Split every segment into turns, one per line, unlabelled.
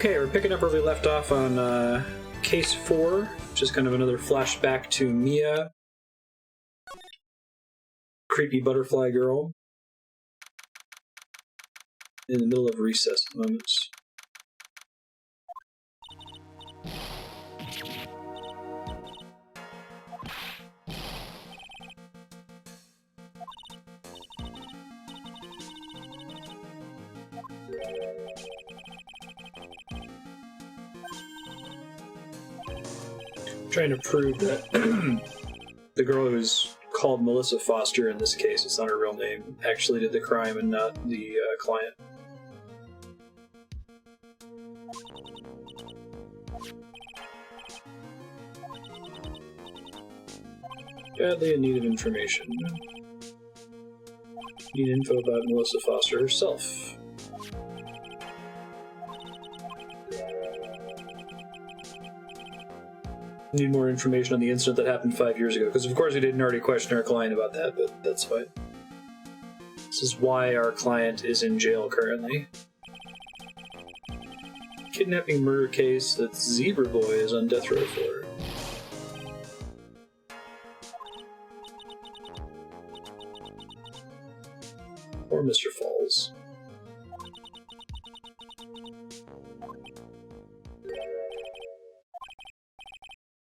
Okay, we're picking up where we left off on Case 4, which is kind of another flashback to Mia. Creepy butterfly girl. In the middle of recess moments. Trying to prove that the girl who's called Melissa Foster in this case, it's not her real name, actually did the crime and not the client. Badly in need of information. Need info about Melissa Foster herself. Need more information on the incident that happened 5 years ago, because of course we didn't already question our client about that, but that's fine. This is why our client is in jail currently. Kidnapping murder case that Zebra Boy is on death row for. Or Mr. Falls.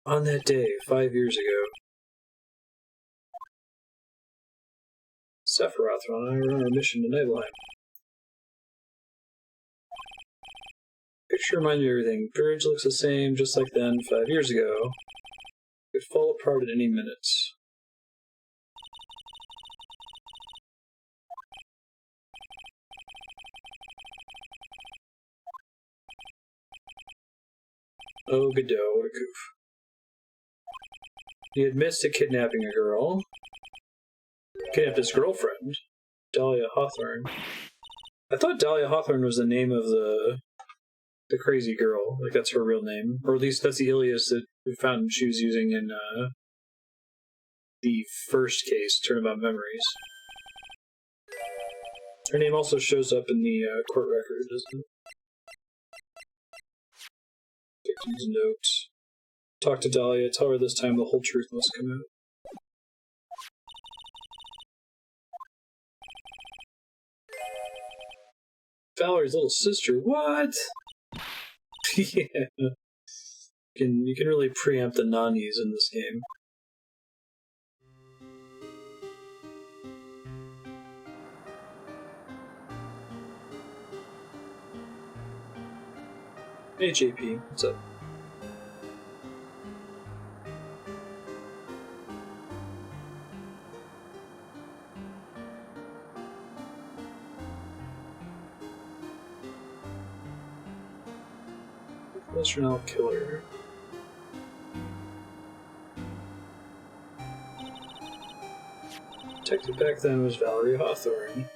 On that day, 5 years ago, Sephiroth and I were on our mission to Nibelheim. Picture reminds me of everything. Bridge looks the same, just like then, 5 years ago. It could fall apart at any minute. Oh, Godot, what a goof. He admits to kidnapping a girl. Kidnapped his girlfriend, Dahlia Hawthorne. I thought Dahlia Hawthorne was the name of the crazy girl. Like, that's her real name. Or at least that's the alias that we found she was using in the first case, Turnabout Memories. Her name also shows up in the court record, doesn't it? Victim's notes. Talk to Dahlia, tell her this time the whole truth must come out. Valerie's little sister, what? Yeah. You can really preempt the nannies in this game. Hey JP, what's up? Astronaut killer. Detective back then was Valerie Hawthorne.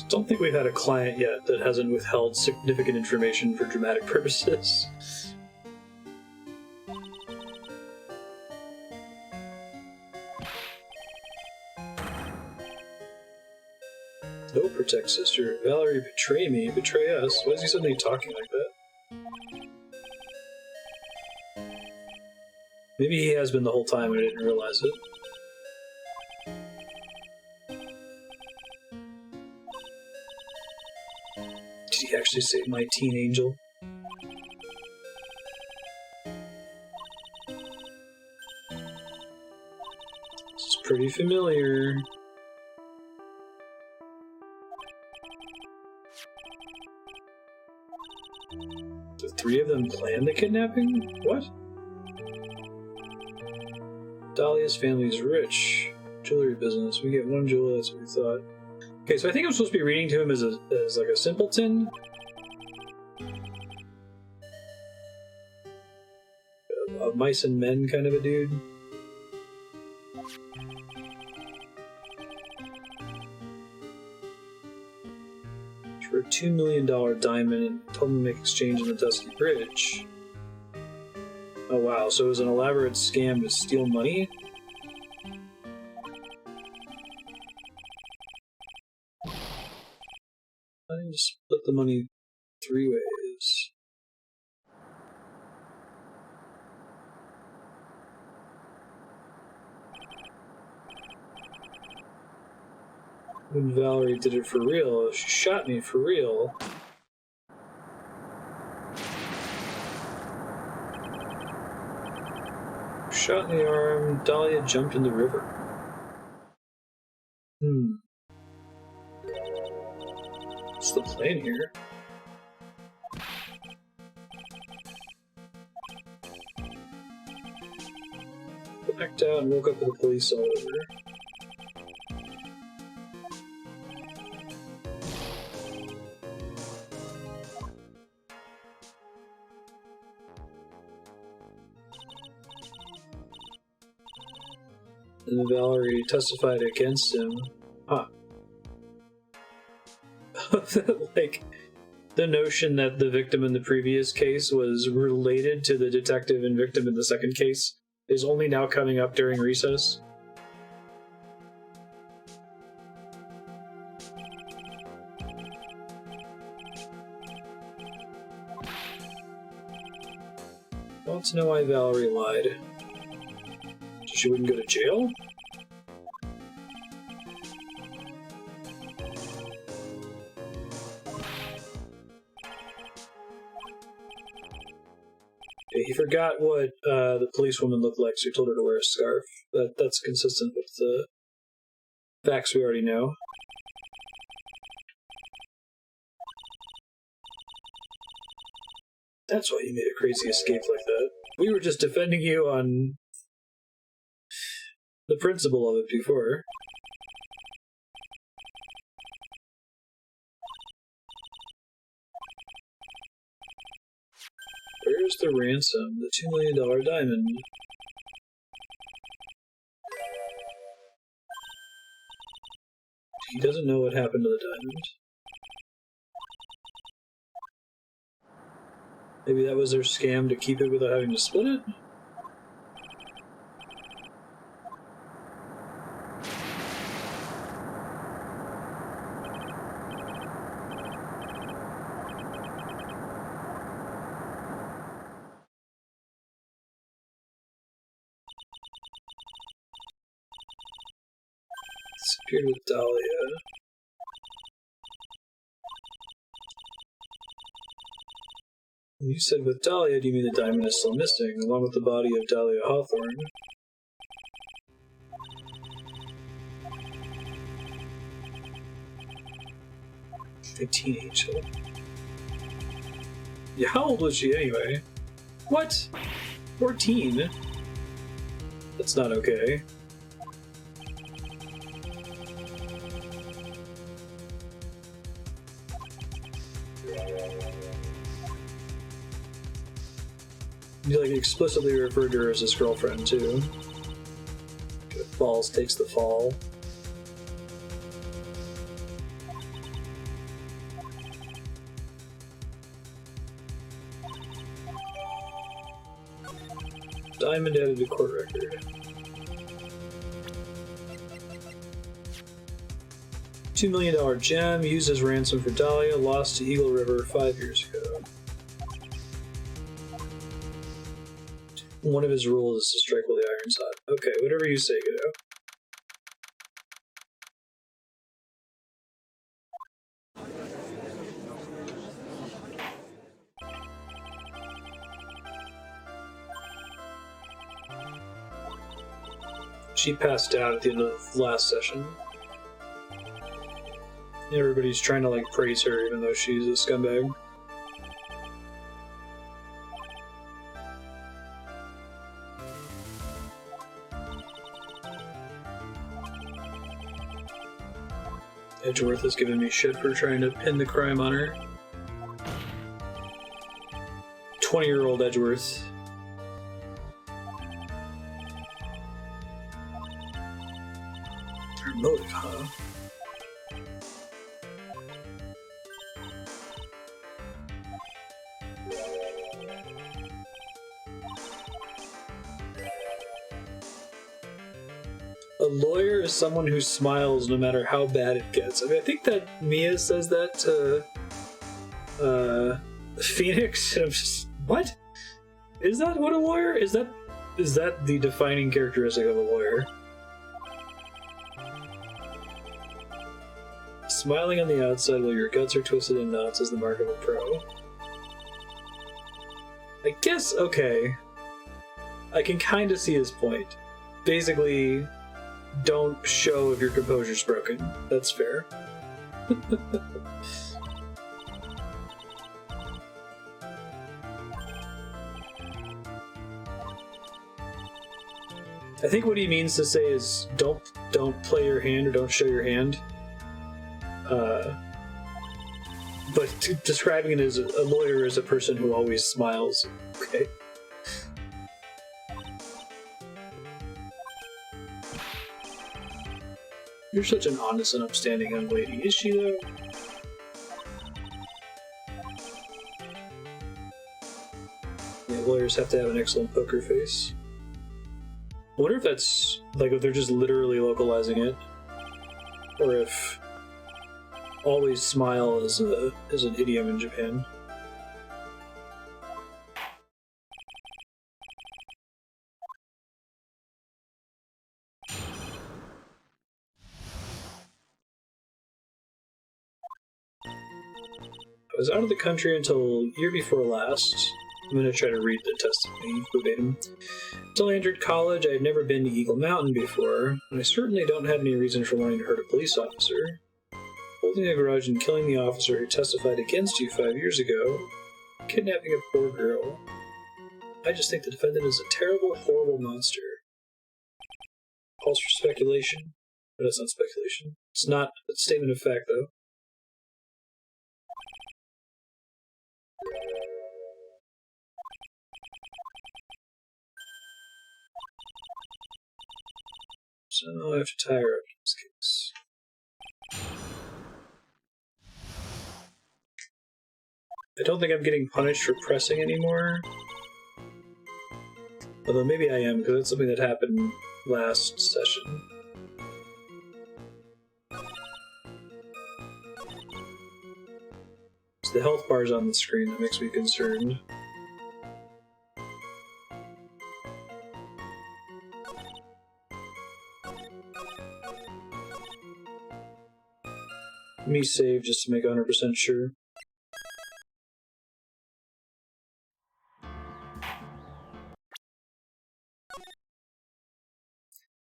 Don't think we've had a client yet that hasn't withheld significant information for dramatic purposes. No, protect sister. Valerie, betray me. Betray us. Why is he suddenly talking like that? Maybe he has been the whole time and I didn't realize it. Did he actually say my teen angel? This is pretty familiar. The three of them planned the kidnapping? What? Dahlia's family's rich. Jewelry business. We get one jewel, that's what we thought. Okay, so I think I'm supposed to be reading to him as like a simpleton. A mice and men kind of a dude. For a $2 million diamond and told him to make exchange on the Dusky Bridge. Oh wow, so it was an elaborate scam to steal money? I need to split the money 3 ways. When Valerie did it for real, she shot me for real. Shot in the arm, Dahlia jumped in the river. What's the plan here? Blacked out and woke up with the police all over. And Valerie testified against him. Huh. Like, the notion that the victim in the previous case was related to the detective and victim in the second case is only now coming up during recess. I want to know why Valerie lied. So she wouldn't go to jail? He forgot what the policewoman looked like, so he told her to wear a scarf. That's consistent with the facts we already know. That's why you made a crazy escape like that. We were just defending you on the principle of it before. Where's the ransom? The $2 million diamond. He doesn't know what happened to the diamond. Maybe that was their scam to keep it without having to split it? Disappeared with Dahlia. You said with Dahlia, do you mean the diamond is still missing, along with the body of Dahlia Hawthorne? A teenager. Yeah, how old was she anyway? What? 14? That's not okay. He like explicitly referred to her as his girlfriend too. Falls takes the fall. Diamond added to court record. $2 million gem used as ransom for Dahlia, lost to Eagle River 5 years ago. One of his rules is to strike while the iron's hot. Okay, whatever you say, Godot. She passed out at the end of the last session. Everybody's trying to, like, praise her even though she's a scumbag. Edgeworth has given me shit for trying to pin the crime on her. 20-year-old Edgeworth. Her motive, huh? lawyer is someone who smiles no matter how bad it gets. I mean, I think that Mia says that to Phoenix. And I'm just, what? Is that what a lawyer? Is that the defining characteristic of a lawyer? Smiling on the outside while your guts are twisted in knots is the mark of a pro. I guess, okay. I can kind of see his point. Basically, don't show if your composure's broken. That's fair. I think what he means to say is don't play your hand or don't show your hand. But describing it as a lawyer as a person who always smiles. Okay. You're such an honest and upstanding young lady. Is she, though? Yeah, lawyers have to have an excellent poker face. I wonder if that's, like, if they're just literally localizing it. Or if always smile is an idiom in Japan. I was out of the country until year before last. I'm going to try to read the testimony verbatim. Until I entered college, I had never been to Eagle Mountain before, and I certainly don't have any reason for wanting to hurt a police officer. Holding a grudge and killing the officer who testified against you 5 years ago, kidnapping a poor girl. I just think the defendant is a terrible, horrible monster. Calls for speculation, but that's not speculation. It's not a statement of fact, though. So I have to tie her up in this case. I don't think I'm getting punished for pressing anymore. Although maybe I am, because that's something that happened last session. It's the health bars on the screen that makes me concerned. Let me save just to make 100% sure.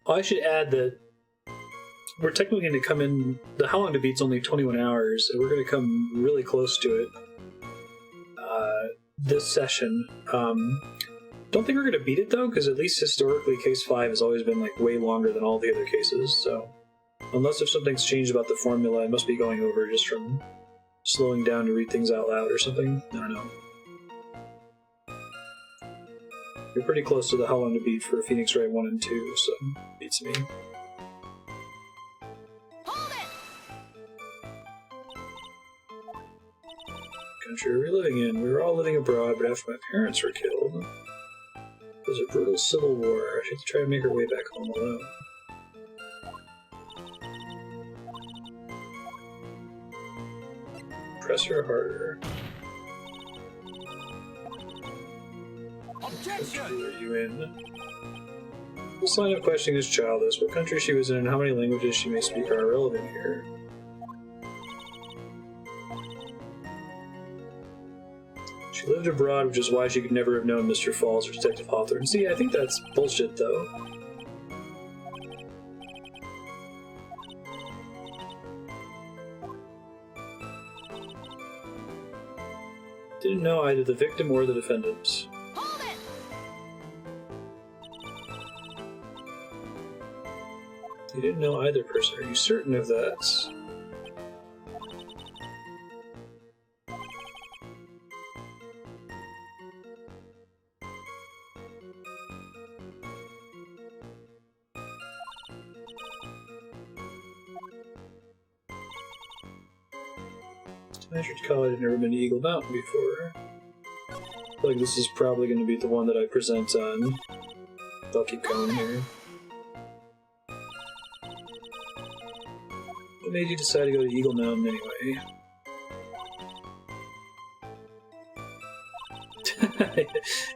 Oh, I should add that we're technically going to come in. The How Long to Beat's only 21 hours, and we're going to come really close to it this session. Don't think we're going to beat it though, because at least historically, Case 5 has always been like way longer than all the other cases. So, unless if something's changed about the formula, I must be going over just from slowing down to read things out loud or something. I don't know. You're pretty close to the How Long to Beat for Phoenix Wright 1 and 2, so beats me.
Hold it!
Country are we living in? We were all living abroad, but after my parents were killed, it was a brutal civil war. She had to try to make her way back home alone. Press her harder. What country are you in? This line of questioning is childish. What country she was in and how many languages she may speak are irrelevant here. She lived abroad, which is why she could never have known Mr. Falls or Detective Hawthorne. See, I think that's bullshit, though. Didn't know either the victim or the defendant.
Hold it!
You didn't know either person. Are you certain of that? I should call it. I've never been to Eagle Mountain before. I feel like this is probably going to be the one that I present on. I'll keep going here. made you decide to go to Eagle Mountain anyway?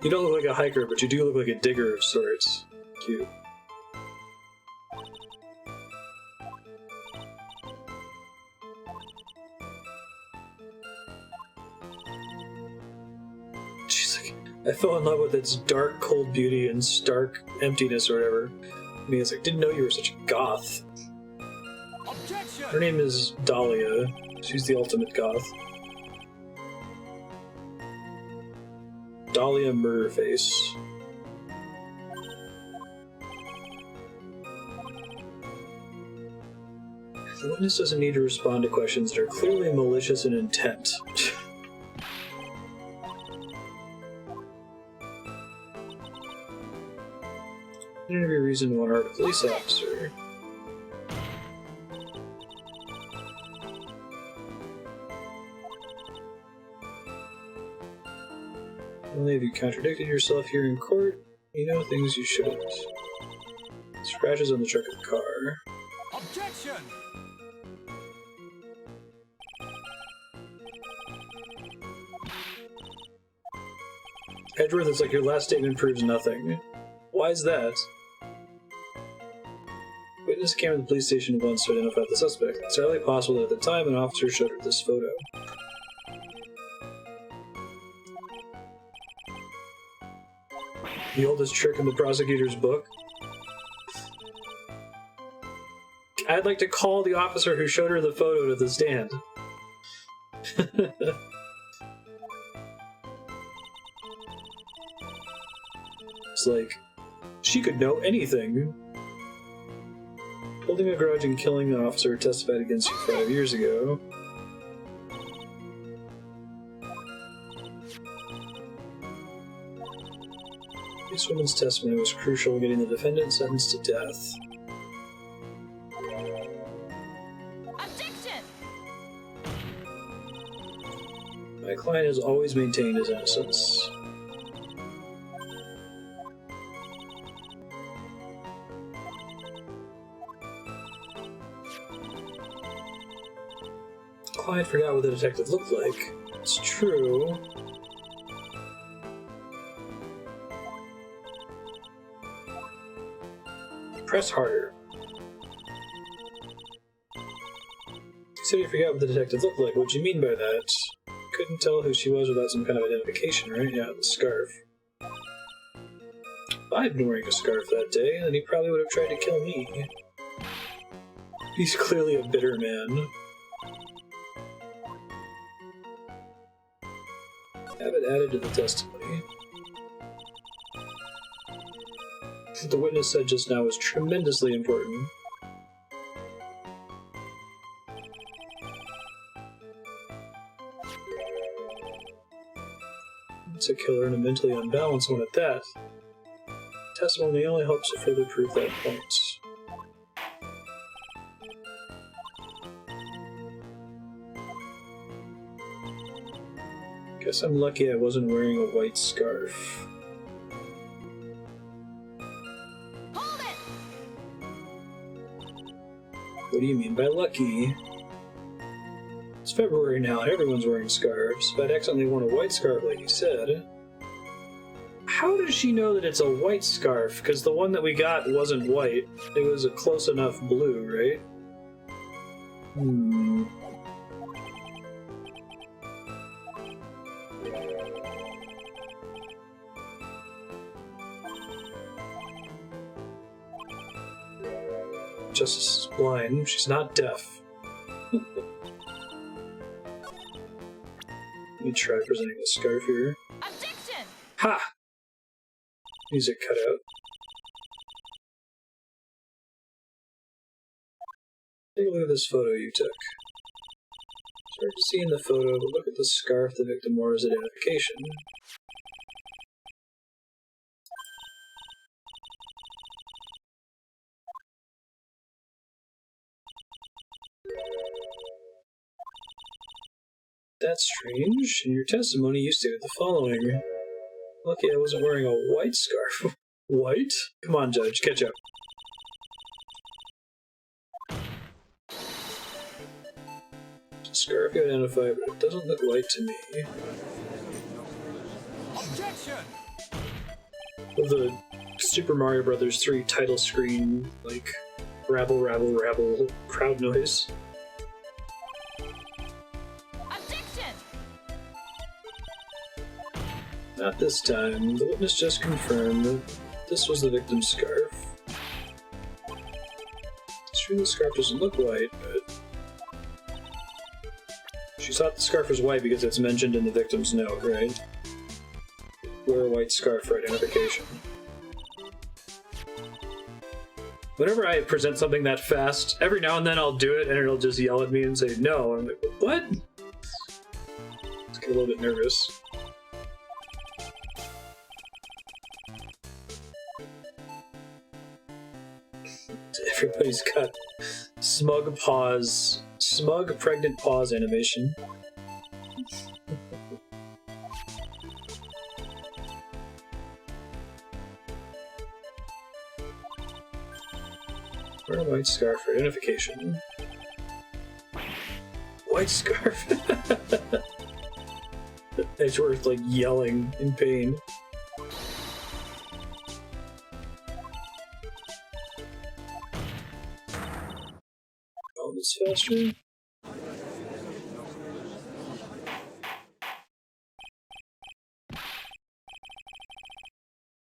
You don't look like a hiker, but you do look like a digger of sorts. Cute. She's like, I fell in love with its dark, cold beauty and stark emptiness or whatever. I mean, it's like, didn't know you were such a goth.
Objection!
Her name is Dahlia. She's the ultimate goth. Dahlia Murderface. The witness doesn't need to respond to questions that are clearly malicious in intent. Interview reason to want to hurt a police officer. Only if you contradicted yourself here in court, you know things you shouldn't. Scratches on the truck of the car.
Objection!
Edgeworth, it's like your last statement proves nothing. Why is that? Witness came to the police station once to identify the suspect. It's entirely possible that at the time an officer showed her this photo. The oldest trick in the prosecutor's book. I'd like to call the officer who showed her the photo to the stand. It's like, she could know anything. Holding a grudge and killing the officer who testified against you 5 years ago. This woman's testimony was crucial in getting the defendant sentenced to death.
Objection!
My client has always maintained his innocence. The client forgot what the detective looked like. It's true. Press harder. You said you forgot what the detective looked like. What do you mean by that? Couldn't tell who she was without some kind of identification, right? Yeah, the scarf. If I'd been wearing a scarf that day, then he probably would have tried to kill me. He's clearly a bitter man. Have it added to the testimony. What the witness said just now was tremendously important. It's a killer and a mentally unbalanced one at that. Testimony only helps to further prove that point. Guess I'm lucky I wasn't wearing a white scarf.
Hold it!
What do you mean by lucky? It's February now and everyone's wearing scarves. If I'd accidentally worn a white scarf like you said... How does she know that it's a white scarf? Because the one that we got wasn't white. It was a close enough blue, right? Justice is blind. She's not deaf. Let me try presenting the scarf here.
Objection!
Ha! Music cut out. Take a look at this photo you took. It's hard to see in the photo, but look at the scarf the victim wore as identification. That's strange. In your testimony, you stated the following. Lucky I wasn't wearing a white scarf. White? Come on, Judge, catch up. Scarf you identify, but it doesn't look white to me.
Objection!
Of the Super Mario Brothers 3 title screen, like, rabble, rabble, rabble crowd noise.
Objection!
Not this time. The witness just confirmed that this was the victim's scarf. It's true the scarf doesn't look white, but she thought the scarf was white because it's mentioned in the victim's note, right? Wear a white scarf for identification. Whenever I present something that fast, every now and then I'll do it and it'll just yell at me and say no. I'm like, what? Just get a little bit nervous. Everybody's got smug paws, smug pregnant paws animation. Wear a white scarf for identification. White scarf! Edgeworth, like, yelling in pain. Oh, this faster?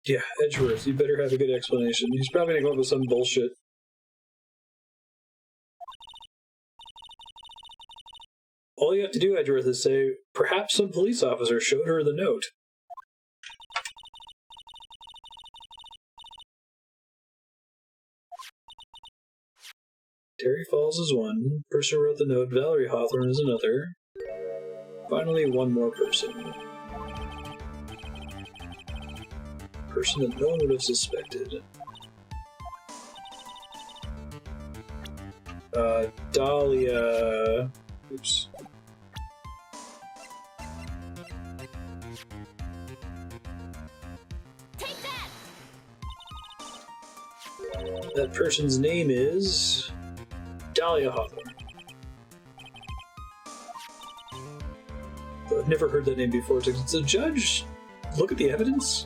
Yeah, Edgeworth, you better have a good explanation. He's probably gonna come up with some bullshit. All you have to do, Edgeworth, is say, perhaps some police officer showed her the note. Terry Falls is one. Person who wrote the note, Valerie Hawthorne, is another. Finally, one more person. Person that no one would have suspected. Dahlia... Oops.
Take that!
That person's name is... Dahlia Hawthorne. I've never heard that name before. It's a judge. Look at the evidence.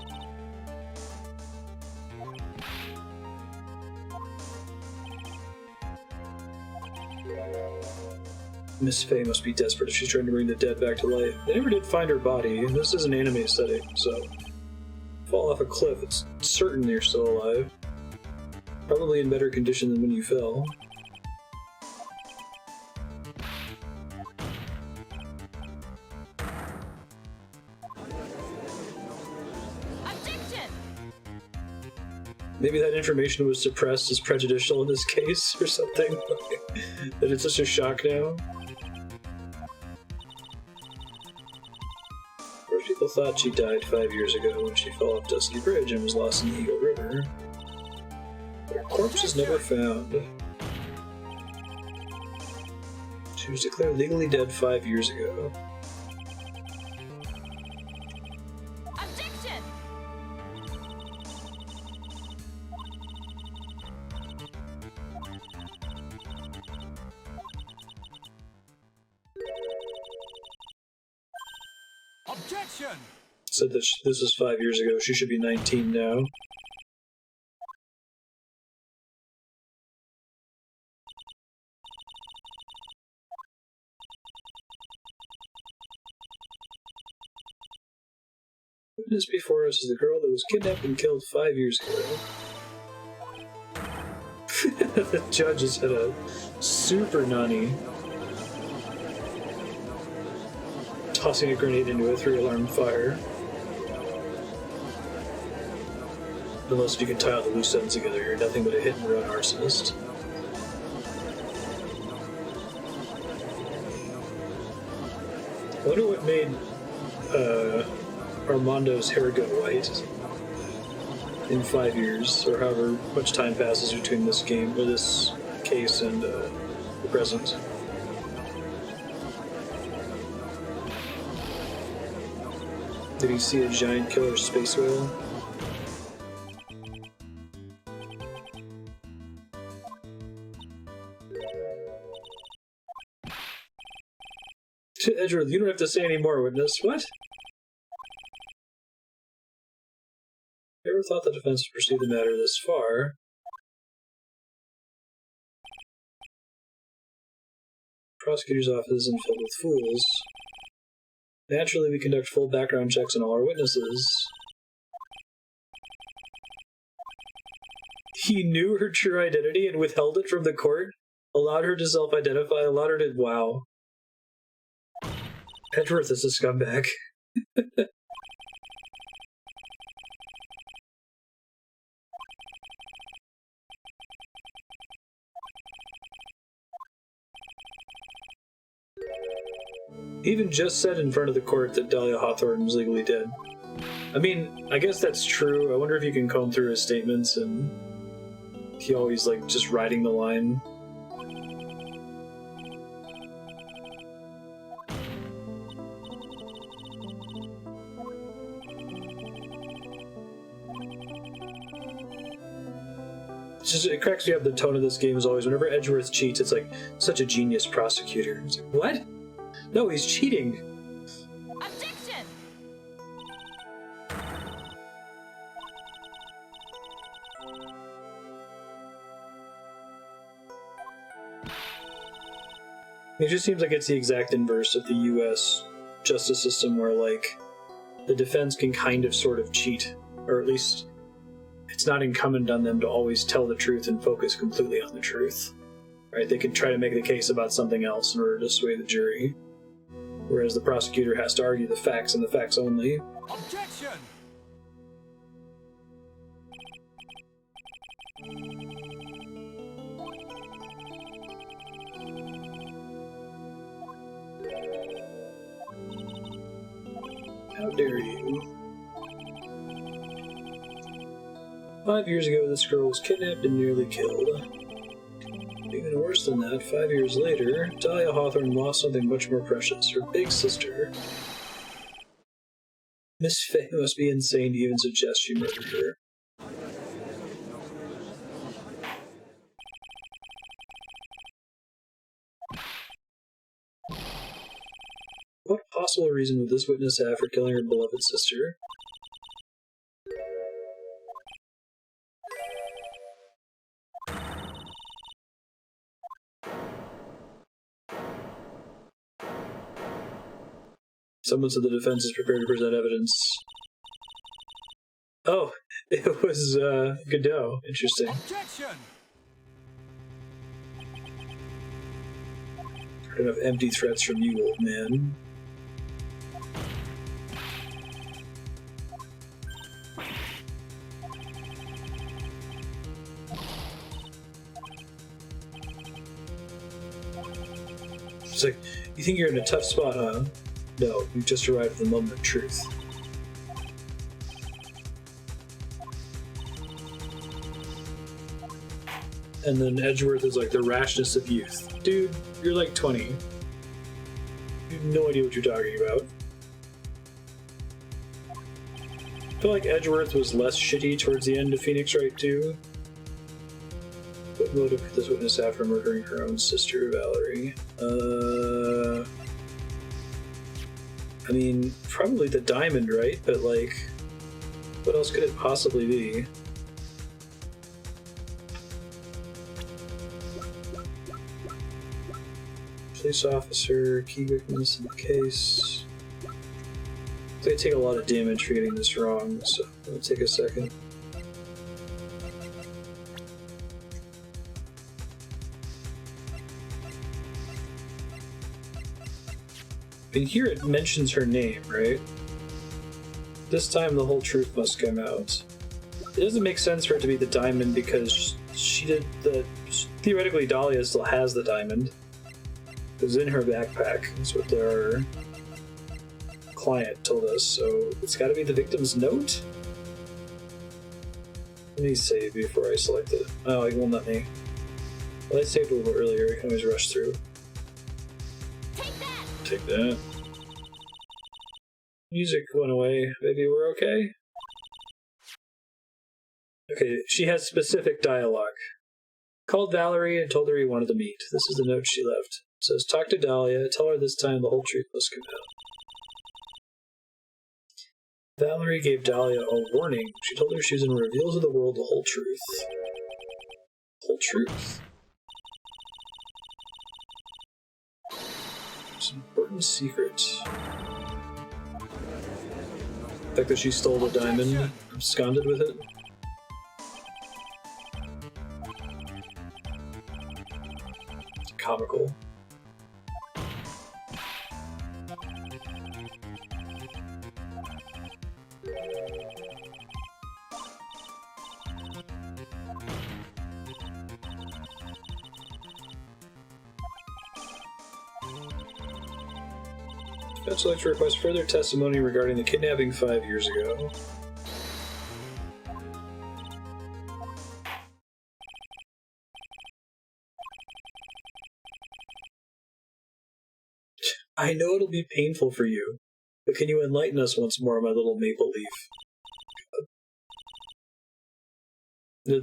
Miss Faye must be desperate if she's trying to bring the dead back to life. They never did find her body, and this is an anime setting, so... Fall off a cliff, it's certain you're still alive. Probably in better condition than when you fell.
Objection!
Maybe that information was suppressed as prejudicial in this case, or something. That it's such a shock now. First people thought she died 5 years ago when she fell off Dusty Bridge and was lost in the Eagle River. But her corpse is never found. She was declared legally dead 5 years ago.
Objection!
Objection!
Said that this was 5 years ago. She should be 19 now. Witness before us is the girl that was kidnapped and killed 5 years ago. The judge has had a super nani. Tossing a grenade into a 3-alarm fire. Unless you can tie all the loose ends together, you're nothing but a hit-and-run arsonist. I wonder what made Armando's hair go white in 5 years, or however much time passes between this game, or this case, and the present. Did he see a giant killer space whale? Edgeworth, you don't have to say any more, witness. What? I never thought the defense would pursue the matter this far. Prosecutor's office isn't filled with fools. Naturally, we conduct full background checks on all our witnesses. He knew her true identity and withheld it from the court? Allowed her to self-identify, allowed her to... Wow. Edgeworth is a scumbag. He even just said in front of the court that Dahlia Hawthorne was legally dead. I mean, I guess that's true. I wonder if you can comb through his statements and he always, like, just riding the line. It cracks me up. The tone of this game is always, whenever Edgeworth cheats, it's like, such a genius prosecutor. It's like, what? No, he's cheating.
Objection!
It just seems like it's the exact inverse of the US justice system where, like, the defense can kind of sort of cheat, or at least it's not incumbent on them to always tell the truth and focus completely on the truth. Right? They can try to make the case about something else in order to sway the jury. Whereas the prosecutor has to argue the facts and the facts only.
Objection!
How dare you? 5 years ago, this girl was kidnapped and nearly killed. Even worse than that, 5 years later, Dahlia Hawthorne lost something much more precious, her big sister. Miss Fay must be insane to even suggest she murdered her. What possible reason would this witness have for killing her beloved sister? Someone said the defense is prepared to present evidence. Oh, it was Godot. Interesting.
Objection!
Heard enough empty threats from you, old man. It's like, you think you're in a tough spot, huh? No, you've just arrived at the moment of truth. And then Edgeworth is like the rashness of youth. Dude, you're like 20. You have no idea what you're talking about. I feel like Edgeworth was less shitty towards the end of Phoenix Wright 2. What motive could this witness have for murdering her own sister, Valerie? I mean, probably the diamond, right? But, like, what else could it possibly be? Police officer, key witness in the case. They take a lot of damage for getting this wrong, so it'll take a second. And here it mentions her name, right? This time the whole truth must come out. It doesn't make sense for it to be the diamond because she did the... Theoretically, Dahlia still has the diamond. It was in her backpack. That's what their client told us, so it's gotta be the victim's note? Let me save before I select it. Oh, it won't let me. Well, I saved a little earlier. I can always rush through. Take that. Music went away. Maybe we're okay? Okay, she has specific dialogue. Called Valerie and told her he wanted to meet. This is the note she left. says, talk to Dahlia, tell her this time the whole truth must come out. Valerie gave Dahlia a warning. She told her she was going to reveal to the world the whole truth. Whole truth. It's an important secret. The fact that she stole the diamond, absconded with it. It's comical. I'd like to request further testimony regarding the kidnapping 5 years ago. I know it'll be painful for you, but can you enlighten us once more, my little maple leaf?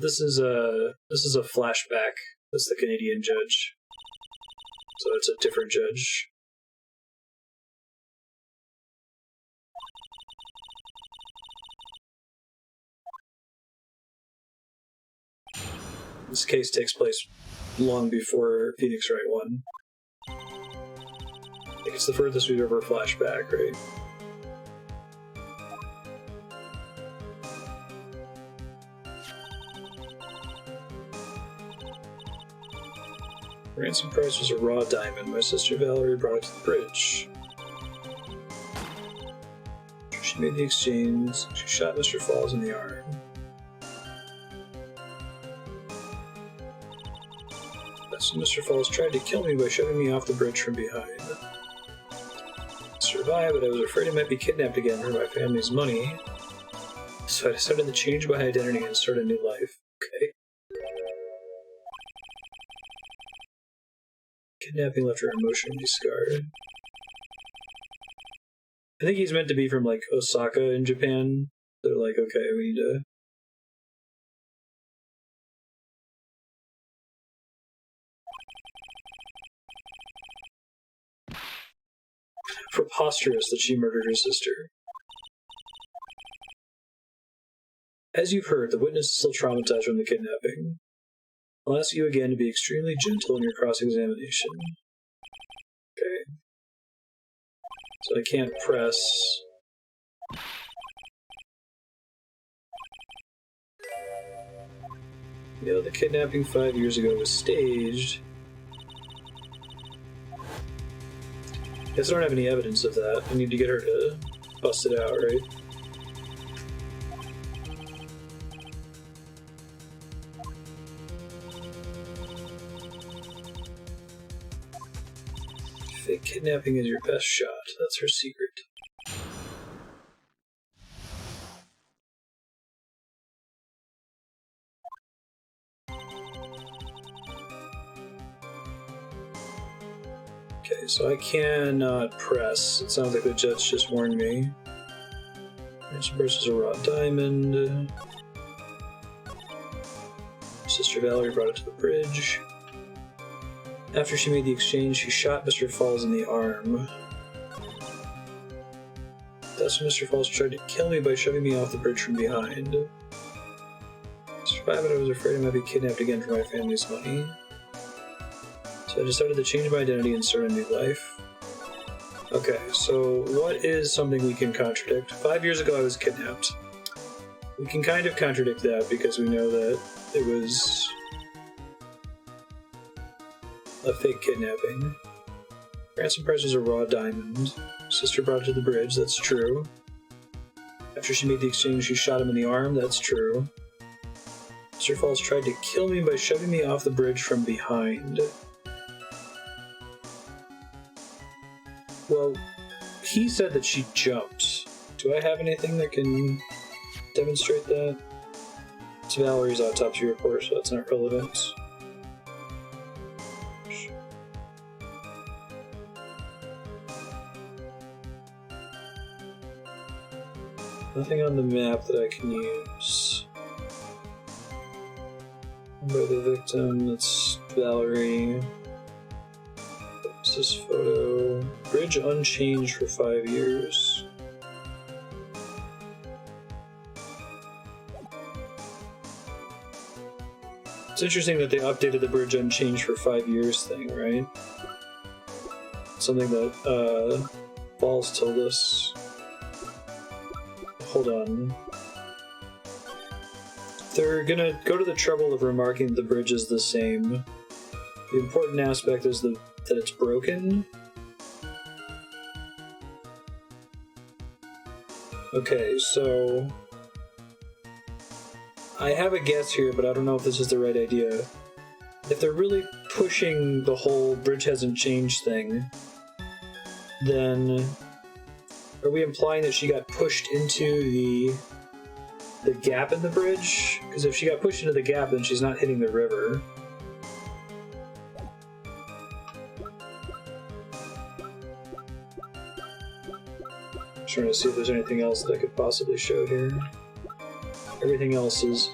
This is a flashback. That's the Canadian judge. So it's a different judge. This case takes place long before Phoenix Wright won. I think it's the furthest we've ever flashback, right? The ransom price was a raw diamond. My sister Valerie brought it to the bridge. She made the exchange. She shot Mr. Falls in the arm. So Mr. Falls tried to kill me by shoving me off the bridge from behind. I survived, but I was afraid I might be kidnapped again for my family's money. So I decided to change my identity and start a new life. Okay. Kidnapping left her emotionally scarred. I think he's meant to be from, like, Osaka in Japan. They're like, okay, we need to... Preposterous that she murdered her sister. As you've heard, the witness is still traumatized from the kidnapping. I'll ask you again to be extremely gentle in your cross-examination. Okay. So I can't press... You know, the kidnapping 5 years ago was staged. Guess I don't have any evidence of that. I need to get her to bust it out, right? Fake kidnapping is your best shot. That's her secret. Okay, so I cannot press. It sounds like the judge just warned me. Ransom versus a raw diamond. Sister Valerie brought it to the bridge. After she made the exchange, she shot Mr. Falls in the arm. That's when Mr. Falls tried to kill me by shoving me off the bridge from behind. I survived, but I was afraid I might be kidnapped again for my family's money. So I decided to change my identity and start a new life. Okay, so what is something we can contradict? 5 years ago I was kidnapped. We can kind of contradict that because we know that it was a fake kidnapping. Ransom price was a raw diamond. Sister brought it to the bridge, that's true. After she made the exchange, she shot him in the arm, that's true. Mr. Falls tried to kill me by shoving me off the bridge from behind. Well, he said that she jumped. Do I have anything that can demonstrate that? It's Valerie's autopsy report, so that's not relevant. Nothing on the map that I can use. By the victim, that's Valerie. What's this photo? Bridge unchanged for 5 years. It's interesting that they updated the bridge unchanged for 5 years thing, right? Something that Balls told us. Hold on. They're gonna go to the trouble of remarking that the bridge is the same. The important aspect is that it's broken. Okay, so I have a guess here, but I don't know if this is the right idea. If they're really pushing the whole bridge hasn't changed thing, then are we implying that she got pushed into the gap in the bridge? Because if she got pushed into the gap, then she's not hitting the river. Trying to see if there's anything else that I could possibly show here. Everything else is...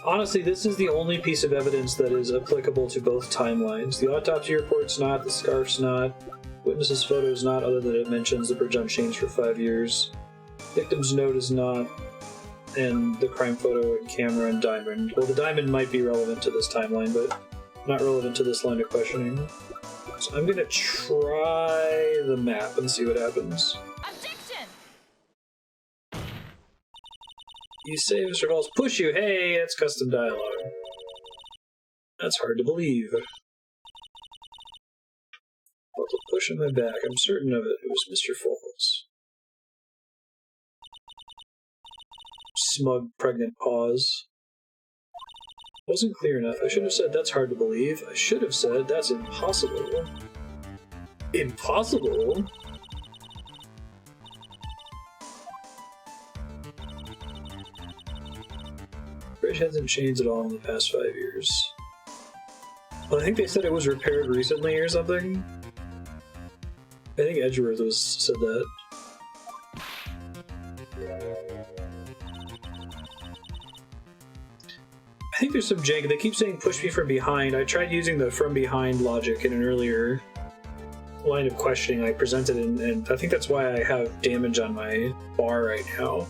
Honestly, this is the only piece of evidence that is applicable to both timelines. The autopsy report's not, the scarf's not, witness's photo's not, other than it mentions the bridge unchanged for 5 years. Victim's note is not, and the crime photo and camera and diamond. Well, the diamond might be relevant to this timeline, but not relevant to this line of questioning. So I'm gonna try the map and see what happens.
Objection!
You say Mr. Balls push you. Hey, that's custom dialogue. That's hard to believe. Felt a push on my back. I'm certain of it. It was Mr. Falls. Smug, pregnant pause. Wasn't clear enough. I should have said that's hard to believe. I should have said that's impossible. Impossible? Bridge hasn't changed at all in the past 5 years. Well, I think they said it was repaired recently or something. I think Edgeworth said that. I think there's some jank. They keep saying push me from behind. I tried using the from behind logic in an earlier line of questioning I presented, and I think that's why I have damage on my bar right now.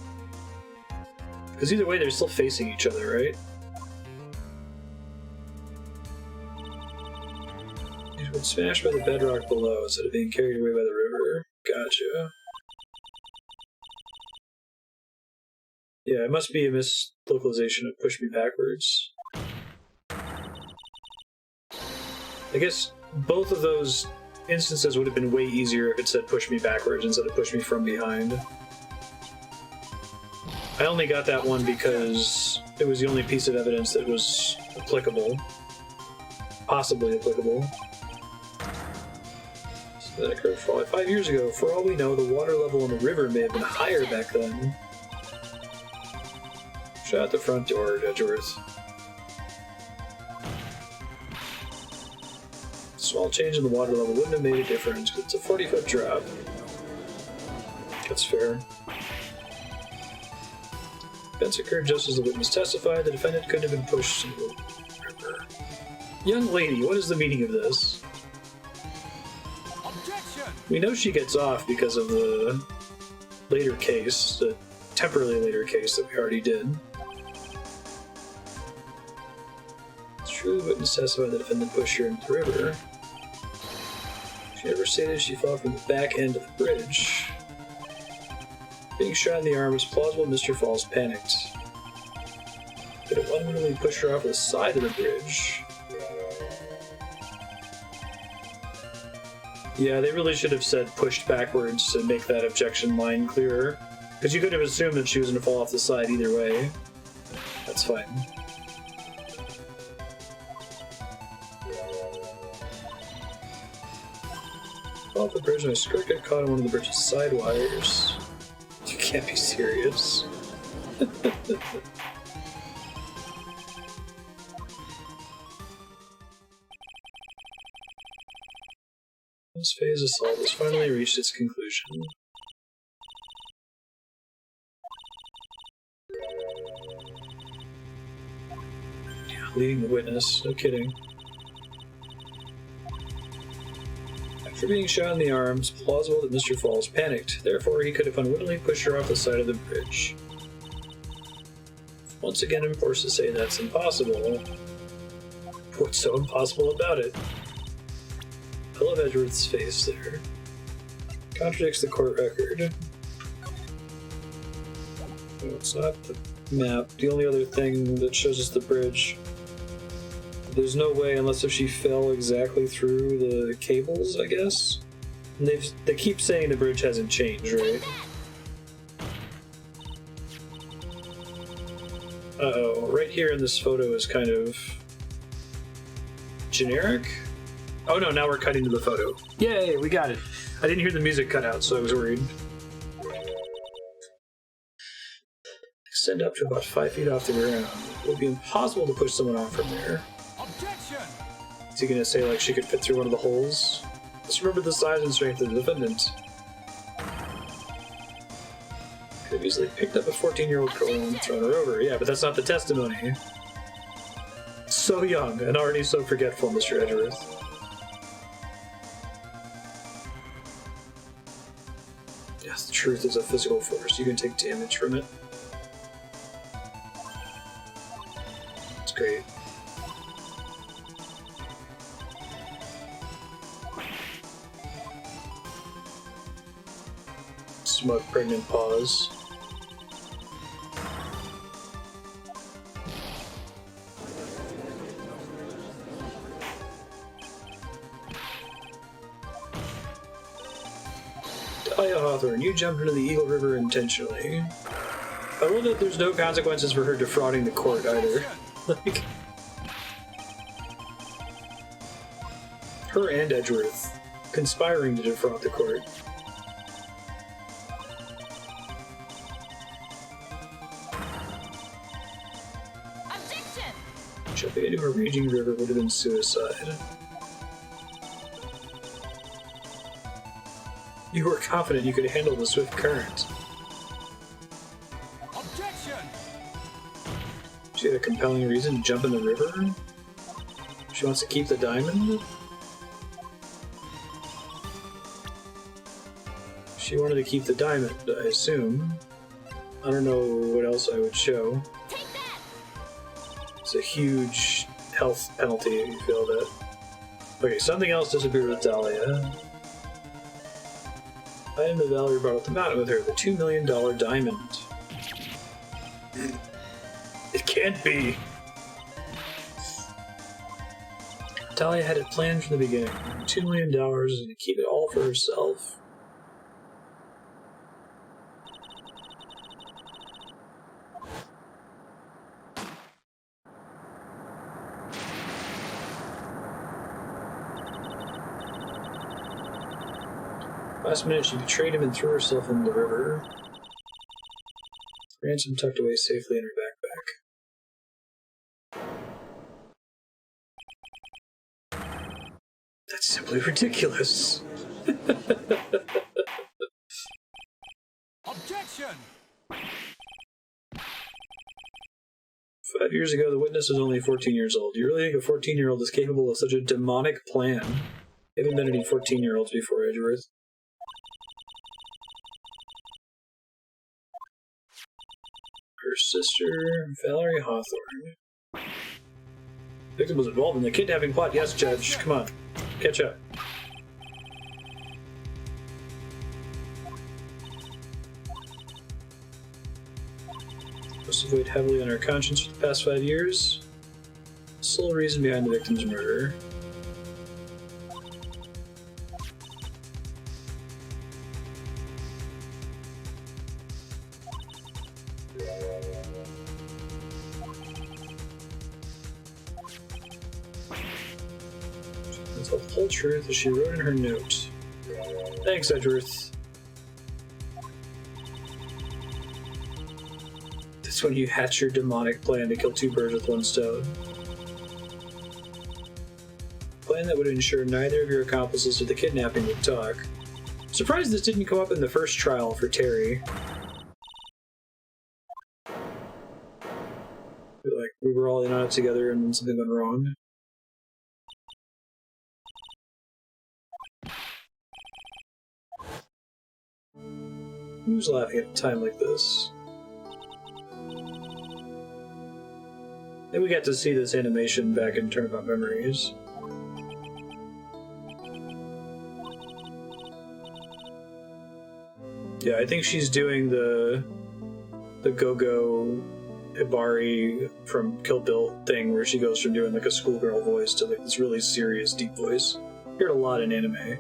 Because either way, they're still facing each other, right? It would smash by the bedrock below instead of being carried away by the river. Gotcha. Yeah, it must be a mislocalization of push me backwards. I guess both of those instances would have been way easier if it said push me backwards instead of push me from behind. I only got that one because it was the only piece of evidence that was applicable. Possibly applicable. So that occurred 5 years ago. For all we know, the water level in the river may have been higher back then. Shut out the front door, Edgeworth. Small change in the water level wouldn't have made a difference. It's a 40-foot drop. That's fair. Events occurred just as the witness testified. The defendant couldn't have been pushed into the river. Young lady, what is the meaning of this?
Objection!
We know she gets off because of the later case, the temporarily later case that we already did. It's true the witness testified the defendant pushed her into the river. She never stated she fell from the back end of the bridge. Being shot in the arm was plausible. Mr. Falls panicked. But it ultimately pushed her off the side of the bridge. Yeah, they really should have said pushed backwards to make that objection line clearer. Because you could have assumed that she was going to fall off the side either way. That's fine. Fell off the bridge and my skirt got caught on one of the bridge's side wires. You can't be serious. This phase assault has finally reached its conclusion. Yeah, leading the witness, no kidding. After being shot in the arm, it's plausible that Mr. Falls panicked. Therefore, he could have unwittingly pushed her off the side of the bridge. Once again, I'm forced to say that's impossible. What's so impossible about it? I love Edgeworth's face there. Contradicts the court record. No, it's not the map. The only other thing that shows us the bridge. There's no way unless if she fell exactly through the cables, I guess. And they keep saying the bridge hasn't changed, right? Uh-oh. Right here in this photo is kind of generic. Oh no, now we're cutting to the photo. Yay, we got it. I didn't hear the music cut out, so I was worried. Extend up to about 5 feet off the ground. It would be impossible to push someone off from there.
Objection!
Is he gonna say like she could fit through one of the holes? Let's remember the size and strength of the defendant. Could have easily picked up a 14-year-old girl and thrown her over. Yeah, but that's not the testimony. So young and already so forgetful, Mr. Edgeworth. Yes, the truth is a physical force. You can take damage from it. It's great. Smug, pregnant pause. Dahlia Hawthorne, you jumped into the Eagle River intentionally. I love that there's no consequences for her defrauding the court either. Like, her and Edgeworth conspiring to defraud the court.
Objection!
Jumping into a raging river would have been suicide. You were confident you could handle the swift current.
Objection!
She had a compelling reason to jump in the river? She wants to keep the diamond? She wanted to keep the diamond, I assume. I don't know what else I would show.
Take that!
It's a huge health penalty if you feel that. Okay, something else disappeared with Dahlia. Item that Valerie brought up the mountain with her, the $2 million diamond. It can't be! Dahlia had it planned from the beginning. $2 million and to keep it all for herself. Last minute, she betrayed him and threw herself into the river. Ransom tucked away safely in her backpack. That's simply ridiculous.
Objection!
5 years ago, the witness was only 14 years old. Do you really think a 14-year-old is capable of such a demonic plan? Haven't been any 14-year-olds before, Edgeworth. Her sister, Valerie Hawthorne. Victim was involved in the kidnapping plot. Yes, Judge. Come on. Catch up. Must have weighed heavily on her conscience for the past 5 years. Sole reason behind the victim's murder. The whole truth as she wrote in her note. Thanks, Edgeworth. That's when you hatch your demonic plan to kill 2 birds with 1 stone. A plan that would ensure neither of your accomplices to the kidnapping would talk. Surprised this didn't come up in the first trial for Terry. Like, we were all in on it together and then something went wrong. Who's laughing at a time like this? And we got to see this animation back in Tournament Memories. Yeah, I think she's doing the Go-Go Hibari from Kill Bill thing where she goes from doing like a schoolgirl voice to like this really serious, deep voice. I hear it a lot in anime.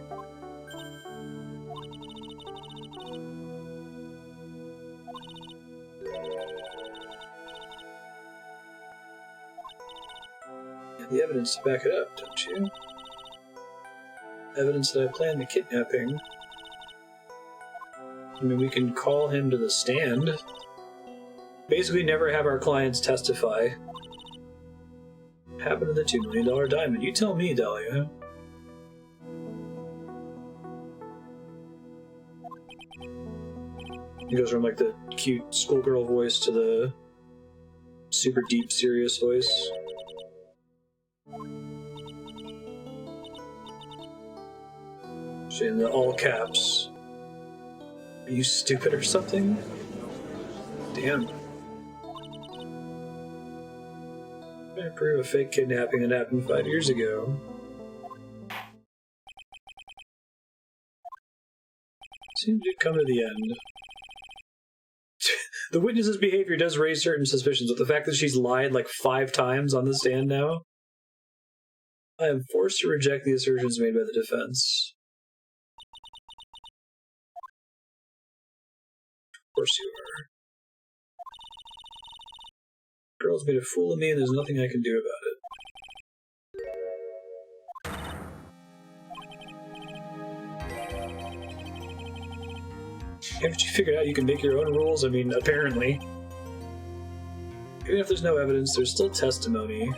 You have the evidence to back it up, don't you? Evidence that I planned the kidnapping. I mean, we can call him to the stand. Basically, never have our clients testify. What happened to the $2 million diamond? You tell me, Dahlia. He goes from like the cute schoolgirl voice to the super deep, serious voice. In the all caps. Are you stupid or something? Damn. I prove a fake kidnapping that happened 5 years ago. Seems to come to the end. The witness's behavior does raise certain suspicions, but the fact that she's lied like 5 times on the stand now, I am forced to reject the assertions made by the defense. Of course you are. Girl's made a fool of me and there's nothing I can do about it. Haven't you figured out you can make your own rules? I mean, apparently. Even if there's no evidence, there's still testimony.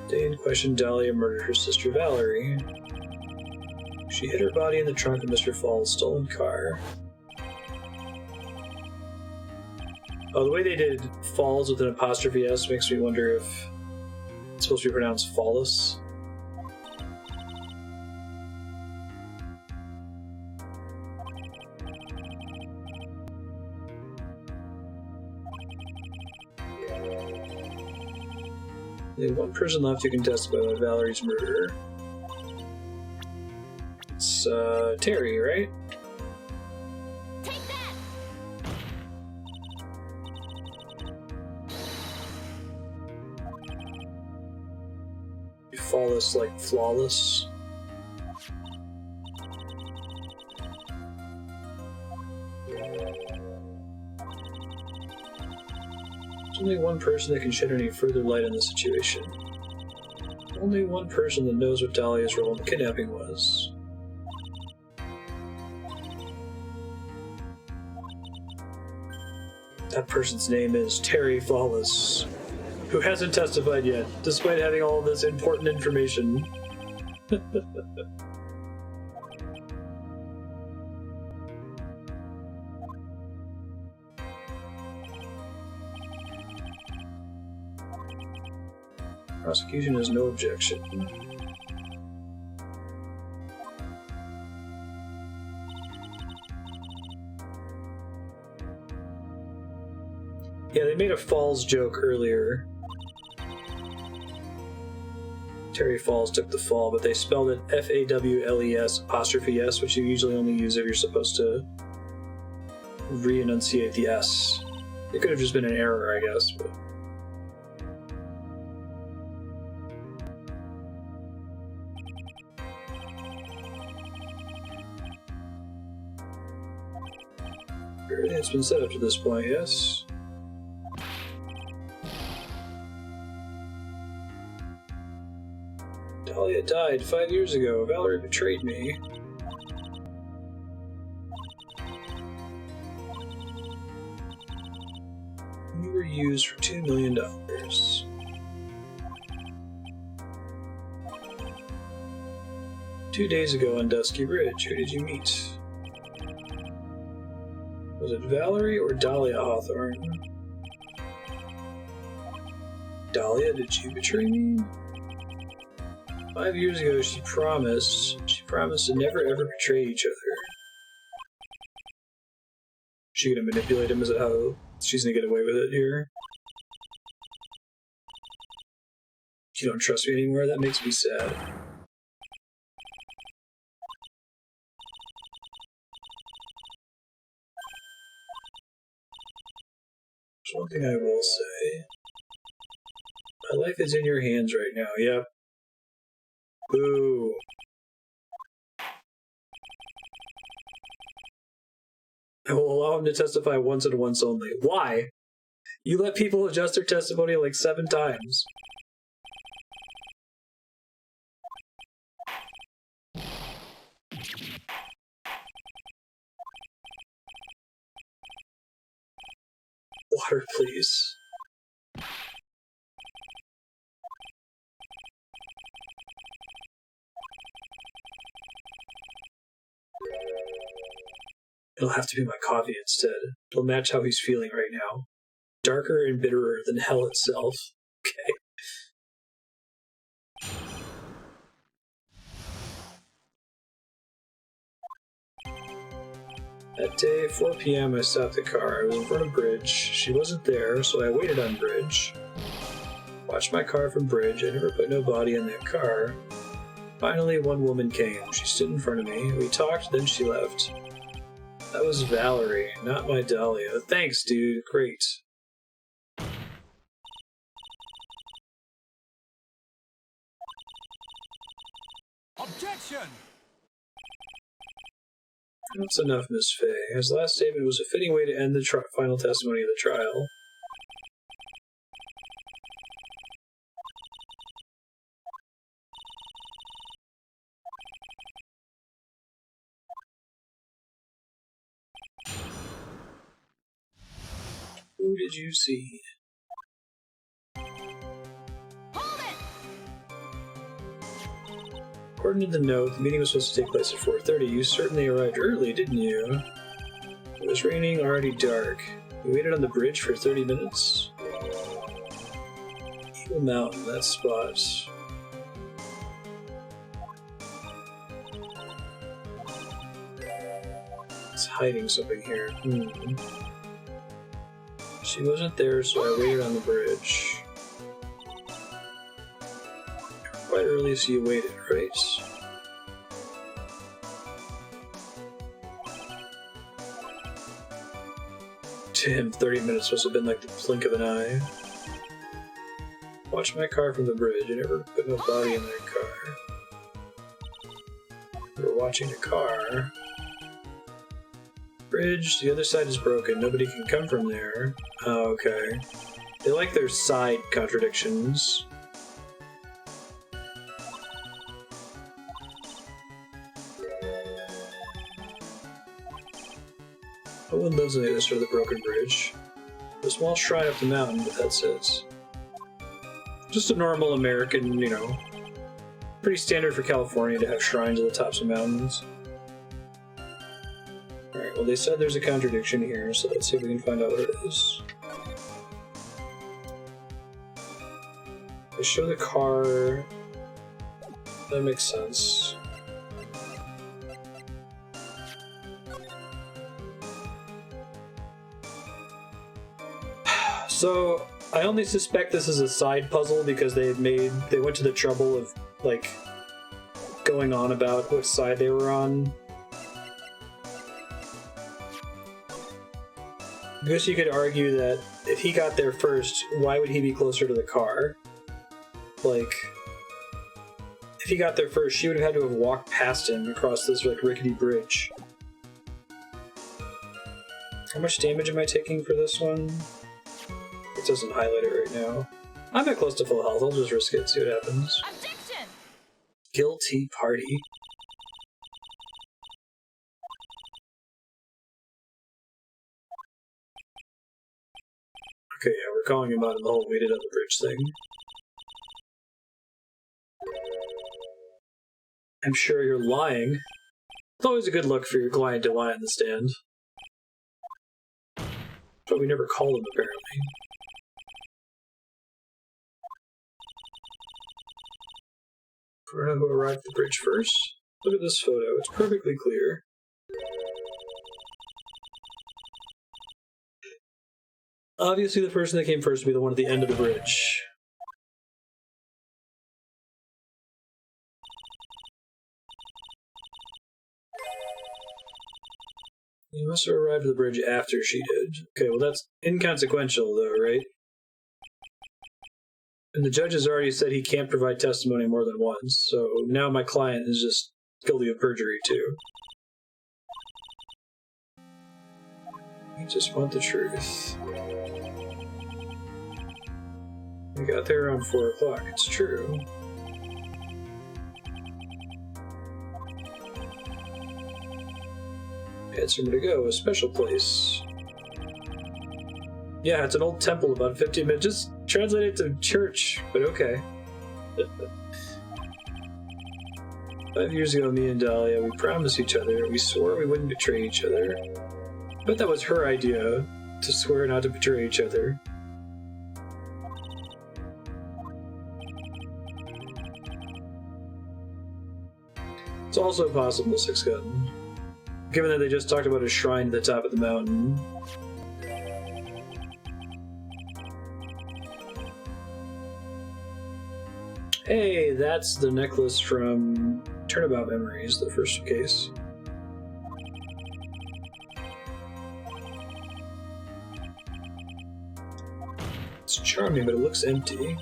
Day in question, Dahlia murdered her sister Valerie. She hid her body in the trunk of Mr. Fall's stolen car. Oh, the way they did Falls with an apostrophe S makes me wonder if it's supposed to be pronounced Fallus. There's one person left who can testify about Valerie's murder. It's, Terry, right?
Take that!
Flawless, like flawless. There's only one person that can shed any further light on the situation. Only one person that knows what Dahlia's role in the kidnapping was. That person's name is Terry Flawless, who hasn't testified yet, despite having all this important information. Prosecution has no objection. Yeah, they made a Falls joke earlier. Terry Falls took the fall, but they spelled it F-A-W-L-E-S apostrophe S, which you usually only use if you're supposed to re-enunciate the S. It could have just been an error, I guess, but... Everything's been set up to this point, yes? Dahlia died 5 years ago. Valerie betrayed me. You were used for $2 million. 2 days ago on Dusky Ridge, who did you meet? Was it Valerie or Dahlia Hawthorne? Dahlia, did you betray me? 5 years ago, she promised to never ever betray each other. She gonna manipulate him? Is it how she's gonna get away with it here? You don't trust me anymore? That makes me sad. There's one thing I will say. My life is in your hands right now. Yep. Boo. I will allow him to testify once and once only. Why? You let people adjust their testimony like 7 times. Water, please. It'll have to be my coffee instead. It'll match how he's feeling right now. Darker and bitterer than hell itself. Okay. That day, 4 p.m., I stopped the car. I was in front of Bridge. She wasn't there, so I waited on Bridge. Watched my car from Bridge. I never put no body in that car. Finally, one woman came. She stood in front of me. We talked, then she left. That was Valerie, not my Dahlia. Thanks, dude. Great.
Objection!
That's enough, Miss Fay. His last statement was a fitting way to end the final testimony of the trial. Who did you see?
Hold it!
According to the note, the meeting was supposed to take place at 4:30. You certainly arrived early, didn't you? It was raining, already dark. You waited on the bridge for 30 minutes? Eagle Mountain, that spot. It's hiding something here. She wasn't there, so I waited on the bridge. Quite early, so you waited, right? To him, 30 minutes must have been like the blink of an eye. Watched my car from the bridge. I never put no body in that car. We were watching the car. Bridge, the other side is broken. Nobody can come from there. Oh, okay. They like their side contradictions. No one lives on the other side of the broken bridge. There's a small shrine up the mountain, but that's it. Just a normal American, you know. Pretty standard for California to have shrines at the tops of mountains. Alright, well they said there's a contradiction here, so let's see if we can find out what it is. They show the car. That makes sense. So, I only suspect this is a side puzzle because they went to the trouble of, like, going on about which side they were on. I guess you could argue that if he got there first, why would he be closer to the car? Like, if he got there first, she would have had to have walked past him across this, like, rickety bridge. How much damage am I taking for this one? It doesn't highlight it right now. I'm at close to full health. I'll just risk it, see what happens.
Objection!
Guilty party. Okay, yeah, we're calling him out on the whole waited on the bridge thing. I'm sure you're lying. It's always a good look for your client to lie on the stand. But we never called him, apparently. For who arrived at the bridge first? Look at this photo. It's perfectly clear. Obviously, the person that came first will be the one at the end of the bridge. You must have arrived at the bridge after she did. Okay, well that's inconsequential though, right? And the judge has already said he can't provide testimony more than once, so now my client is just guilty of perjury too. You just want the truth. We got there around 4 o'clock, it's true. Had somewhere to go, a special place. Yeah, it's an old temple about 15 minutes. Just translate it to church, but okay. 5 years ago, me and Dahlia, we promised each other, we swore we wouldn't betray each other. But that was her idea, to swear not to betray each other. It's also possible, Six Gun. Given that they just talked about a shrine at the top of the mountain. Hey, that's the necklace from Turnabout Memories, the first case. It's charming, but it looks empty.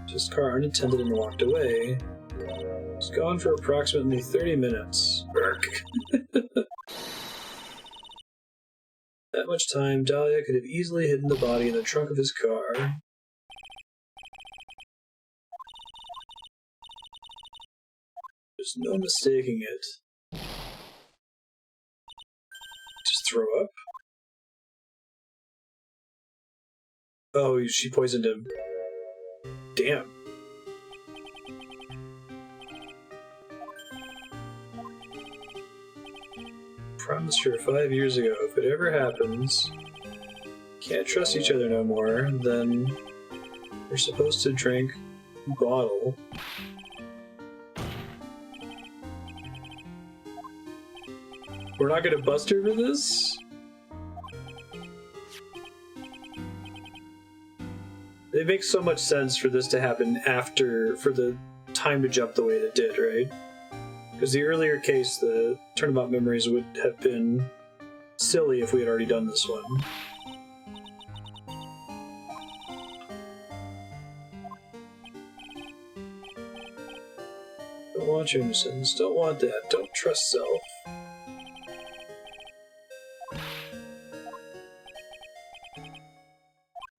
His car unattended and walked away. It's gone for approximately 30 minutes. Burk. That much time, Dahlia could have easily hidden the body in the trunk of his car. There's no mistaking it. Just throw up? Oh, she poisoned him. Damn. Promised her 5 years ago, if it ever happens, can't trust each other no more, then we're supposed to drink bottle. We're not gonna bust her for this? It makes so much sense for this to happen after, for the time to jump the way it did, right? Because the earlier case, the Turnabout Memories would have been silly if we had already done this one. Don't want your innocence, don't want that, don't trust self.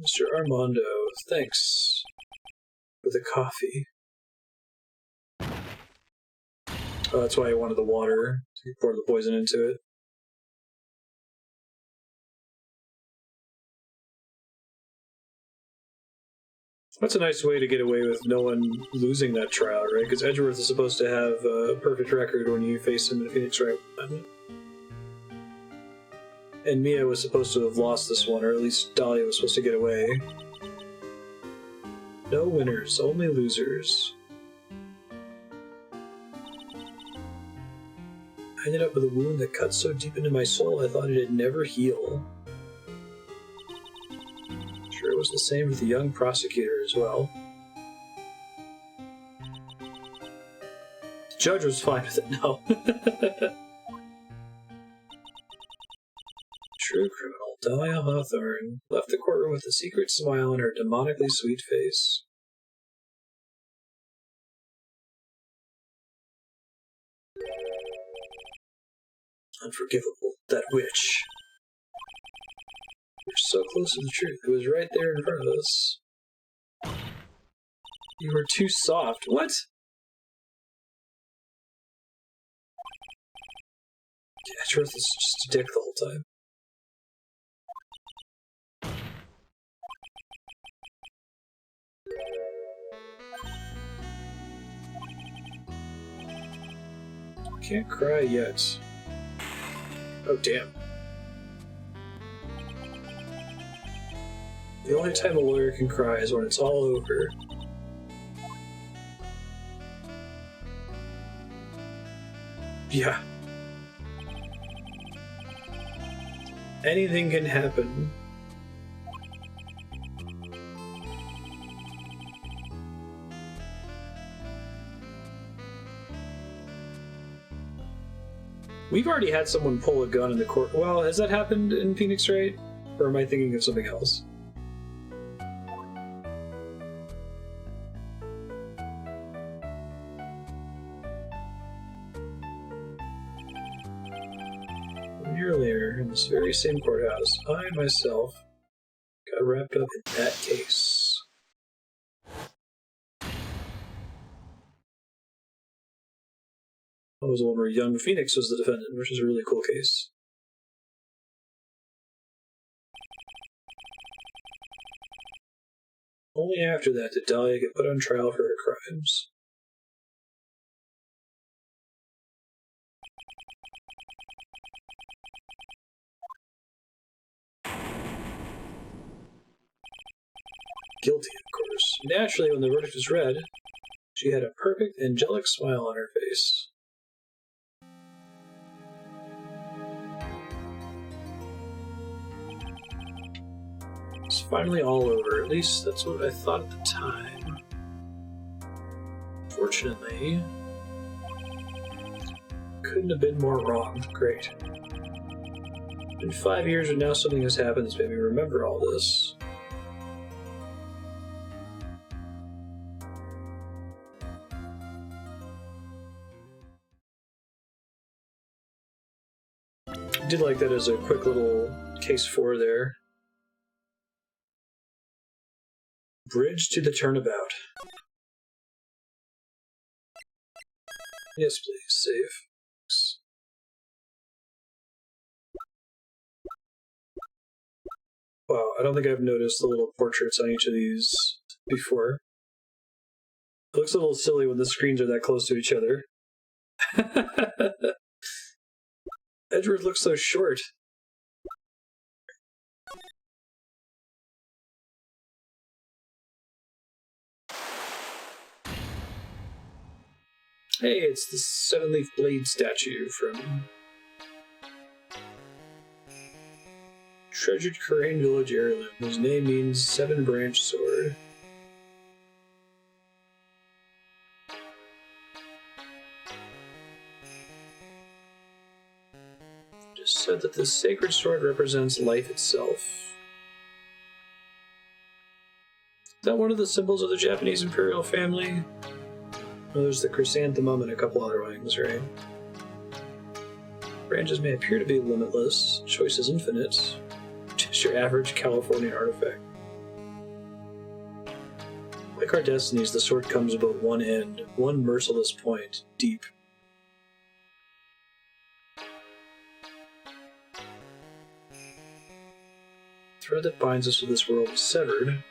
Mr. Armando, thanks for the coffee. Oh, that's why I wanted the water to pour the poison into it. That's a nice way to get away with no one losing that trial, right? Because Edgeworth is supposed to have a perfect record when you face him in Phoenix Wright. And Mia was supposed to have lost this one, or at least Dahlia was supposed to get away. No winners, only losers. I ended up with a wound that cut so deep into my soul I thought it'd never heal. Sure, it was the same with the young prosecutor as well. The judge was fine with it, no. True criminal, Dahlia Hawthorne, left the courtroom with a secret smile on her demonically sweet face. Unforgivable, that witch. We're so close to the truth, it was right there in front of us. You were too soft. What? Edgeworth is just a dick the whole time. Can't cry yet. Oh, damn. The only time a lawyer can cry is when it's all over. Yeah. Anything can happen. We've already had someone pull a gun in the court. Well, has that happened in Phoenix Wright? Or am I thinking of something else? A year later, in this very same courthouse, I myself got wrapped up in that case. That was the one where young Phoenix was the defendant, which is a really cool case. Only after that did Dahlia get put on trial for her crimes. Guilty, of course. Naturally, when the verdict was read, she had a perfect, angelic smile on her face. It's finally all over. At least that's what I thought at the time. Fortunately, couldn't have been more wrong. Great. In 5 years, and now something has happened that's made me remember all this. I did like that as a quick little case 4 there. Bridge to the turnabout. Yes, please. Save. Wow, I don't think I've noticed the little portraits on each of these before. It looks a little silly when the screens are that close to each other. Edward looks so short. Hey, it's the Seven-Leaf Blade statue from Treasured Korean Village heirloom, whose name means Seven-Branch Sword. It is said that this sacred sword represents life itself. Is that one of the symbols of the Japanese imperial family? Oh, there's the chrysanthemum and a couple other wings, right? Branches may appear to be limitless, choice is infinite. Just your average Californian artifact. Like our destinies, the sword comes about one end, one merciless point, deep. The thread that binds us to this world is severed.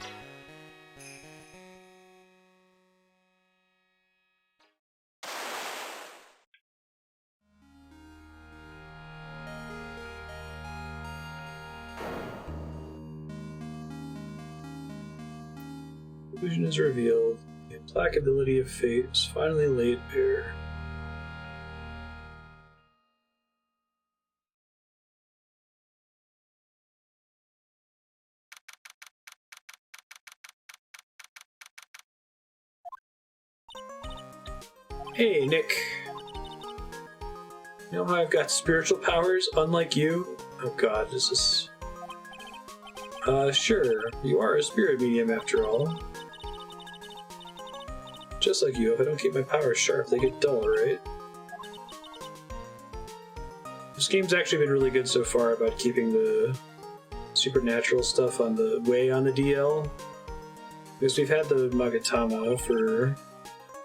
Illusion is revealed. The implacability of fate is finally laid bare. Hey, Nick. You know how I've got spiritual powers, unlike you? Oh god, this is... sure. You are a spirit medium after all. Just like you, if I don't keep my powers sharp, they get dull, right? This game's actually been really good so far about keeping the supernatural stuff on the DL. Because we've had the Magatama for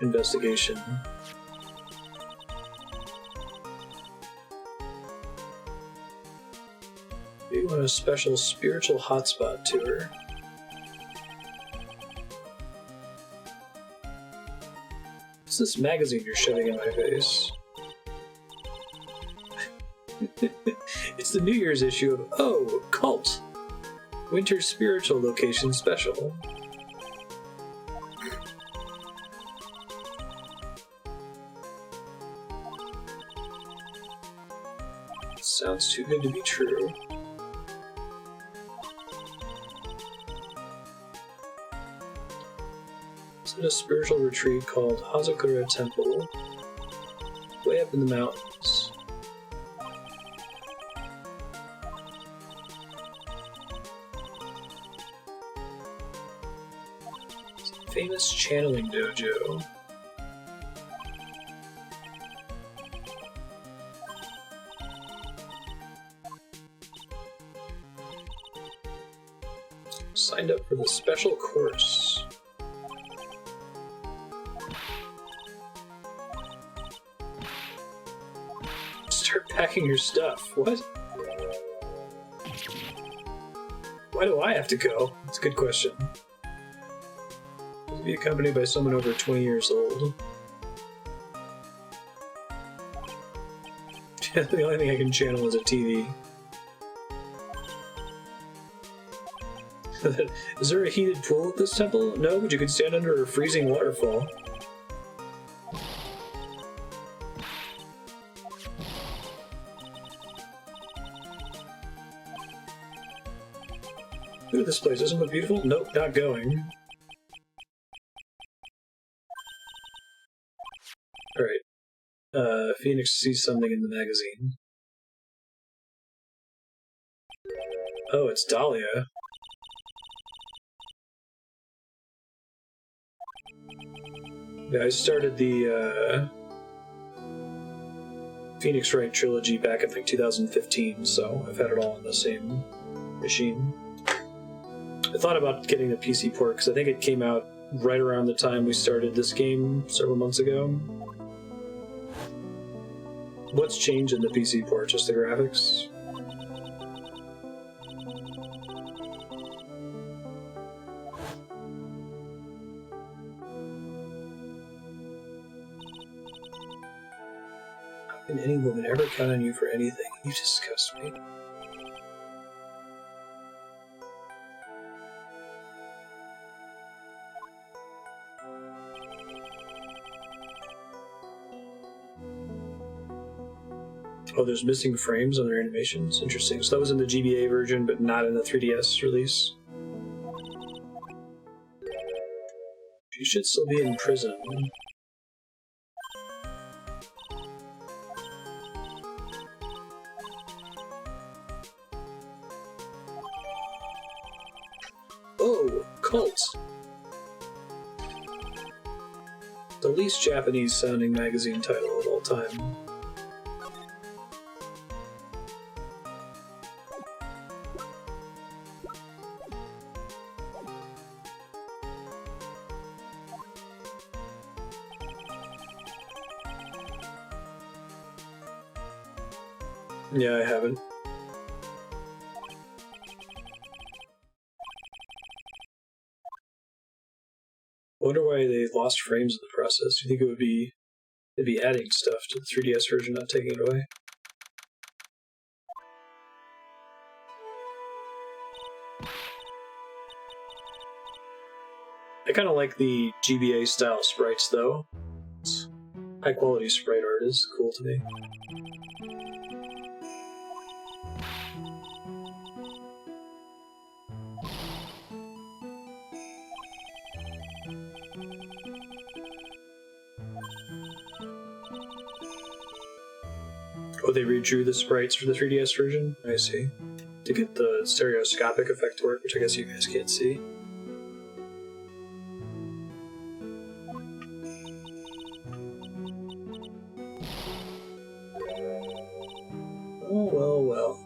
investigation. We want a special spiritual hotspot tour. What's this magazine you're shoving in my face? It's the New Year's issue of Oh, Cult! Winter Spiritual Location Special. Sounds too good to be true. It's in a spiritual retreat called Hazakura Temple, way up in the mountains. It's a famous channeling dojo. Signed up for the special course. Start packing your stuff. What? Why do I have to go? That's a good question. Be accompanied by someone over 20 years old. The only thing I can channel is a TV. Is there a heated pool at this temple? No, but you could stand under a freezing waterfall. Look at this place, doesn't it look beautiful? Nope, not going. Alright. Phoenix sees something in the magazine. Oh, it's Dahlia. Yeah, I started the Phoenix Wright trilogy back in like 2015, so I've had it all on the same machine. I thought about getting the PC port because I think it came out right around the time we started this game several months ago. What's changed in the PC port? Just the graphics? Can any woman ever count on you for anything? You disgust me. Oh, there's missing frames on their animations? Interesting. So that was in the GBA version, but not in the 3DS release. She should still be in prison. Oh, cult! The least Japanese-sounding magazine title of all time. Yeah, I haven't. I wonder why they lost frames in the process. Do you think it would be they'd be adding stuff to the 3DS version, not taking it away? I kind of like the GBA style sprites though. High quality sprite art is cool to me. Oh, they redrew the sprites for the 3DS version? I see. To get the stereoscopic effect to work, which I guess you guys can't see. Oh, well, well.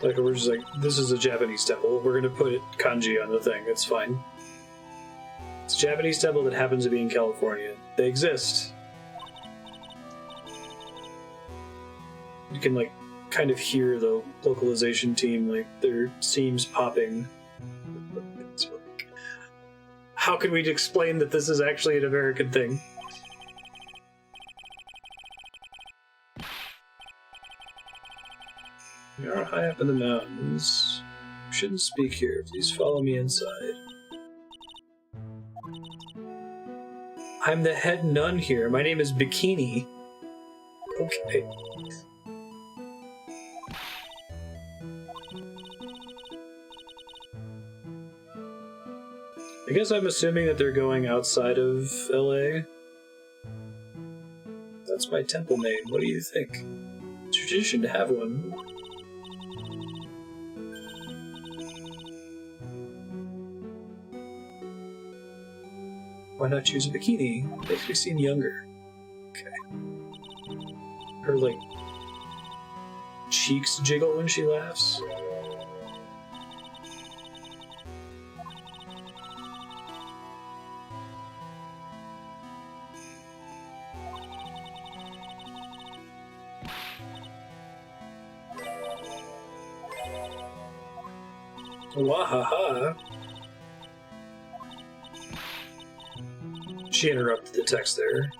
Like, we're just like, this is a Japanese temple. We're gonna put kanji on the thing. It's fine. It's a Japanese temple that happens to be in California. They exist. You can, like, kind of hear the localization team, like, their seams popping. How can we explain that this is actually an American thing? We are high up in the mountains. You shouldn't speak here. Please follow me inside. I'm the head nun here. My name is Bikini. Okay. I guess I'm assuming that they're going outside of LA. That's my temple name. What do you think? It's tradition to have one. Why not choose a bikini? Makes me seem younger. Okay. Her, like, cheeks jiggle when she laughs. Wahaha. She interrupted the text there.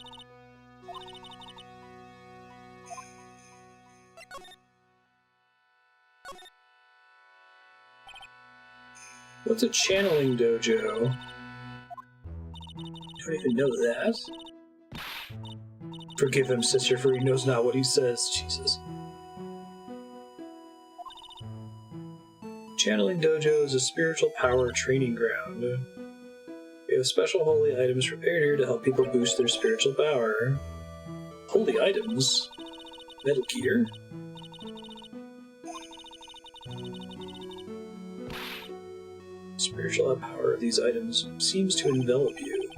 What's a channeling dojo? Don't even know that. Forgive him, sister, for he knows not what he says. Jesus. Channeling dojo is a spiritual power training ground. We have special holy items prepared here to help people boost their spiritual power. Holy items? Metal Gear? Spiritual power of these items seems to envelop you.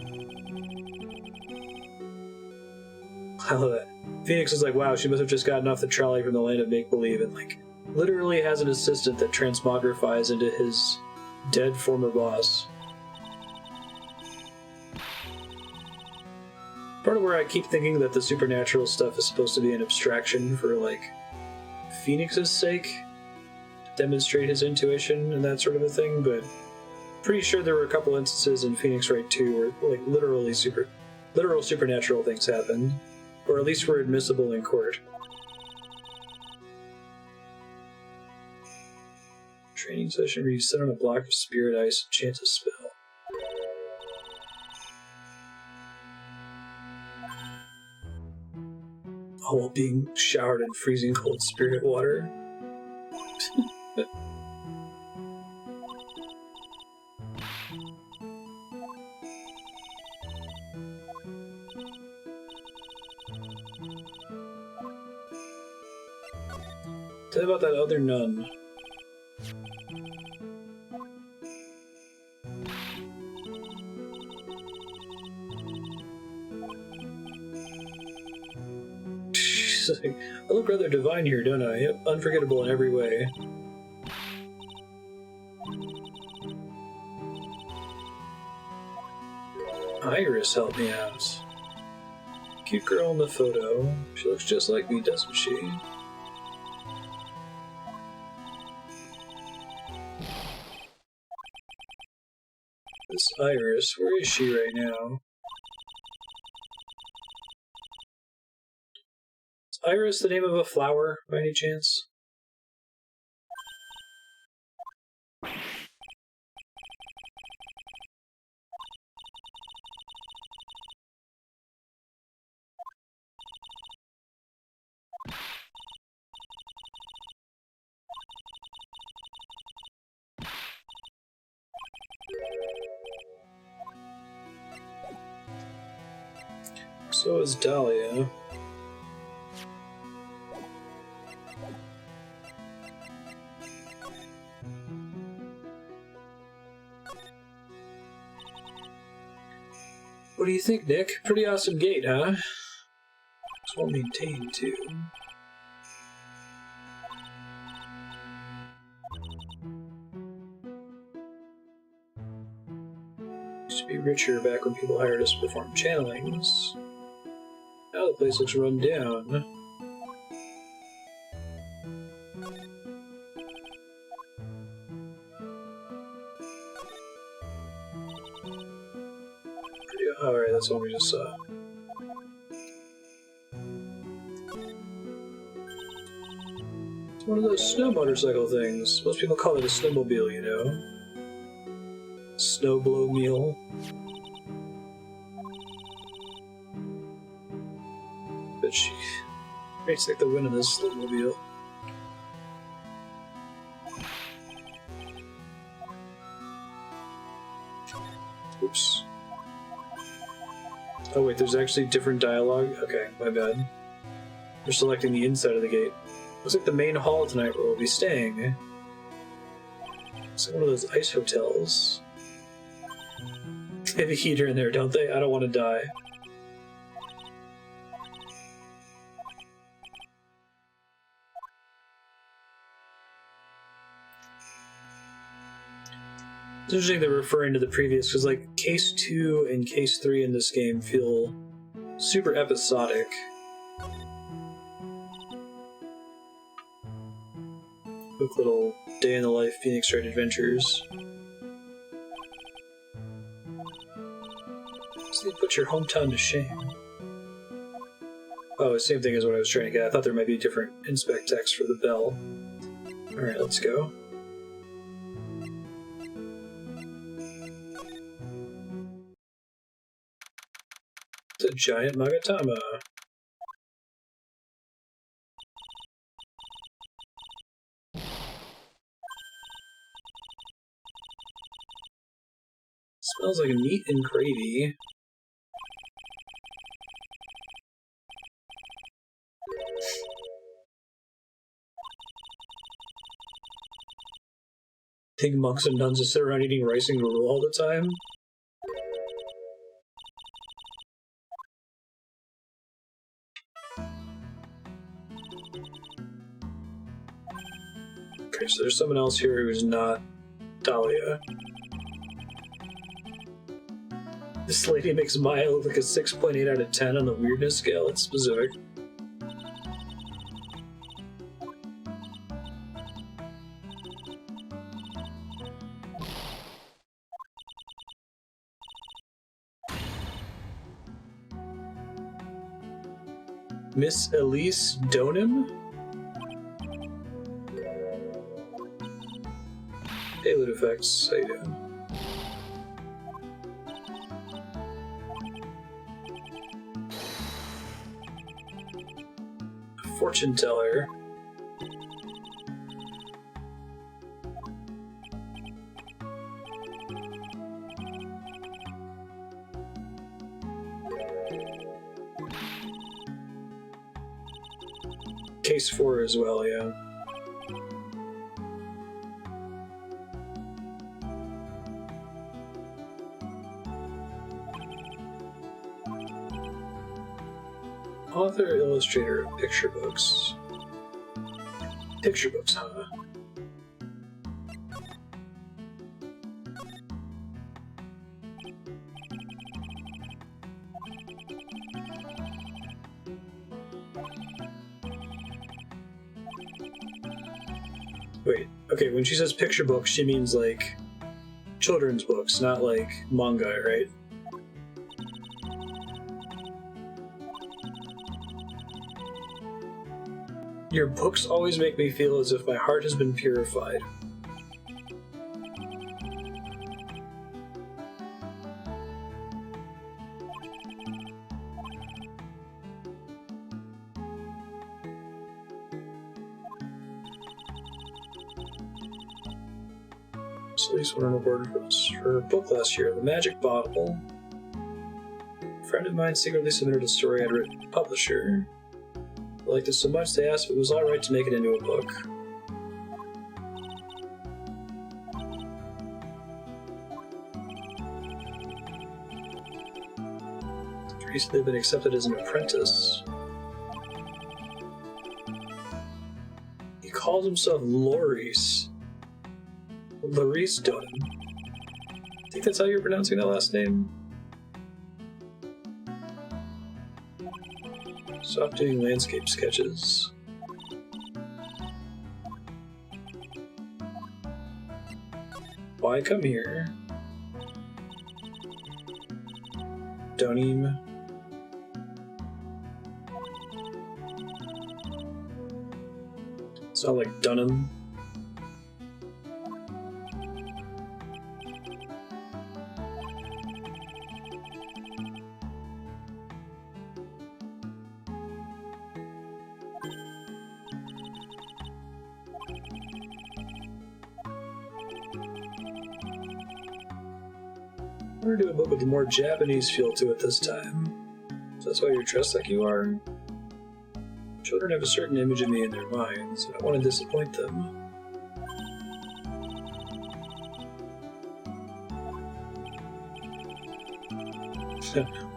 I love that. Phoenix is like, wow, she must have just gotten off the trolley from the land of make-believe and, like, literally has an assistant that transmogrifies into his dead former boss. Part of where I keep thinking that the supernatural stuff is supposed to be an abstraction for, like, Phoenix's sake, to demonstrate his intuition and that sort of a thing, but pretty sure there were a couple instances in Phoenix Wright 2 where, like, literal supernatural things happened, or at least were admissible in court. Training session where you sit on a block of spirit ice and chant a spell. All while being showered in freezing cold spirit water. Tell me about that other nun. She's like, I look rather divine here, don't I? Yep, unforgettable in every way. Iris helped me out. Cute girl in the photo. She looks just like me, doesn't she? This Iris, where is she right now? Is Iris the name of a flower, by any chance? So is Dahlia. What do you think, Nick? Pretty awesome gate, huh? It's well maintained, too. Used to be richer back when people hired us to perform channelings. Now the place looks run down. Alright, that's what we just saw. It's one of those snow motorcycle things. Most people call it a snowmobile, you know? Snowblow meal. Wright's like the win in this mobile. Oops. Oh wait, there's actually different dialogue? Okay, my bad. We're selecting the inside of the gate. Looks like the main hall tonight where we'll be staying. It's like one of those ice hotels. They have a heater in there, don't they? I don't want to die. It's interesting they're referring to the previous, because like Case 2 and Case 3 in this game feel super episodic. Quick little day in the life Phoenix Wright adventures. So you put your hometown to shame. Oh, same thing as what I was trying to get. I thought there might be a different inspect text for the bell. Alright, let's go. It's a giant Magatama. Smells like meat and gravy. Think monks and nuns just sit around eating rice and gruel all the time? Okay, so there's someone else here who's not Dahlia. This lady makes Maya look like a 6.8 out of 10 on the weirdness scale. It's specific. Miss Elise Donim? Payload effects, how you doing? Fortune teller. Case 4 as well, yeah. Author, illustrator of picture books. Picture books, huh? Wait, okay, when she says picture books, she means like children's books, not like manga, right? Your books always make me feel as if my heart has been purified. So at least one award for her book last year, The Magic Bottle. A friend of mine secretly submitted a story I'd written to the publisher. I liked it so much they asked if it was alright to make it into a book. He's recently been accepted as an apprentice. He calls himself Loris. Loris Dunn. I think that's how you're pronouncing that last name? Stop doing landscape sketches. Why come here? Donim. It's not like Dunham. Refer to a book with a more Japanese feel to it this time. So that's why you're dressed like you are? Children have a certain image of me in their minds, and I want to disappoint them.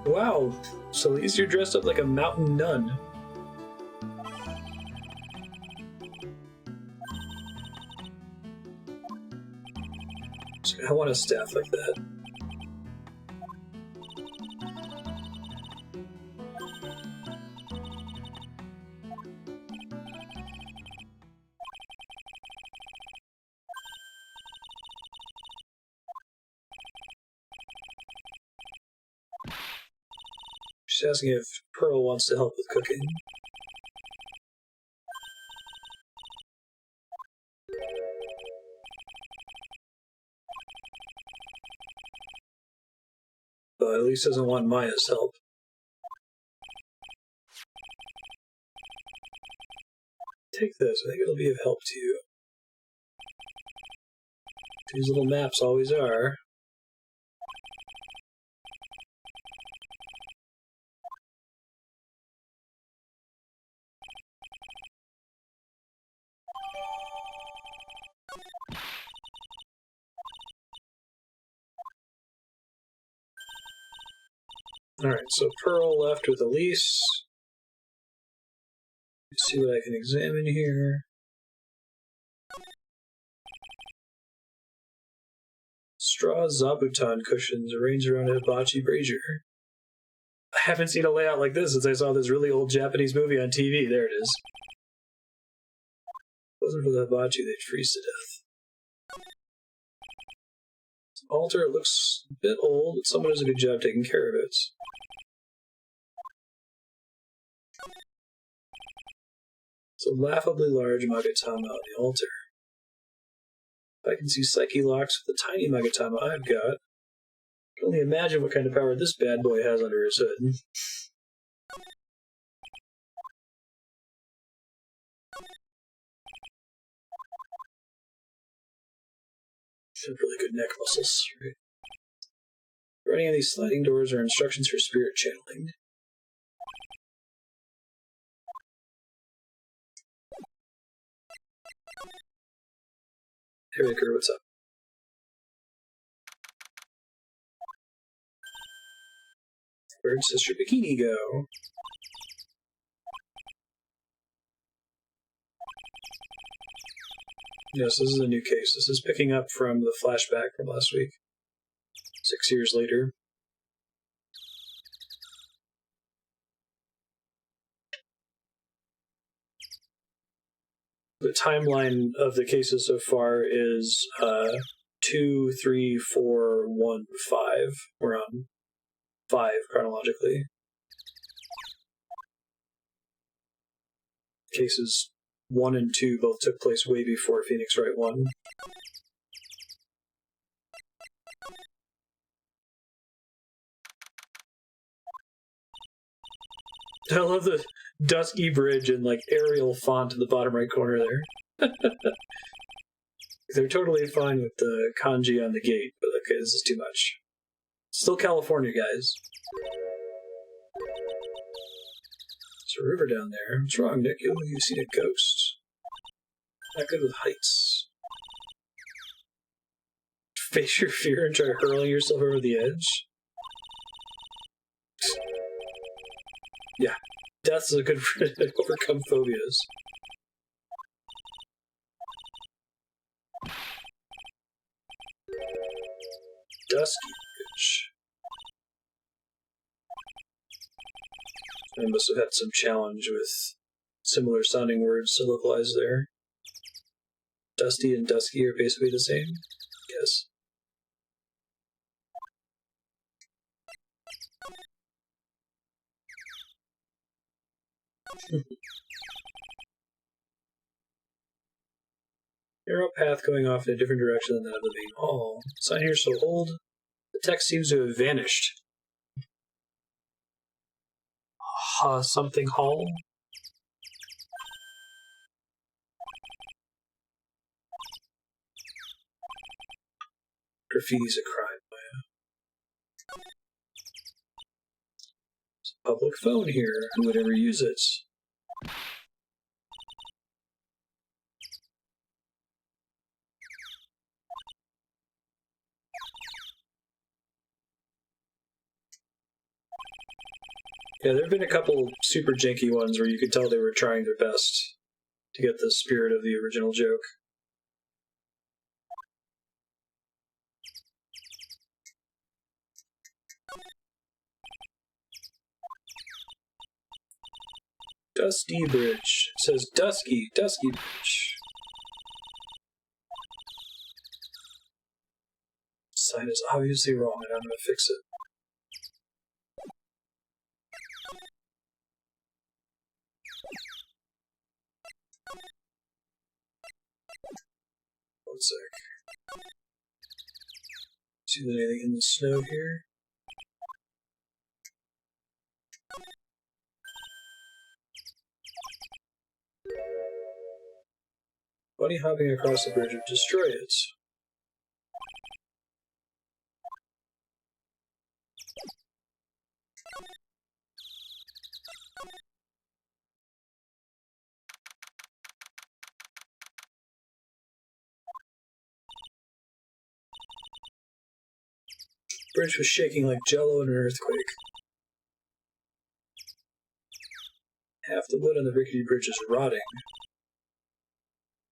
Wow, so at least you're dressed up like a mountain nun. So I want a staff like that. She's asking if Pearl wants to help with cooking. But at least doesn't want Maya's help. Take this, I think it'll be of help to you. These little maps always are. Alright, so Pearl left with Elise. Let's see what I can examine here. Straw zabuton cushions arranged around a hibachi brazier. I haven't seen a layout like this since I saw this really old Japanese movie on TV. There it is. If it wasn't for the hibachi, they'd freeze to death. Altar, it looks a bit old, but someone does a good job taking care of it. It's a laughably large Magatama on the altar. If I can see Psyche locks with the tiny Magatama I've got, I can only imagine what kind of power this bad boy has under his hood. Have really good neck muscles, right? For any of these sliding doors are instructions for spirit channeling. Hey Ricker, what's up? Where'd Sister Bikini go? Yes, this is a new case. This is picking up from the flashback from last week. 6 years later. The timeline of the cases so far is 2, 3, 4, 1, 5. We're on 5 chronologically. Cases 1 and 2 both took place way before Phoenix Wright 1. I love the dusky bridge and like Arial font in the bottom right corner there. They're totally fine with the kanji on the gate, but okay, this is too much. Still California, guys. There's a river down there. What's wrong, Nick? You've seen a ghost. Not good with heights. Face your fear and try hurling yourself over the edge. Yeah, death is a good way to overcome phobias. Dusky Bridge. I must have had some challenge with similar sounding words to localize there. Dusty and dusky are basically the same? Yes. Narrow path going off in a different direction than that of the main hall. Sign here so old, the text seems to have vanished. Something hall? Graffiti's a crime, Maya. public phone here. Who would ever use it? Yeah, there have been a couple super janky ones where you could tell they were trying their best to get the spirit of the original joke. Dusty Bridge. It says Dusky Bridge. Sign is obviously wrong, and I'm going to fix it. One sec. See if there's anything in the snow here. Bunny hopping across the bridge would destroy it. The bridge was shaking like jello in an earthquake. Half the wood on the rickety bridge is rotting.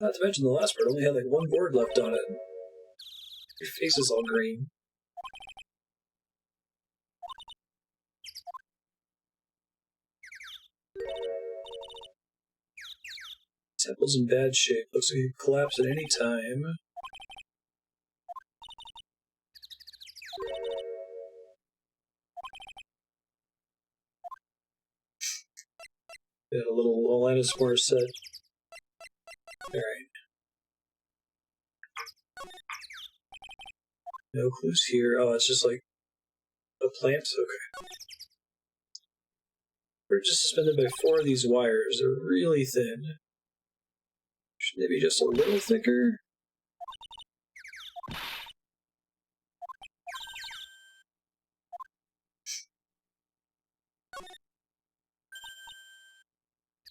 Not to mention the last part only had like one board left on it. Your face is all green. Temple's in bad shape. Looks like it could collapse at any time. Got a little Alanis Morissette. Alright. No clues here. Oh, it's just like a plant? Okay. We're just suspended by 4 of these wires. They're really thin. Should they be just a little thicker?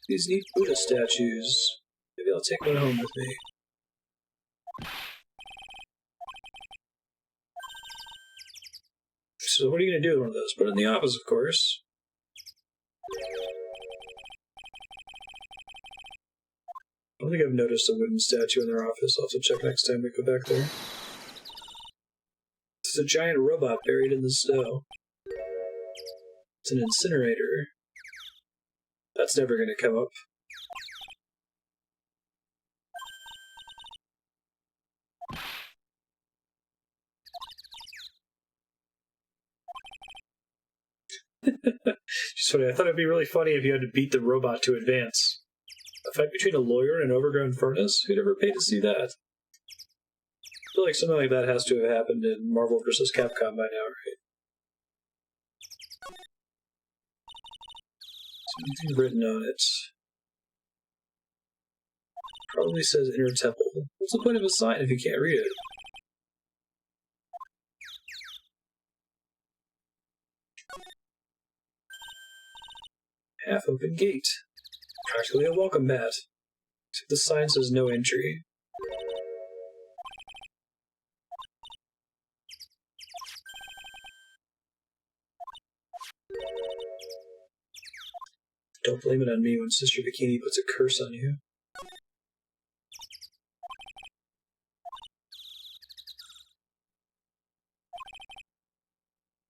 These neat Buddha statues. Maybe I'll take one home with me. So what are you going to do with one of those? Put it in the office, of course. I don't think I've noticed a wooden statue in their office. I'll have to check next time we go back there. It's a giant robot buried in the snow. It's an incinerator. That's never going to come up. Just funny. I thought it'd be really funny if you had to beat the robot to advance. A fight between a lawyer and an overgrown furnace? Who'd ever pay to see that? I feel like something like that has to have happened in Marvel vs. Capcom by now, right? Something written on it. Probably says Inner Temple. What's the point of a sign if you can't read it? Half-open gate. Practically a welcome mat. Except the sign says no entry. Don't blame it on me when Sister Bikini puts a curse on you.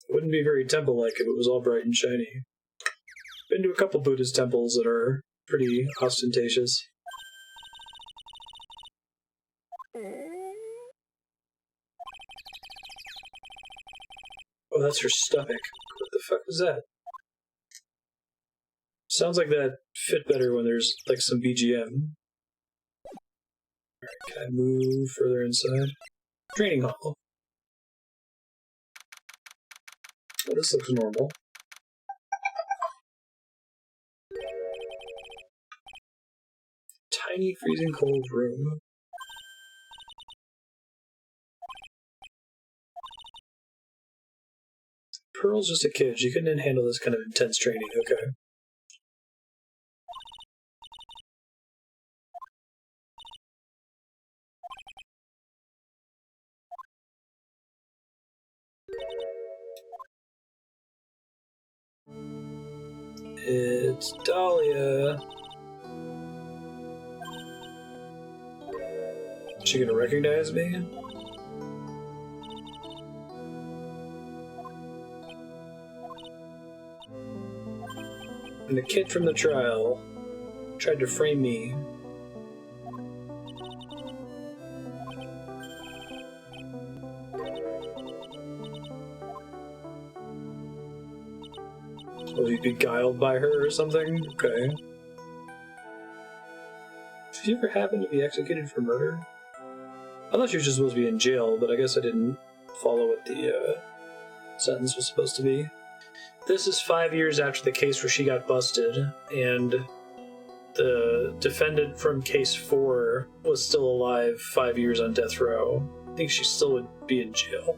It wouldn't be very temple-like if it was all bright and shiny. Been to a couple Buddhist temples that are pretty ostentatious. Oh, that's her stomach. What the fuck was that? Sounds like that fit better when there's like some BGM. Alright, can I move further inside? Training hall. Oh, this looks normal. Tiny freezing cold room. Pearl's just a kid. She couldn't handle this kind of intense training. Okay. It's Dahlia. Is she gonna recognize me? And the kid from the trial tried to frame me. Will he be beguiled by her or something? Okay. Did she ever happen to be executed for murder? I thought she was just supposed to be in jail, but I guess I didn't follow what the sentence was supposed to be. This is 5 years after the case where she got busted, and the defendant from case 4 was still alive 5 years on death row. I think she still would be in jail.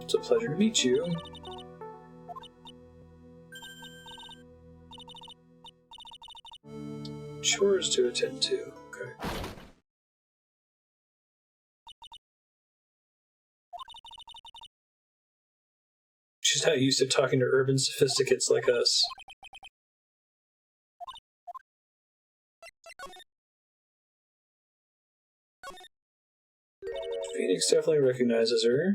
It's a pleasure to meet you. Chores to attend to. Okay. She's not used to talking to urban sophisticates like us. Phoenix definitely recognizes her.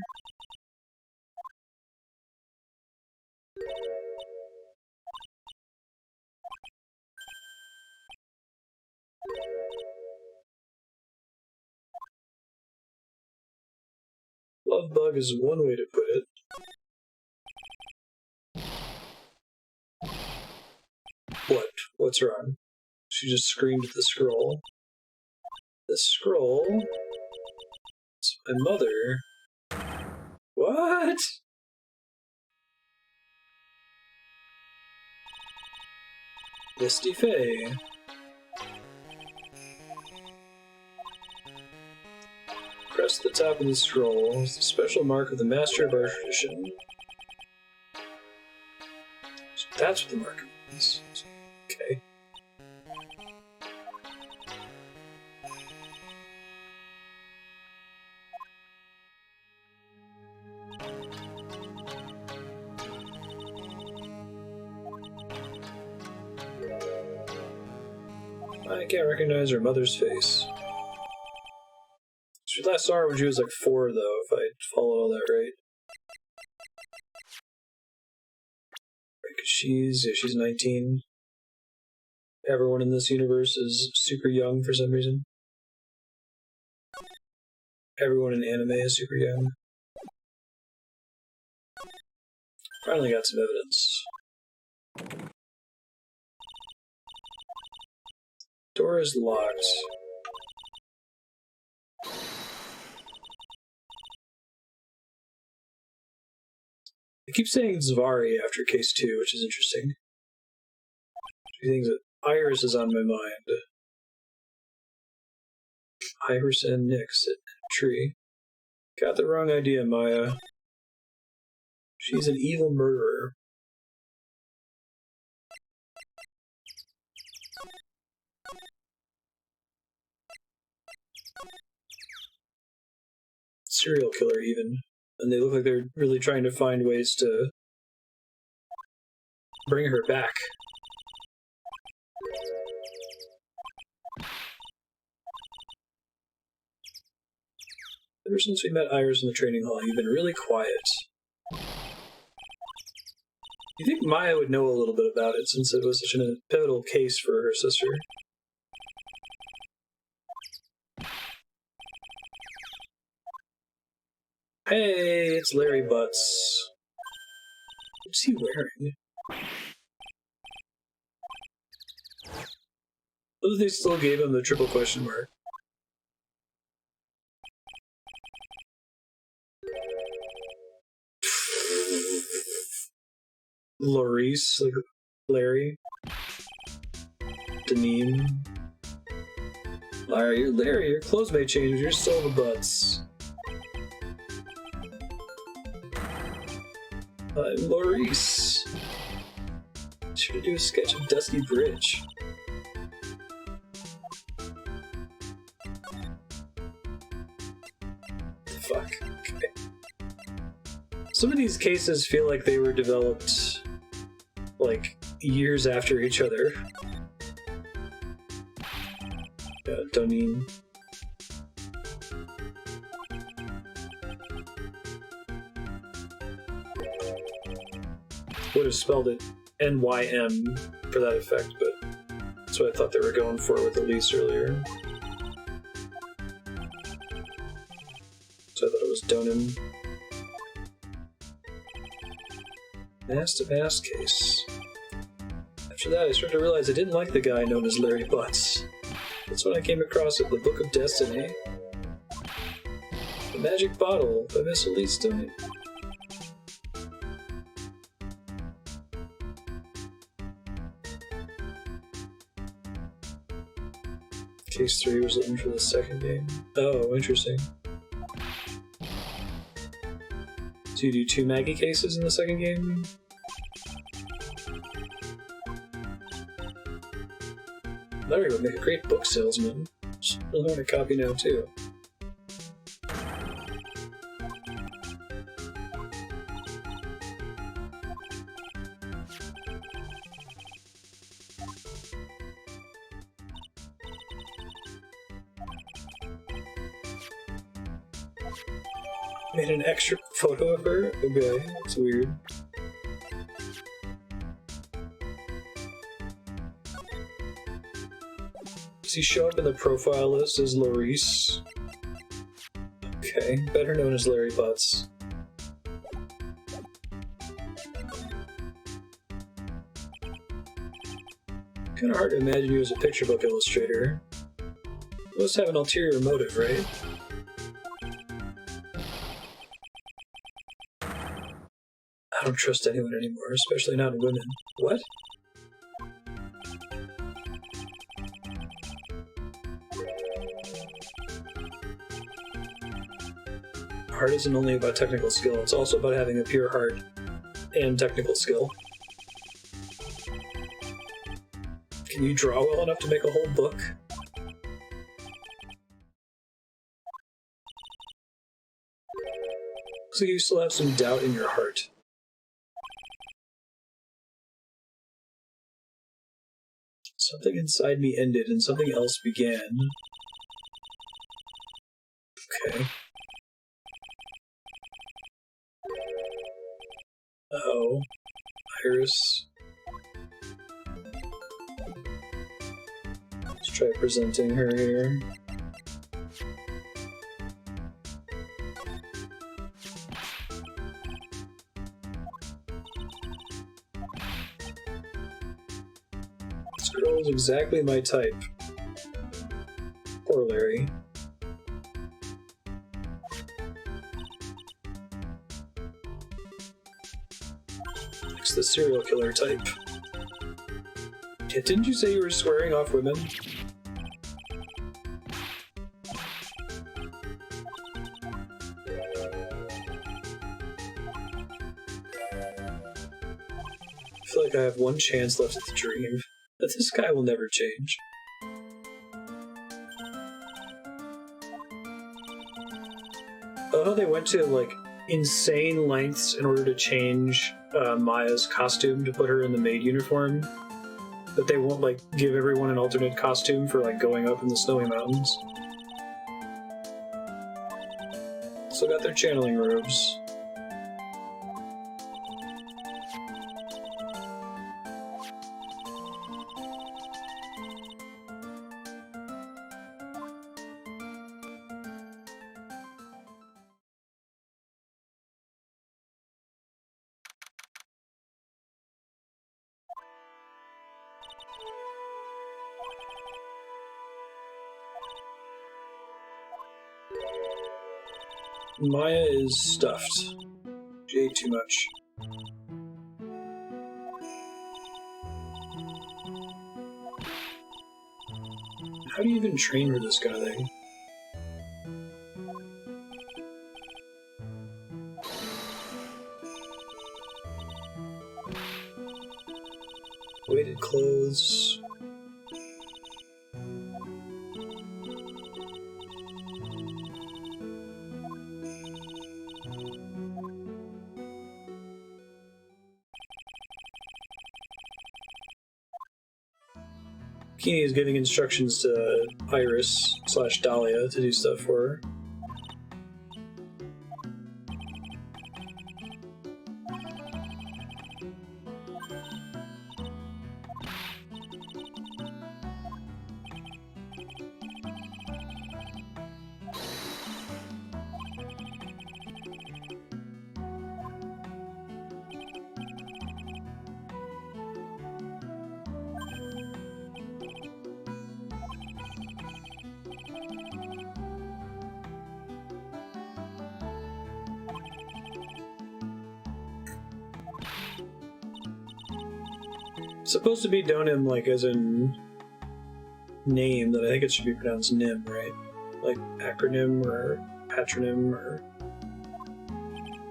Love bug is one way to put it. What? What's wrong? She just screamed at the scroll. The scroll? It's my mother. What? Misty Faye. Press the top of the scroll. It's the special mark of the master of our tradition. So that's what the mark means. Okay. I can't recognize her mother's face. We last saw her when she was like 4, though, if I followed all that right. Because she's 19. Everyone in this universe is super young for some reason. Everyone in anime is super young. Finally got some evidence. Door is locked. I keep saying Zvari after case 2, which is interesting. She thinks that Iris is on my mind. Iris and Nick sit in a tree. Got the wrong idea, Maya. She's an evil murderer. Serial killer, even. And they look like they're really trying to find ways to bring her back. Ever since we met Iris in the training hall, you've been really quiet. You think Maya would know a little bit about it, since it was such a pivotal case for her sister. Hey, it's Larry Butts. What's he wearing? Oh, they still gave him the triple question mark. Laurice, like Larry. Deneen. Larry, your clothes may change, but you're still the butts. I'm Maurice. Sure to do a sketch of Dusty Bridge. Fuck. Okay. Some of these cases feel like they were developed, like, years after each other. Donine. Would have spelled it NYM for that effect, but that's what I thought they were going for with Elise earlier. So I thought it was Donin. Mass-to-mass case. After that, I started to realize I didn't like the guy known as Larry Butts. That's when I came across it, the Book of Destiny. The Magic Bottle by Miss Elise Donin. Case 3 was looking for the second game. Oh, interesting. So you do 2 Maggie cases in the second game? Larry would make a great book salesman. I'll learn a copy now, too. Made an extra photo of her? Okay, that's weird. Does he show up in the profile list as Laurice? Okay, better known as Larry Butts. Kinda hard to imagine you as a picture book illustrator. You must have an ulterior motive, right? I don't trust anyone anymore, especially not women. What? Art isn't only about technical skill, it's also about having a pure heart and technical skill. Can you draw well enough to make a whole book? Looks like you still have some doubt in your heart. Something inside me ended and something else began. Okay. Oh. Iris. Let's try presenting her here. This girl is exactly my type. Poor Larry. Next, the serial killer type. Yeah, didn't you say you were swearing off women? I feel like I have one chance left at the dream. But this guy will never change. I love how they went to, like, insane lengths in order to change Maya's costume to put her in the maid uniform. But they won't, like, give everyone an alternate costume for, like, going up in the snowy mountains. Still got their channeling robes. Maya is stuffed. She ate too much. How do you even train for this kind of thing? Weighted clothes. Bikini is giving instructions to Iris / Dahlia to do stuff for her. It's supposed to be Donim, like, as in name, that I think it should be pronounced Nim, right? Like acronym or patronym or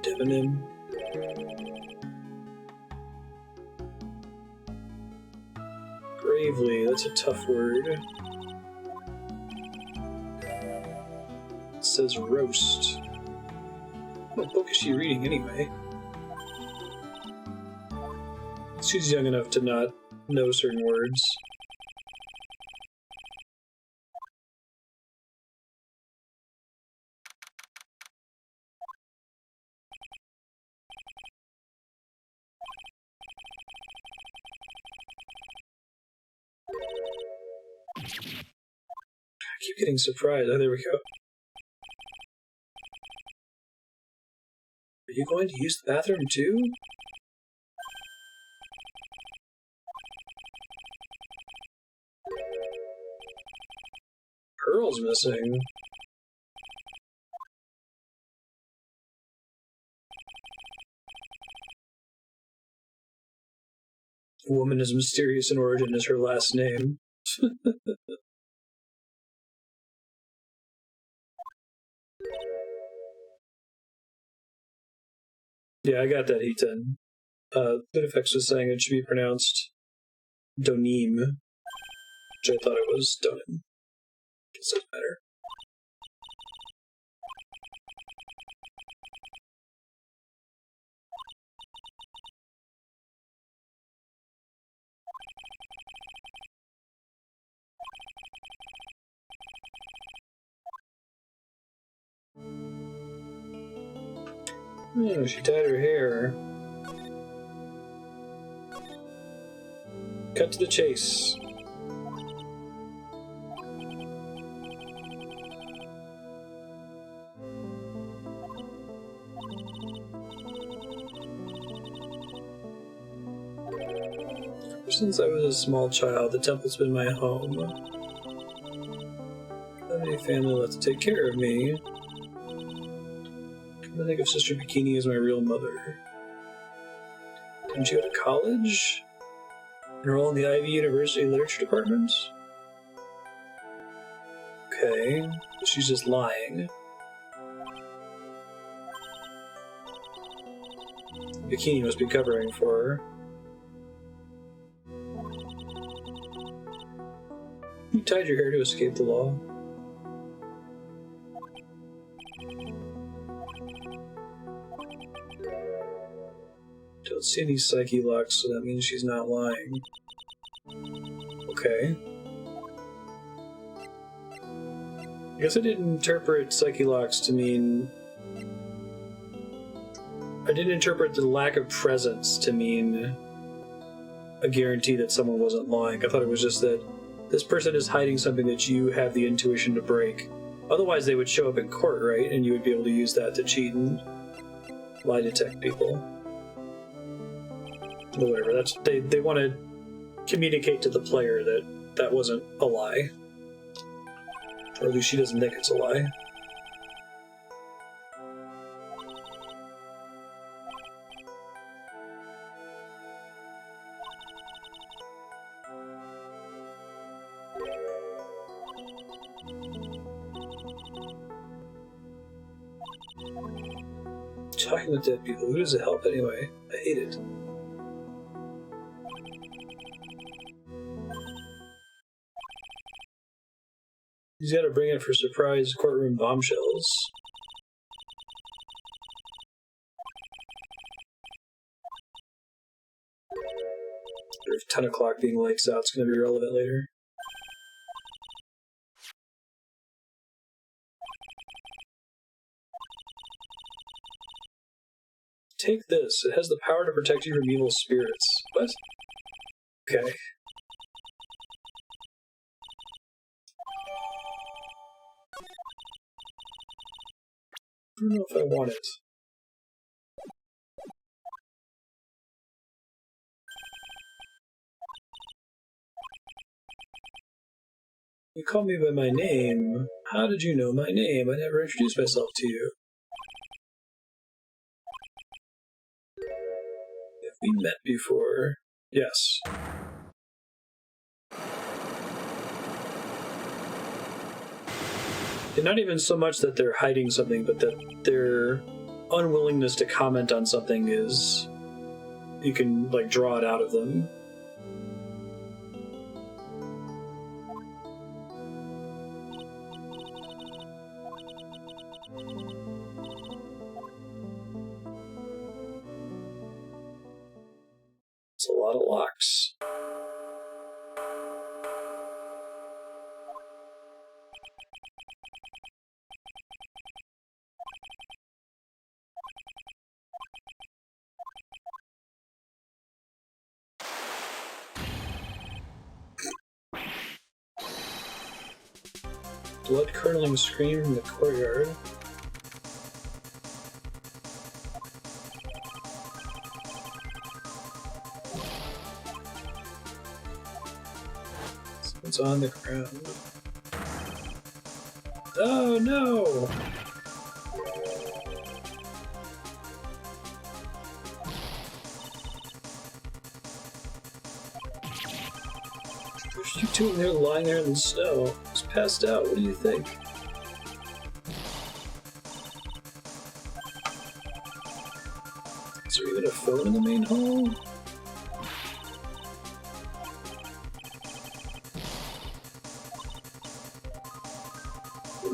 demonym. Gravely, that's a tough word. It says roast. What book is she reading anyway? She's young enough to not know certain words. I keep getting surprised. Oh, there we go. Are you going to use the bathroom too? Pearl's missing. Woman as mysterious in origin as her last name. Yeah, I got that, Heaton. Ludifex was saying it should be pronounced Donim, which I thought it was Donim. It doesn't matter. Oh, she dyed her hair. Cut to the chase. Ever since I was a small child, the temple's been my home. I don't have any family left to take care of me. I think of Sister Bikini as my real mother. Didn't you go to college? Enroll in the Ivy University Literature Department? Okay, she's just lying. Bikini must be covering for her. You tied your hair to escape the law. Don't see any psyche locks, so that means she's not lying. Okay. I guess I didn't interpret psyche locks to mean... I didn't interpret the lack of presence to mean a guarantee that someone wasn't lying. I thought it was just that this person is hiding something that you have the intuition to break. Otherwise they would show up in court, right? And you would be able to use that to cheat and lie detect people. But whatever, that's they want to communicate to the player that that wasn't a lie. Or at least she doesn't think it's a lie. Talking with dead people, who does it help anyway? I hate it. He's got to bring it for surprise courtroom bombshells. If 10 o'clock being lights out, it's going to be relevant later. Take this. It has the power to protect you from evil spirits. What? Okay. I don't know if I want it. You call me by my name. How did you know my name? I never introduced myself to you. Have we met before? Yes. And not even so much that they're hiding something, but that their unwillingness to comment on something is... you can, like, draw it out of them. It's a lot of locks. Blood-curdling scream from the courtyard. Someone's on the ground. Oh no! Pushed you two and they're lying there in the snow. Just passed out. What do you think? Is there even a phone in the main hall?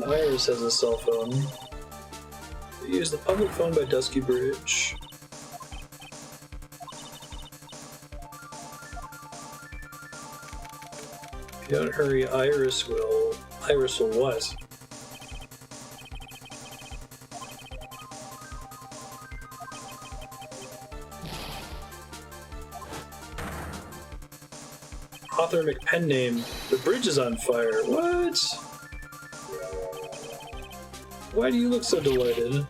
Iris has a cell phone. They use the public phone by Dusky Bridge. If you don't hurry, Iris will... Iris will what? Author McPen name. The bridge is on fire. What? Why do you look so delighted?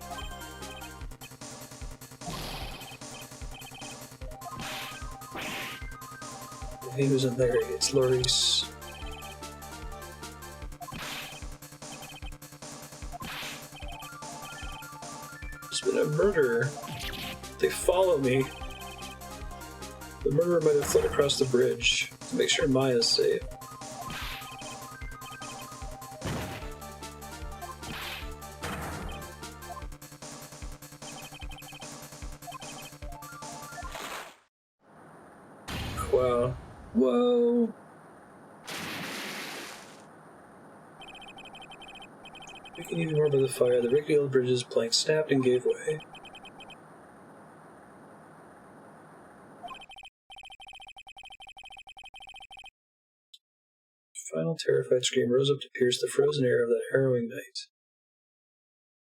The name isn't Larry, it's Laurice. There's been a murder. They follow me. The murderer might have fled across the bridge to make sure Maya's safe. Wow. Whoa! Making even more by the fire, the rickety bridge's plank snapped and gave way. Final terrified scream rose up to pierce the frozen air of that harrowing night.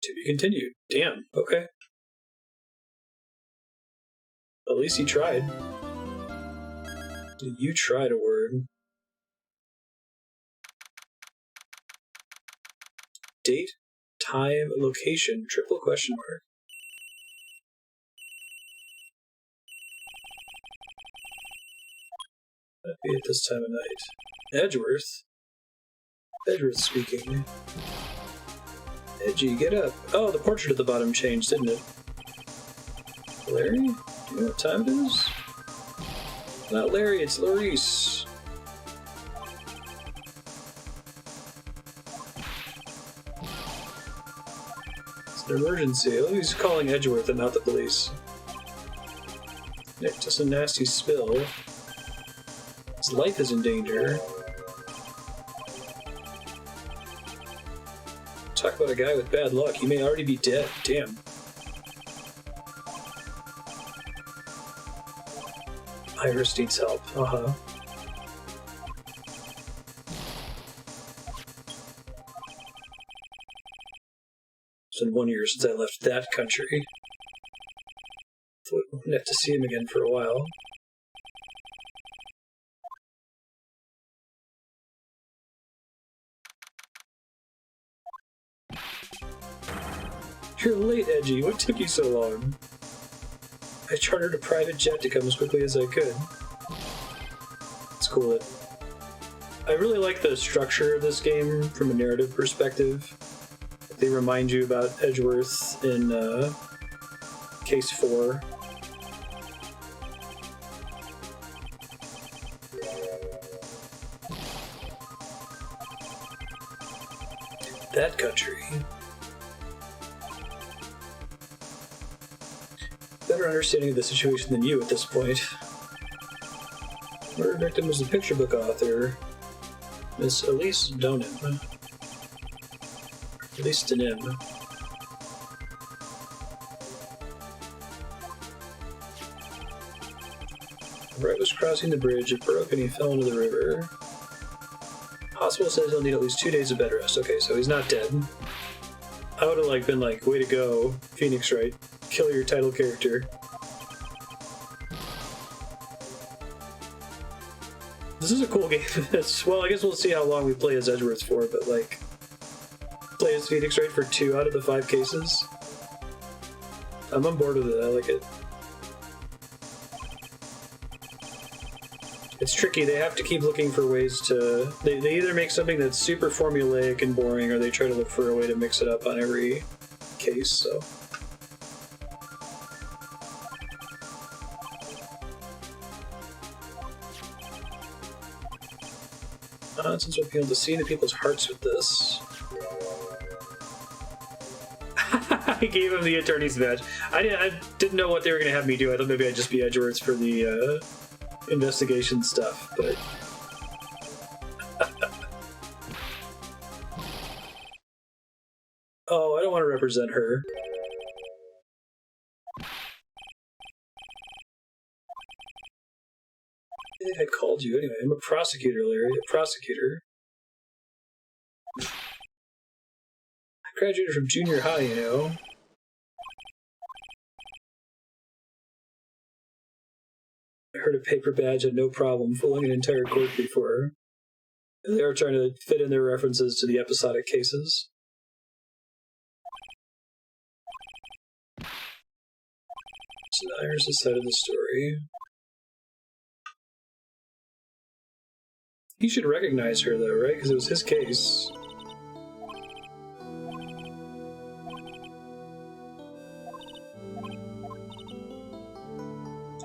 To be continued. Damn. Okay. At least he tried. You tried a word. Date, time, location, triple question mark. That'd be at this time of night. Edgeworth? Edgeworth speaking. Edgy, get up. Oh, the portrait at the bottom changed, didn't it? Larry? Do you know what time it is? Not Larry, it's Laurice. It's An emergency. Oh, he's calling Edgeworth and not the police. Nick, just a nasty spill. His life is in danger. Talk about a guy with bad luck. He may already be dead. Damn. Iris needs help. Uh-huh. It's been 1 year since I left that country. Wouldn't have to see him again for a while. You're late, Edgy. What took you so long? I chartered a private jet to come as quickly as I could. It's cool. I really like the structure of this game from a narrative perspective. They remind you about Edgeworth in Case 4. That country. Better understanding of the situation than you at this point. Murder victim was the picture book author, Miss Elise Donim. Elise Donim. Wright was crossing the bridge, it broke and he fell into the river. Hospital says he'll need at least 2 days of bed rest. Okay, so he's not dead. I would have been like, way to go, Phoenix Wright. Kill your title character. This is a cool game. Well, I guess we'll see how long we play as Edgeworth for, but play as Phoenix Wright for 2 out of the 5 cases. I'm on board with it, I like it. It's tricky, they have to keep looking for ways to... They either make something that's super formulaic and boring, or they try to look for a way to mix it up on every case, so... Since we'll be able to see into people's hearts with this. I gave him the attorney's badge. I didn't know what they were going to have me do. I thought maybe I'd just be Edgeworths for the investigation stuff, but... Oh, I don't want to represent her. I think I called you anyway. I'm a prosecutor, Larry. A prosecutor. I graduated from junior high, you know. I heard a paper badge had no problem fooling an entire court before. They are trying to fit in their references to the episodic cases. So here's the side of the story. He should recognize her, though, right? Because it was his case.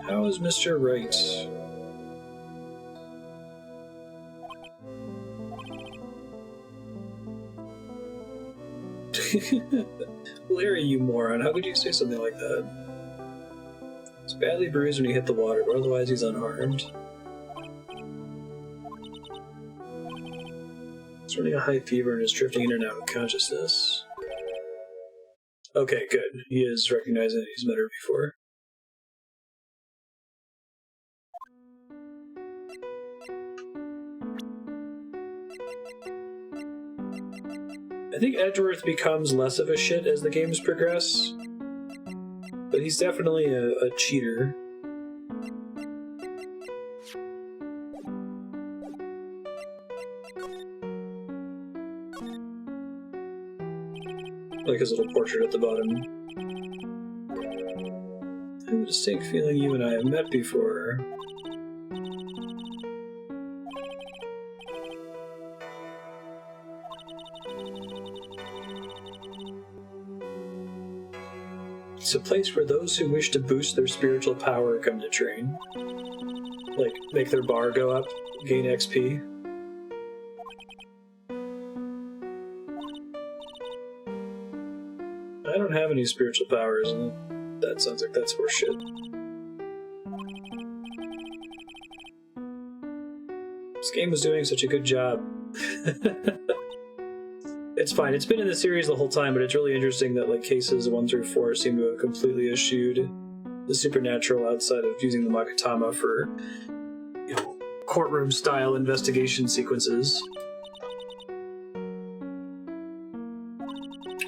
How is Mr. Wright? Larry, you moron. How could you say something like that? He's badly bruised when he hit the water, but otherwise he's unharmed. He's running a high fever and is drifting in and out of consciousness. Okay, good. He is recognizing that he's met her before. I think Edgeworth becomes less of a shit as the games progress, but he's definitely a cheater. Like his little portrait at the bottom. I have a distinct feeling you and I have met before. It's a place where those who wish to boost their spiritual power come to train. Like, make their bar go up, gain XP. I don't any spiritual powers, and that sounds like that's horseshit. This game was doing such a good job. It's fine. It's been in the series the whole time, but it's really interesting that like cases 1 through 4 seem to have completely eschewed the supernatural outside of using the Magatama for, you know, courtroom-style investigation sequences.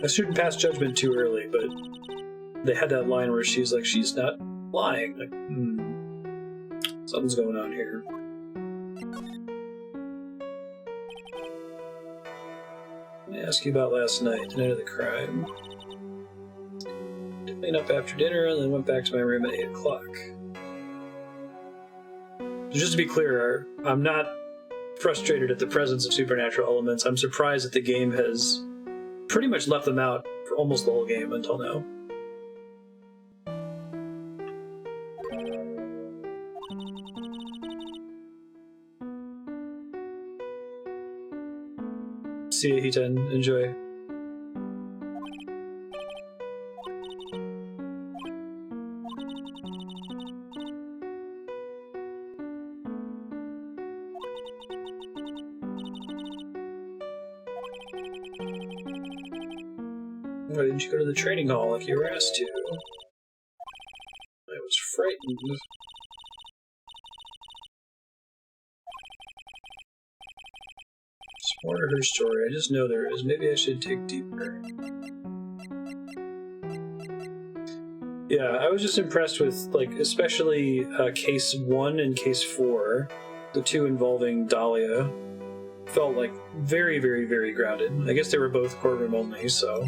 I shouldn't pass judgment too early, but they had that line where she's like, she's not lying. Like, something's going on here. Let me ask you about last night, the night of the crime. Cleaned up after dinner and then went back to my room at 8 o'clock. So just to be clear, I'm not frustrated at the presence of supernatural elements. I'm surprised that the game has pretty much left them out for almost the whole game until now. See you, Hitan. Enjoy. Why didn't you go to the training hall like you were asked to? I was frightened. It's more to her story. I just know there is. Maybe I should dig deeper. Yeah, I was just impressed with, like, especially case 1 and case 4, the two involving Dahlia, felt like very, very, very grounded. I guess they were both courtroom only, so.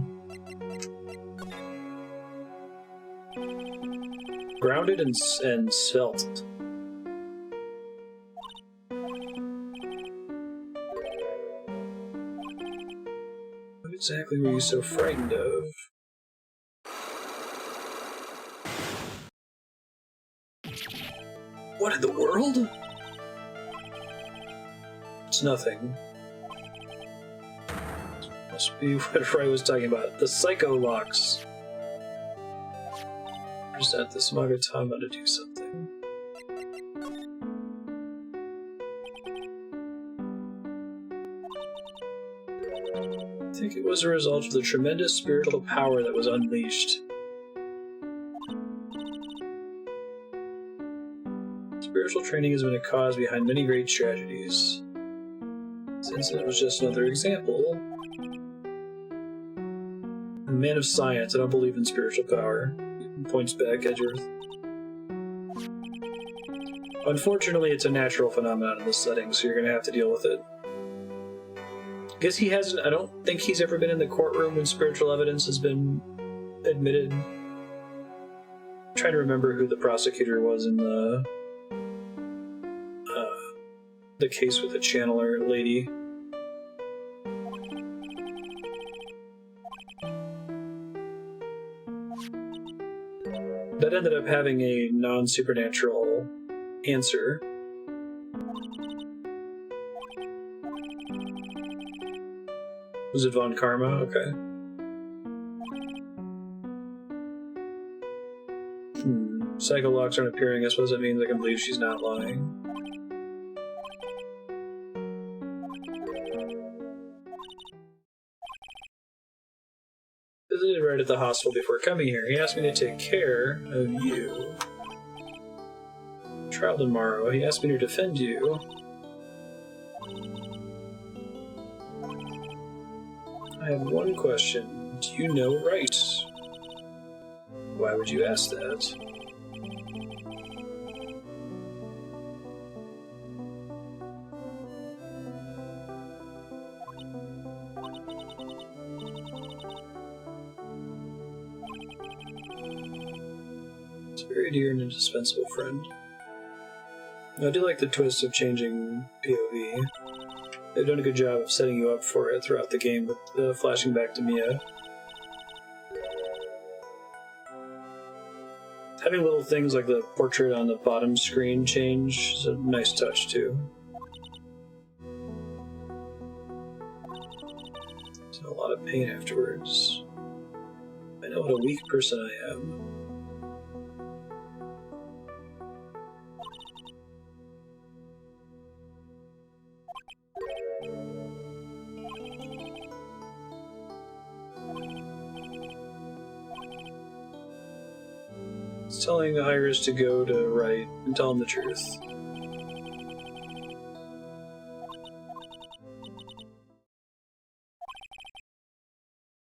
Grounded and svelte. What exactly were you so frightened of? What in the world? It's nothing. Must be what Wright was talking about. The psycho locks. Present this Magatama to do something. I think it was a result of the tremendous spiritual power that was unleashed. Spiritual training has been a cause behind many great tragedies. This incident was just another example. I'm a man of science. I don't believe in spiritual power. Points back, Edgeworth. Unfortunately, it's a natural phenomenon in this setting, so you're going to have to deal with it. I guess he hasn't. I don't think he's ever been in the courtroom when spiritual evidence has been admitted. I'm trying to remember who the prosecutor was in the case with the channeler lady. That ended up having a non-supernatural answer. Was it Von Karma? Okay. Psycho locks aren't appearing. I suppose that means I can believe she's not lying. Visited right at the hospital before coming here. He asked me to take care of you. Trial tomorrow. He asked me to defend you. I have one question. Do you know Wright? Why would you ask that? It's a very dear and indispensable friend. I do like the twist of changing POV. They've done a good job of setting you up for it throughout the game with the flashing back to Mia. Having little things like the portrait on the bottom screen change is a nice touch too. It's a lot of pain afterwards. I I know what a weak person I am. It's telling Iris to go to Wright and tell him the truth.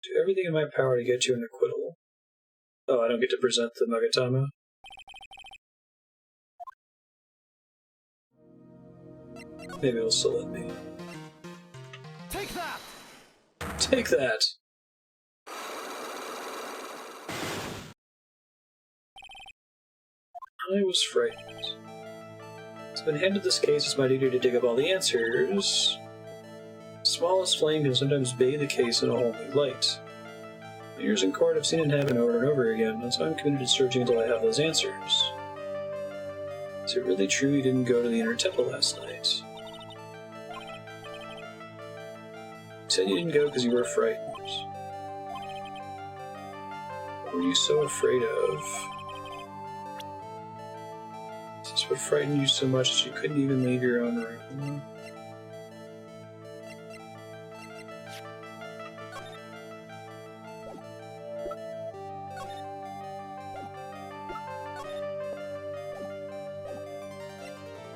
Do everything in my power to get you an acquittal. Oh, I don't get to present the Magatama? Maybe it'll still let me.
Take that!
Take that! I was frightened. It's been handed this case as my duty to dig up all the answers. The smallest flame can sometimes bathe the case in a whole new light. My years in court have seen it happen over and over again, and so I'm committed to searching until I have those answers. Is it really true you didn't go to the Inner Temple last night? You said you didn't go because you were frightened. What were you so afraid of? Is this what frightened you so much that you couldn't even leave your own room?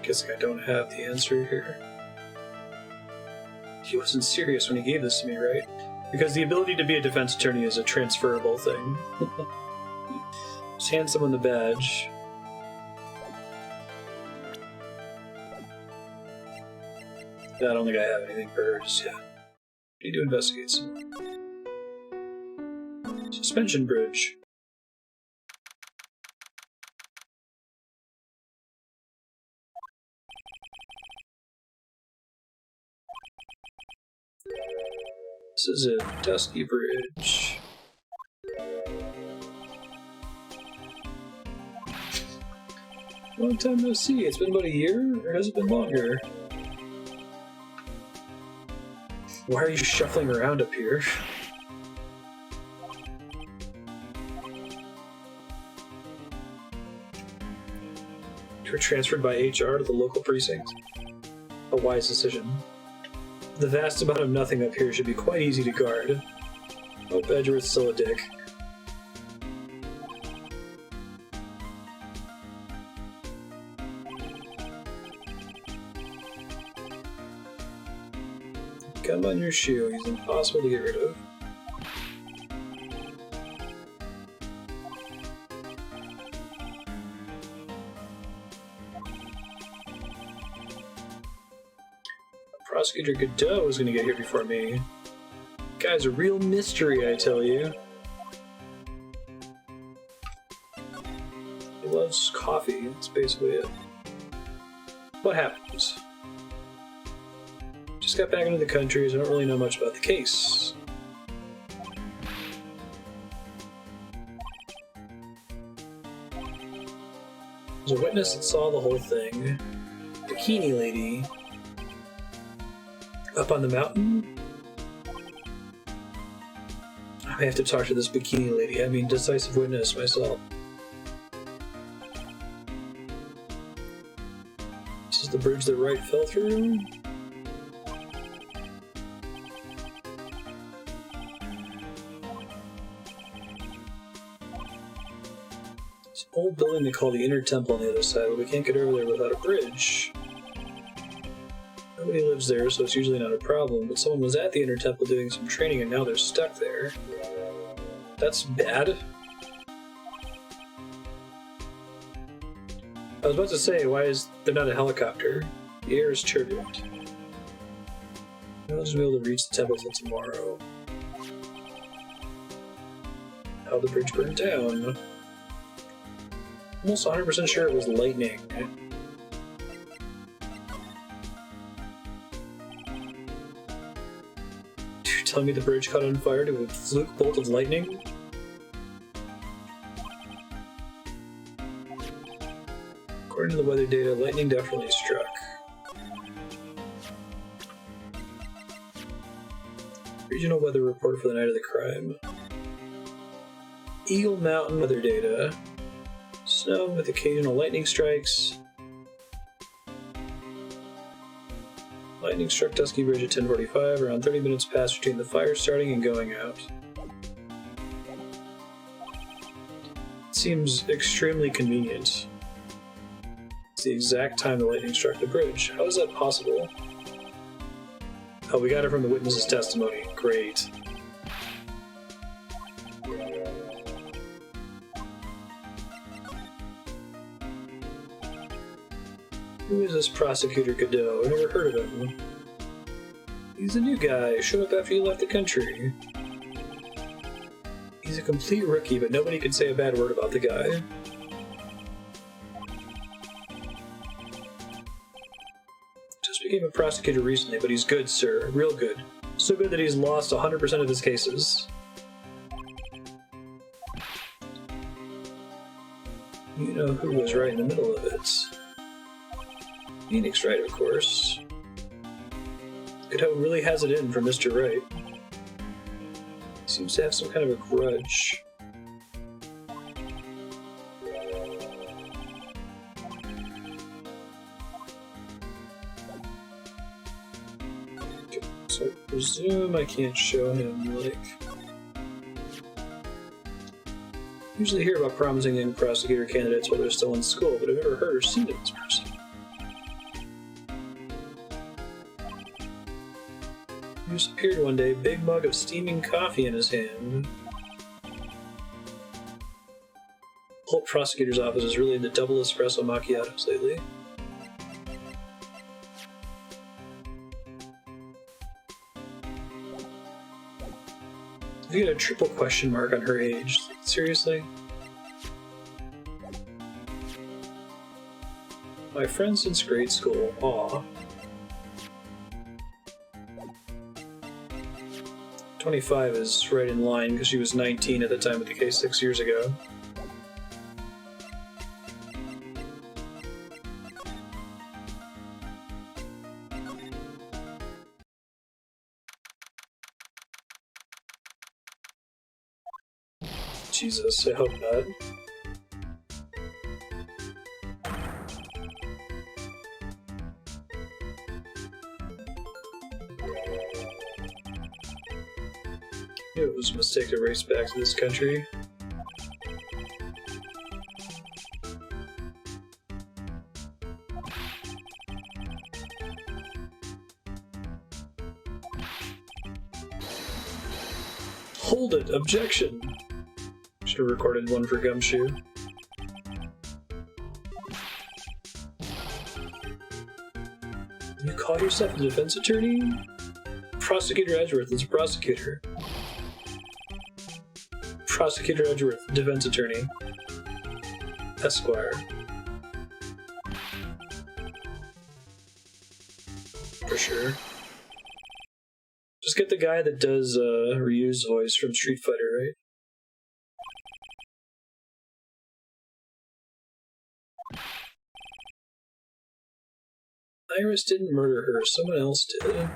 Guessing I don't have the answer here. He wasn't serious when he gave this to me, right? Because the ability to be a defense attorney is a transferable thing. Just hand someone the badge. I don't think I have anything for her just yet. I need to investigate some. Suspension bridge. This is a dusty bridge. Long time no see. It's been about a year, or has it been longer? Why are you shuffling around up here? You were transferred by HR to the local precinct. A wise decision. The vast amount of nothing up here should be quite easy to guard. Hope Edgeworth's still a dick. Gum on your shoe, he's impossible to get rid of. Prosecutor Godot is going to get here before me. Guy's a real mystery, I tell you. He loves coffee, that's basically it. What happens? Just got back into the country, so I don't really know much about the case. There's a witness that saw the whole thing. Bikini lady. Up on the mountain? I have to talk to this bikini lady. I mean, decisive witness myself. This is the bridge that Wright fell through? It's an old building they call the Inner Temple on the other side, but we can't get over there without a bridge. Nobody lives there, so it's usually not a problem, but someone was at the Inner Temple doing some training and now they're stuck there. That's bad. I was about to say, why is there not a helicopter? The air is turbulent. I'll just be able to reach the temple till tomorrow. How the bridge burned down. Almost 100% sure it was lightning. Telling me the bridge caught on fire to a fluke bolt of lightning? According to the weather data, lightning definitely struck. Regional weather report for the night of the crime. Eagle Mountain weather data. Snow with occasional lightning strikes. Lightning struck Dusky Bridge at 10:45. Around 30 minutes passed between the fire starting and going out. It seems extremely convenient. It's the exact time the lightning struck the bridge. How is that possible? Oh, we got it from the witness's testimony. Great. Who is this Prosecutor Godot? I've never heard of him. He's a new guy. Showed up after you left the country. He's a complete rookie, but nobody can say a bad word about the guy. Just became a prosecutor recently, but he's good, sir. Real good. So good that he's lost 100% of his cases. You know who was right in the middle of it. Phoenix Wright, of course. Godot really has it in for Mr. Wright. He seems to have some kind of a grudge. Okay, so I presume I can't show him, like... Usually hear about promising young prosecutor candidates while they're still in school, but I've never heard or seen of this person. He just appeared one day, big mug of steaming coffee in his hand. The whole prosecutor's office is really into double espresso macchiatos lately. You get a triple question mark on her age. Seriously? My friend since grade school. Aw. 25 is right in line because she was 19 at the time of the case 6 years ago. Jesus, I hope not. It was a mistake to race back to this country. Hold it! Objection! Should have recorded one for Gumshoe. You call yourself a defense attorney? Prosecutor Edgeworth is a prosecutor. Prosecutor Edgeworth, defense attorney. Esquire. For sure. Just get the guy that does Ryu's voice from Street Fighter, right? Iris didn't murder her, someone else did.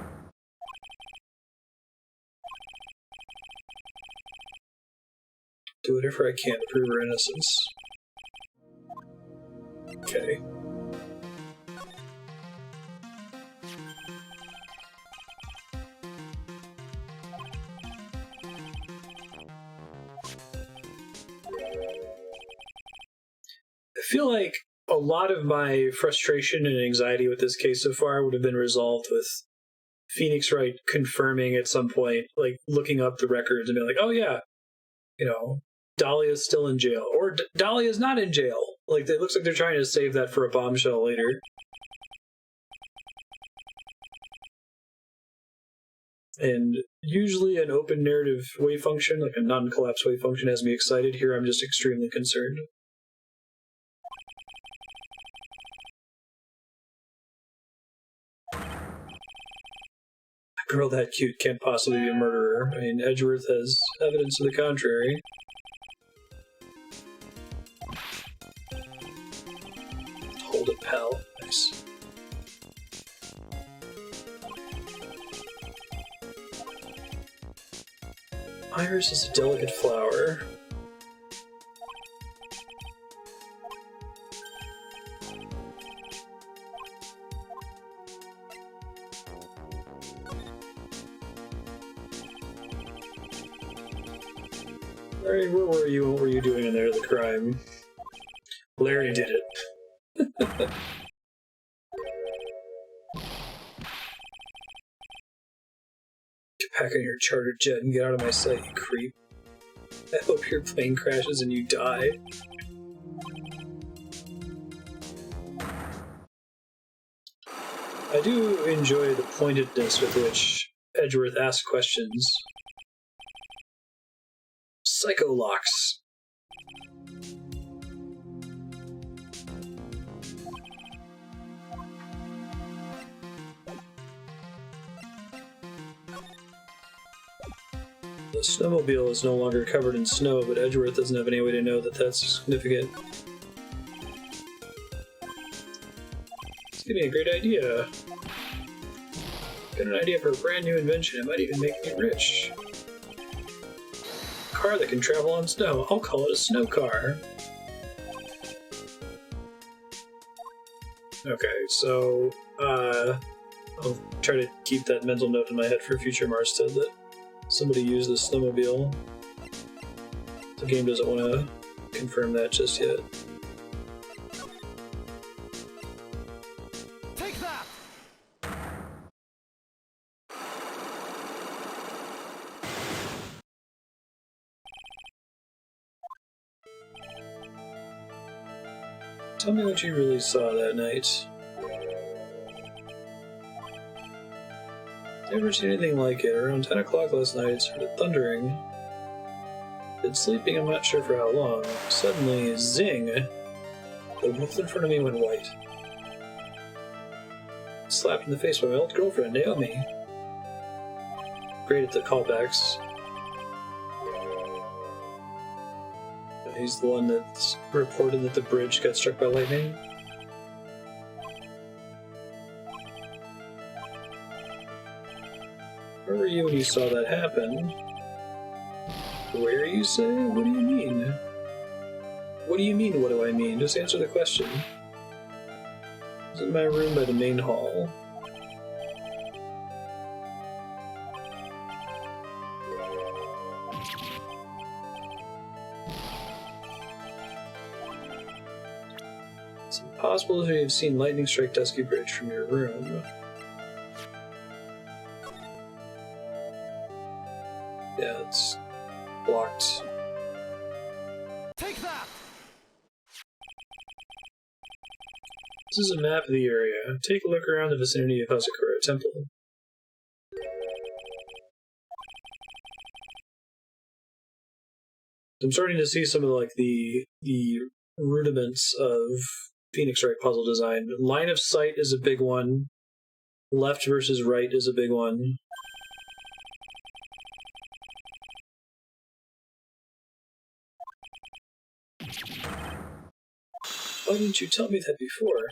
Do whatever I can to prove her innocence. Okay. I feel like a lot of my frustration and anxiety with this case so far would have been resolved with Phoenix Wright confirming at some point, like looking up the records and being like, oh yeah, you know, Dahlia's still in jail. Or Dahlia's not in jail. Like, it looks like they're trying to save that for a bombshell later. And usually an open narrative wave function, like a non-collapse wave function, has me excited. Here I'm just extremely concerned. A girl that cute can't possibly be a murderer. I mean, Edgeworth has evidence to the contrary. Hold it, pal. Nice. Iris is a delicate flower. Larry, where were you? What were you doing in there? The crime. Larry did it. Get back on your charter jet and get out of my sight, you creep. I hope your plane crashes and you die. I do enjoy the pointedness with which Edgeworth asks questions. Psycholocks. The snowmobile is no longer covered in snow, but Edgeworth doesn't have any way to know that that's significant. It's giving me a great idea. Got an idea for a brand new invention. It might even make me rich. A car that can travel on snow. I'll call it a snow car. Okay, so I'll try to keep that mental note in my head for future Marstead that somebody used the snowmobile. The game doesn't want to confirm that just yet.
Take that!
Tell me what you really saw that night. Never seen anything like it. Around 10 o'clock last night, it started thundering. Been sleeping, I'm not sure for how long. Suddenly, zing! The wolf in front of me went white. Slapped in the face by my old girlfriend, Naomi. Great at the callbacks. He's the one that's reported that the bridge got struck by lightning. Where were you when you saw that happen? Where, you say? What do you mean? What do you mean, what do I mean? Just answer the question. I was in my room by the main hall. It's impossible to have seen lightning strike Dusky Bridge from your room. Yeah, it's blocked.
Take that!
This is a map of the area. Take a look around the vicinity of Hasakura Temple. I'm starting to see some of the rudiments of Phoenix Wright puzzle design. Line of sight is a big one. Left versus right is a big one. Why didn't you tell me that before?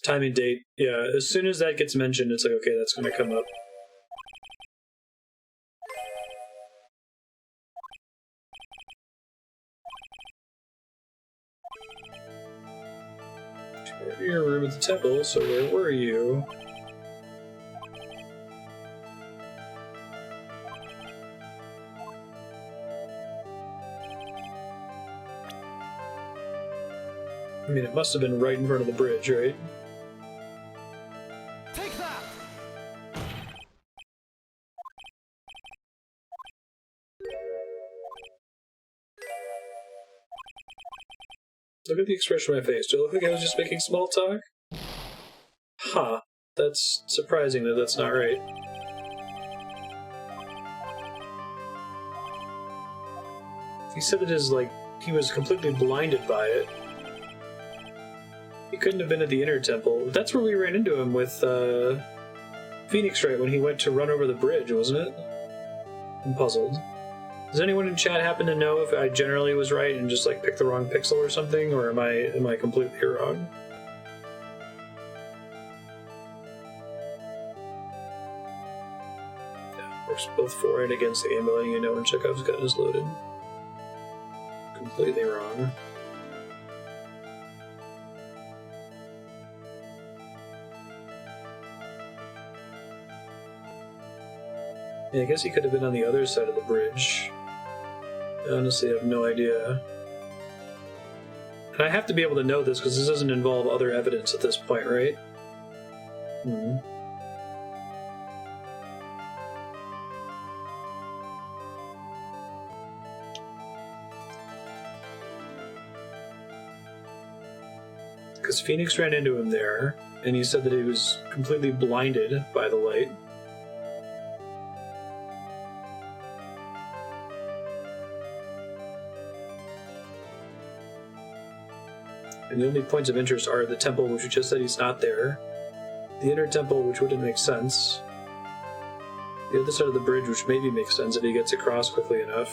Time and date. Yeah, as soon as that gets mentioned, it's like, okay, that's going to come up. Your room at the temple, so where were you? I mean, it must have been right in front of the bridge, right?
Take that!
Look at the expression on my face. Do I look like I was just making small talk? Huh. That's surprising that that's not right. He said it as like he was completely blinded by it. He couldn't have been at the inner temple. That's where we ran into him with Phoenix Wright when he went to run over the bridge, wasn't it? I'm puzzled. Does anyone in chat happen to know if I generally was right and just like picked the wrong pixel or something, or am I completely wrong? Yeah, works both for and against the game by letting you know when Chekhov's gun is loaded. Completely wrong. Yeah, I guess he could have been on the other side of the bridge. I honestly have no idea. And I have to be able to know this because this doesn't involve other evidence at this point, right? Hmm. Because Phoenix ran into him there, and he said that he was completely blinded by the light. And the only points of interest are the temple, which we just said he's not there, the inner temple, which wouldn't make sense, the other side of the bridge, which maybe makes sense if he gets across quickly enough.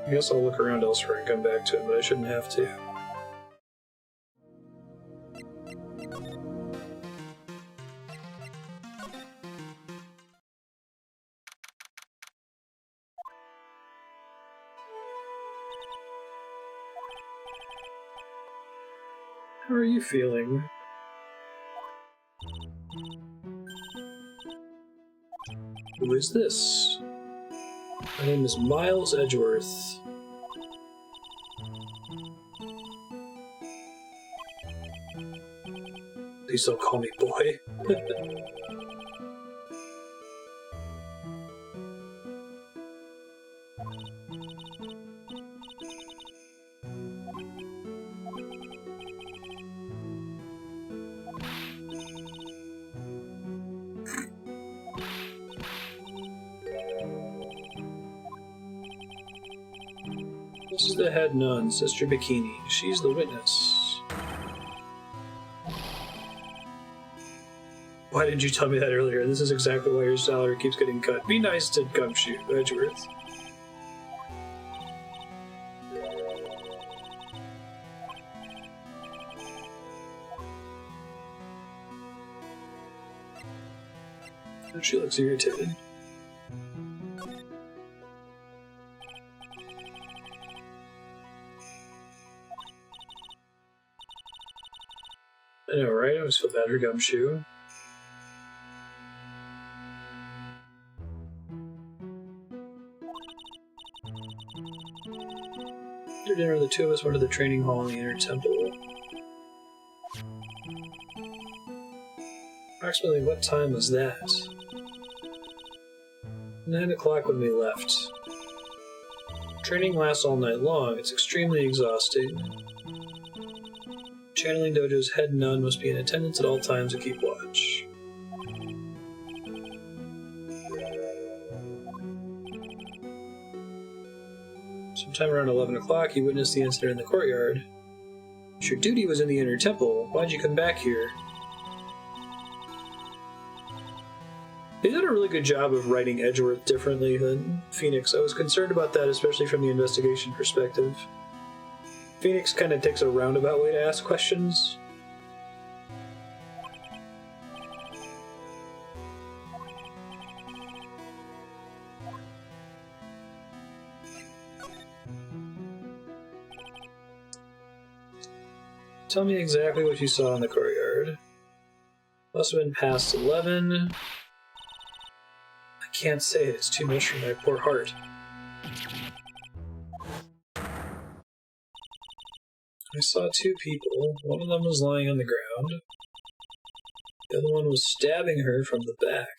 I guess I'll look around elsewhere and come back to him, but I shouldn't have to. How are you feeling? Who is this? My name is Miles Edgeworth. Please don't call me boy. This is the head nun, Sister Bikini. She's the witness. Why didn't you tell me that earlier? This is exactly why your salary keeps getting cut. Be nice to Gumshoe, Edgeworth. She looks irritated. I know, right? I always feel bad for Gumshoe. After dinner, the two of us went to the training hall in the inner temple. Approximately what time was that? 9 o'clock when we left. Training lasts all night long. It's extremely exhausting. Channeling Dojo's head nun must be in attendance at all times to keep watch. Sometime around 11 o'clock, he witnessed the incident in the courtyard. Your duty was in the inner temple. Why'd you come back here? They did a really good job of writing Edgeworth differently than Phoenix. I was concerned about that, especially from the investigation perspective. Phoenix kind of takes a roundabout way to ask questions. Tell me exactly what you saw in the courtyard. Must have been past 11. I can't say it. It's too much for my poor heart. I saw two people. One of them was lying on the ground. The other one was stabbing her from the back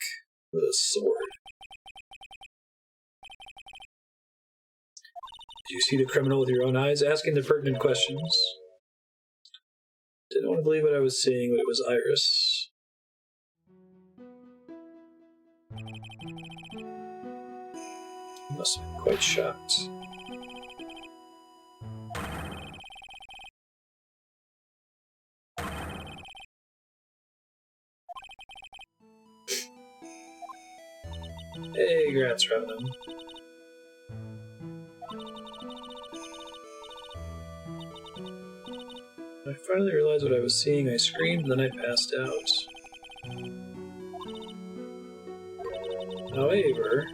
with a sword. Did you see the criminal with your own eyes? Asking the pertinent questions. Didn't want to believe what I was seeing, but it was Iris. I must have been quite shocked. Hey, congrats, Revenant. When I finally realized what I was seeing, I screamed, and then I passed out. However,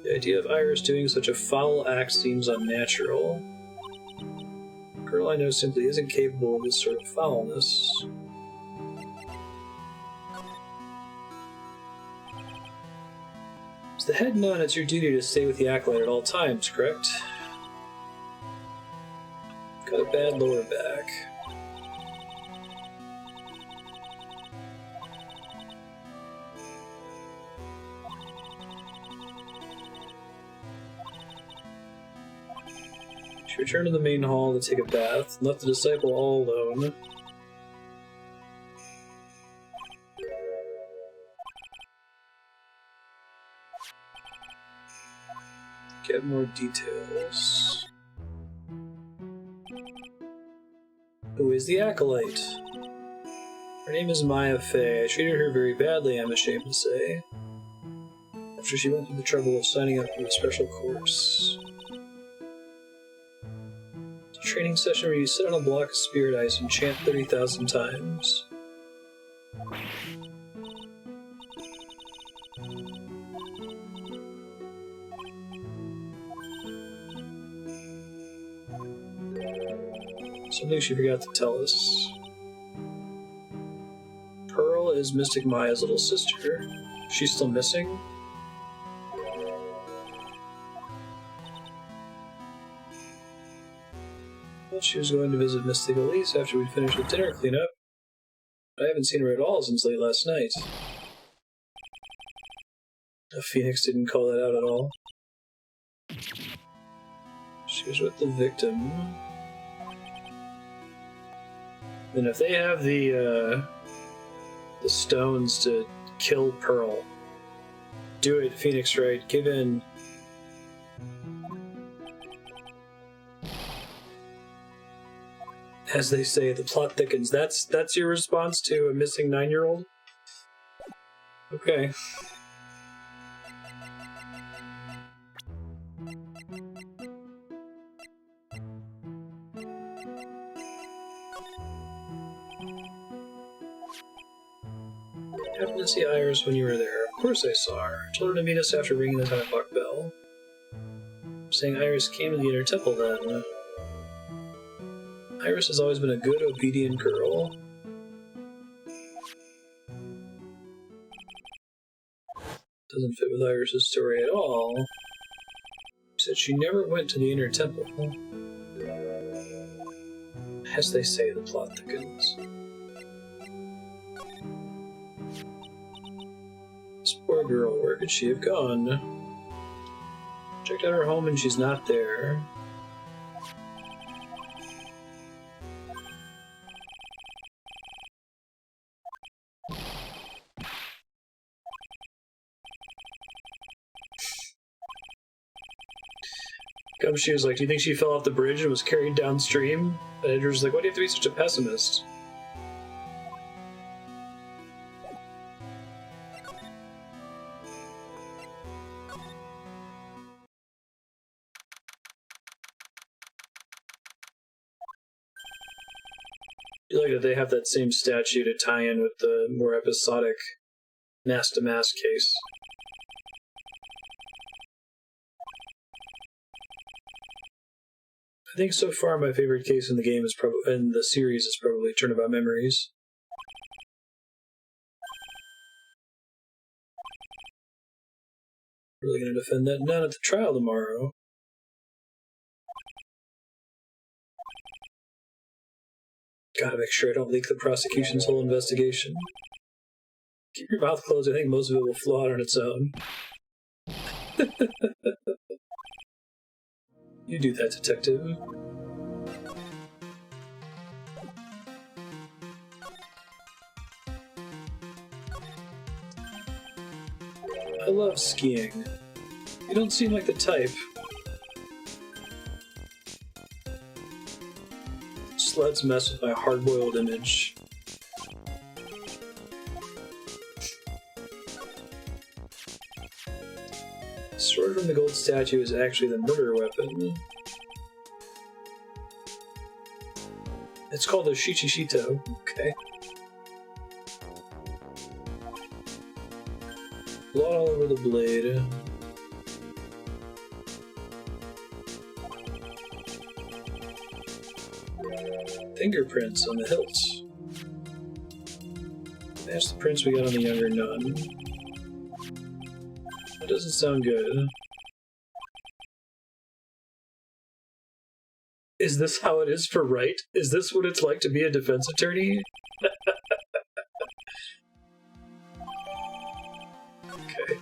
the The idea of Iris doing such a foul act seems unnatural. A girl I know simply isn't capable of this sort of foulness. As the head nun, it's your duty to stay with the Acolyte at all times, correct? Got a bad lower back. She returned to the main hall to take a bath and left the disciple all alone. Get more details. Who is the Acolyte? Her name is Maya Fey. I treated her very badly, I'm ashamed to say. After she went through the trouble of signing up for a special course. It's a training session where you sit on a block of spirit ice and chant 30,000 times. Something she forgot to tell us. Pearl is Mystic Maya's little sister. She's still missing? Well, she was going to visit Mystic Elise after we'd finished the dinner cleanup. I haven't seen her at all since late last night. The Phoenix didn't call that out at all. She was with the victim. And if they have the stones to kill Pearl, do it, Phoenix Wright. Give in. As they say, the plot thickens. That's your response to a missing 9-year-old? Okay. Happened to see Iris when you were there. Of course I saw her. I told her to meet us after ringing the 10 o'clock bell. I'm saying Iris came to the inner temple then. Iris has always been a good, obedient girl. Doesn't fit with Iris' story at all. She said she never went to the inner temple. As they say, the plot thickens. This poor girl, where could she have gone? Checked out her home and she's not there. She was like, do you think she fell off the bridge and was carried downstream? And Edgar's like, why do you have to be such a pessimist? I like that they have that same statue to tie in with the more episodic Mass-to-Mass case. I think so far my favorite case in the game is in the series is probably Turnabout Memories. Really gonna defend that nun at the trial tomorrow. Gotta make sure I don't leak the prosecution's whole investigation. Keep your mouth closed, I think most of it will flow out on its own. You do that, detective. I love skiing. You don't seem like the type. Sleds mess with my hard-boiled image. The sword from the gold statue is actually the murder weapon. It's called a Shichishito. Okay. Blood all over the blade. Fingerprints on the hilts. Match the prints we got on the younger nun. That doesn't sound good. Is this how it is for Wright? Is this what it's like to be a defense attorney? Okay.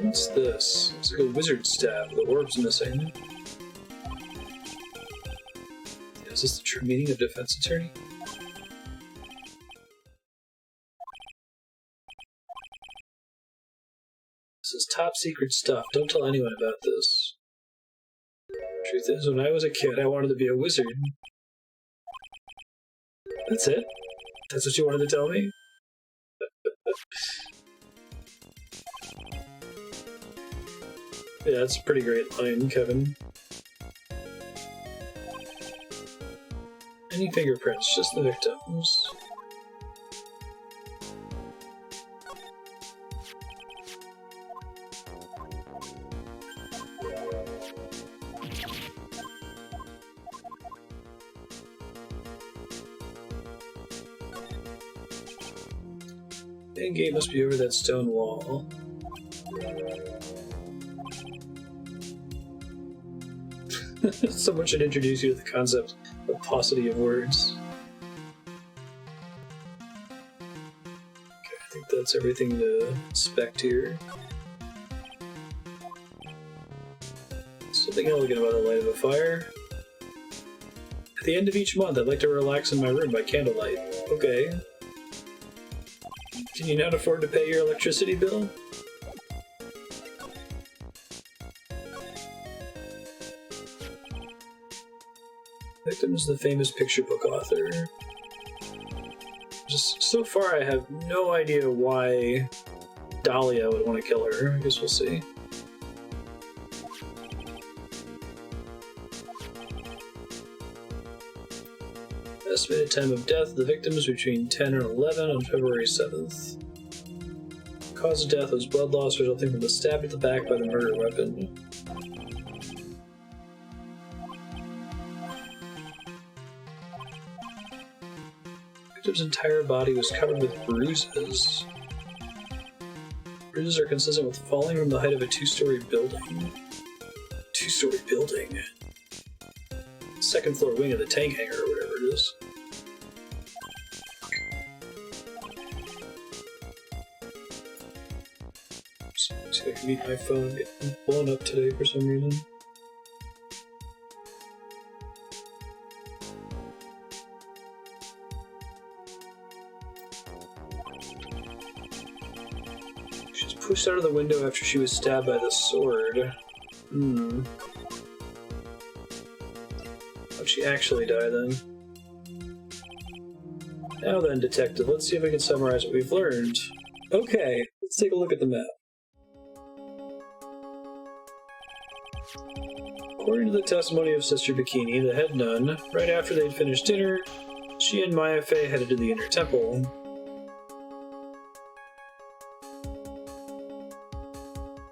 What's this? It's like a wizard staff. The orb's missing. Is this the true meaning of defense attorney? This is top secret stuff. Don't tell anyone about this. Truth is, when I was a kid, I wanted to be a wizard. That's it? That's what you wanted to tell me? Yeah, that's a pretty great line, Kevin. Any fingerprints, just the victims. Main gate must be over that stone wall. Someone should introduce you to the concept of paucity of words. Okay, I think that's everything to inspect here. Something elegant about the light of a fire. At the end of each month, I'd like to relax in my room by candlelight. Okay. Can you not afford to pay your electricity bill? Victim is the famous picture book author. Just so far, I have no idea why Dahlia would want to kill her. I guess we'll see. Estimated time of death of the victim is between 10 and 11 on February 7th. Cause of death was blood loss resulting from the stab at the back by the murder weapon. Victim's entire body was covered with bruises. Bruises are consistent with falling from the height of a two-story building. Two-story building? Second floor wing of the tank hangar or whatever it is. See if I can meet my phone getting blown up today for some reason. She was pushed out of the window after she was stabbed by the sword. How'd she actually die then? Now then, detective, let's see if I can summarize what we've learned. Okay, let's take a look at the map. According to the testimony of Sister Bikini, the head nun, right after they'd finished dinner, she and Maya Fey headed to the inner temple.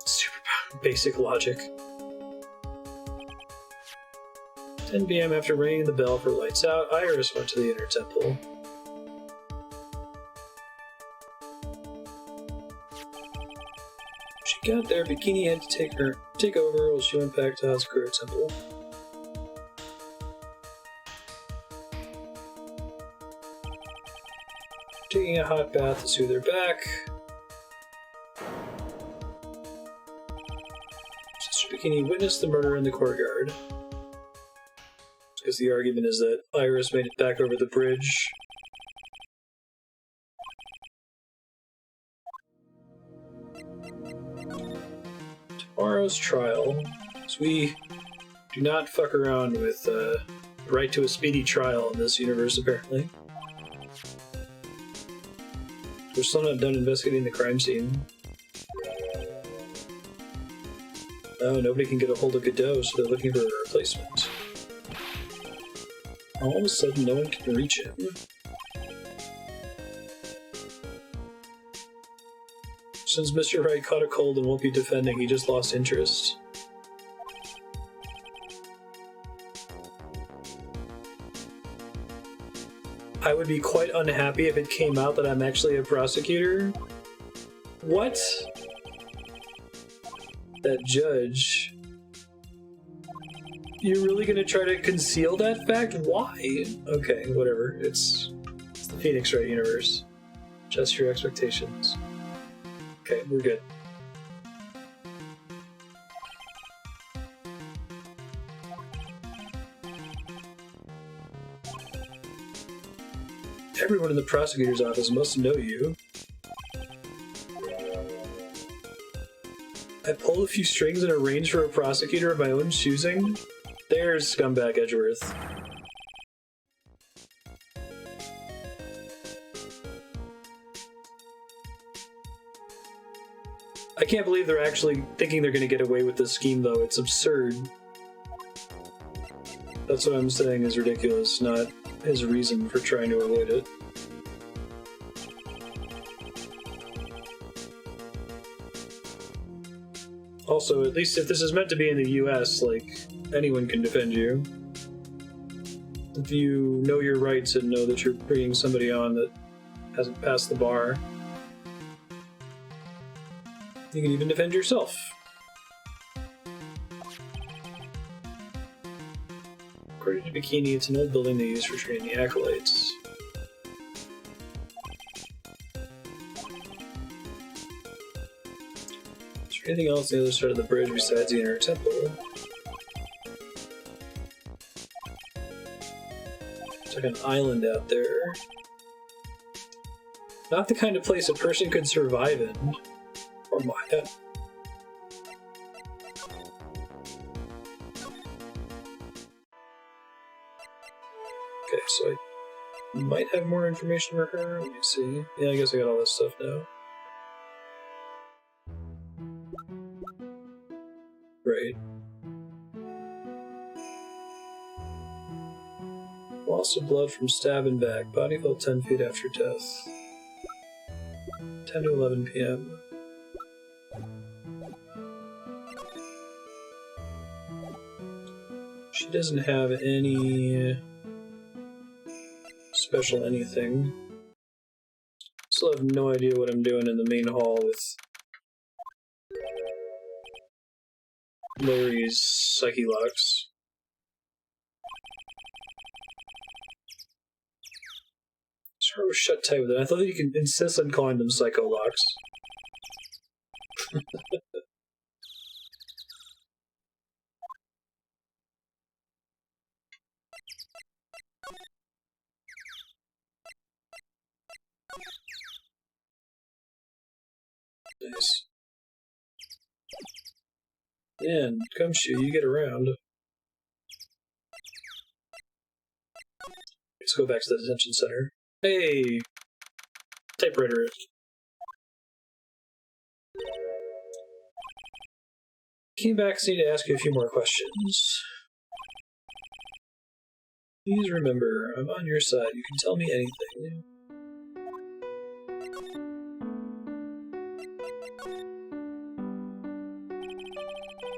Super basic logic. 10 p.m. after ringing the bell for lights out, Iris went to the inner temple. She got there, Bikini had to take over while she went back to Hazakura Temple. Taking a hot bath to soothe her back. Sister Bikini witnessed the murder in the courtyard. Because the argument is that Iris made it back over the bridge. Tomorrow's trial. So we do not fuck around with the right to a speedy trial in this universe, apparently. We're still not done investigating the crime scene. Oh, nobody can get a hold of Godot, so they're looking for a replacement. All of a sudden, no one can reach him. Since Mr. Wright caught a cold and won't be defending, he just lost interest. I would be quite unhappy if it came out that I'm actually a prosecutor. What? That judge. You're really gonna try to conceal that fact? Why? Okay, whatever. It's the Phoenix Wright universe. Just your expectations. Okay, we're good. Everyone in the prosecutor's office must know you. I pulled a few strings and arranged for a prosecutor of my own choosing. There's scumbag Edgeworth. I can't believe they're actually thinking they're going to get away with this scheme, though. It's absurd. That's what I'm saying is ridiculous, not his reason for trying to avoid it. Also, at least if this is meant to be in the US, like, anyone can defend you. If you know your rights and know that you're bringing somebody on that hasn't passed the bar, you can even defend yourself. According to Bikini, it's an old building they use for training the acolytes. Is there anything else on the other side of the bridge besides the inner temple? It's like an island out there. Not the kind of place a person could survive in. Or Maya. Okay, so I might have more information for her. Let me see. Yeah, I guess I got all this stuff now. Right. Loss of blood from stab and back. Body fell 10 feet after death. 10 to 11 p.m. She doesn't have any special anything. Still have no idea what I'm doing in the main hall with Larry's Psyche Locks. Sure, was shut tight with it. I thought that you could insist on calling them Psycho Locks. Nice. And Gumshoe, you get around. Let's go back to the detention center. Hey! Typewriter. Came back, so I need to ask you a few more questions. Please remember, I'm on your side. You can tell me anything.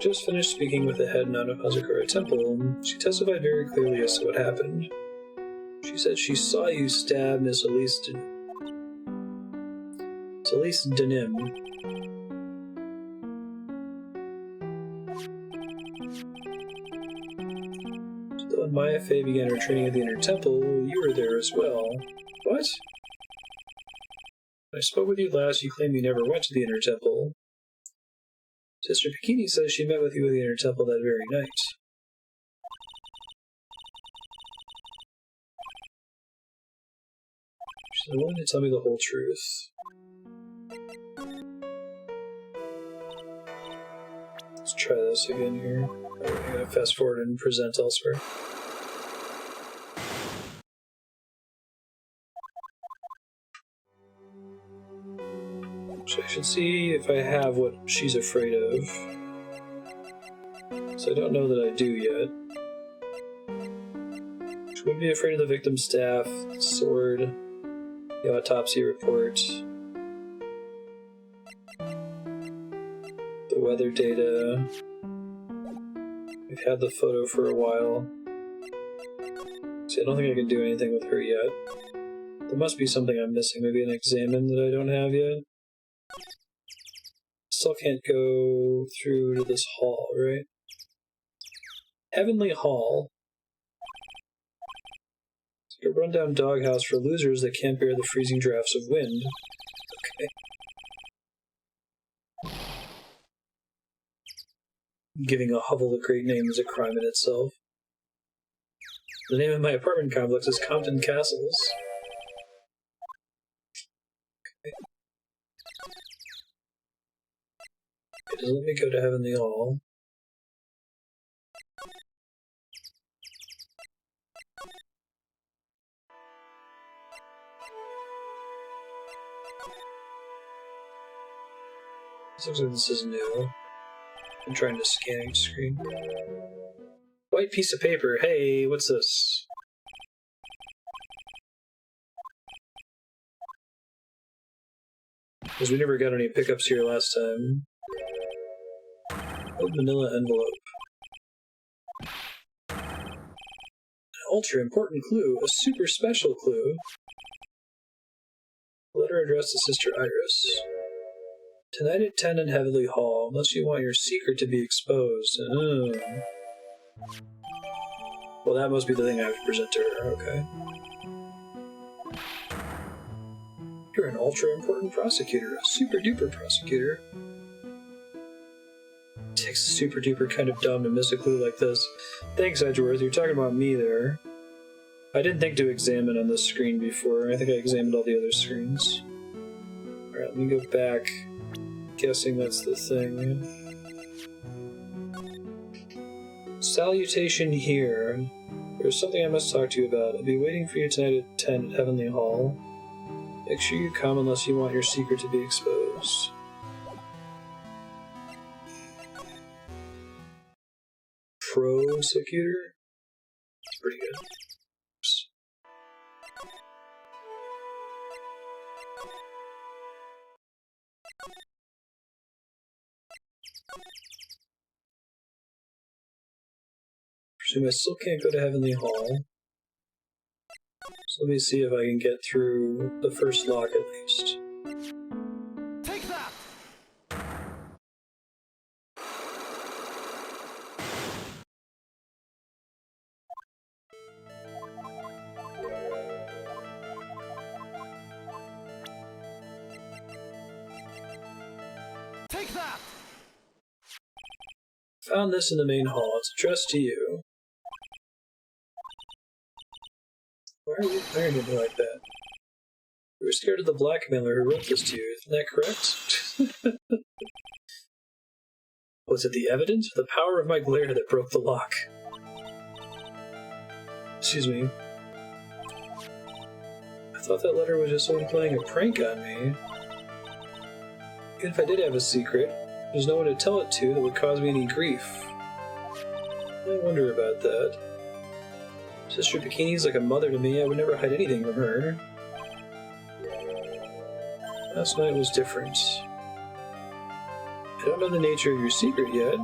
Just finished speaking with the head nun of Hazakura Temple. She testified very clearly as to what happened. She said she saw you stab Miss Elise Denim. So when Maya Fey began her training at the Inner Temple, you were there as well. What? When I spoke with you last, you claimed you never went to the Inner Temple. Sister Bikini says she met with you at the Inner Temple that very night. She's willing to tell me the whole truth. Let's try this again here. I'm going to fast forward and present elsewhere. So I should see if I have what she's afraid of. So I don't know that I do yet. She would be afraid of the victim's staff, sword, the autopsy report, the weather data. We've had the photo for a while. See, I don't think I can do anything with her yet. There must be something I'm missing. Maybe an examine that I don't have yet. Still can't go through to this hall, right? Heavenly Hall. It's like a rundown doghouse for losers that can't bear the freezing drafts of wind. Okay. Giving a hovel a great name is a crime in itself. The name of my apartment complex is Compton Castles. Okay. It doesn't let me go to Heavenly Hall. This looks like this is new. I'm trying to scan each screen. White piece of paper. Hey, what's this? Because we never got any pickups here last time. Old manila envelope. An ultra important clue. A super special clue. Letter addressed to Sister Iris. Tonight at 10 in Heavenly Hall, unless you want your secret to be exposed. Well, that must be the thing I have to present to her, okay. You're an ultra-important prosecutor, a super-duper prosecutor. It takes a super-duper kind of dumb to miss a clue like this. Thanks, Edgeworth, you're talking about me there. I didn't think to examine on this screen before. I think I examined all the other screens. Alright, let me go back. Guessing that's the thing. Salutation here. There's something I must talk to you about. I'll be waiting for you tonight at 10 at Heavenly Hall. Make sure you come unless you want your secret to be exposed. Prosecutor? That's pretty good. Oops. Presume I still can't go to Heavenly Hall. So let me see if I can get through the first lock at least.
Take that! Take that!
Found this in the main hall. It's addressed to you. Why are you glaring at me like that? You were scared of the blackmailer who wrote this to you, isn't that correct? Was it the evidence or the power of my glare that broke the lock? Excuse me. I thought that letter was just someone playing a prank on me. Even if I did have a secret, there's no one to tell it to that would cause me any grief. I wonder about that. Sister Bikini's like a mother to me. I would never hide anything from her. Last night was different. I don't know the nature of your secret yet.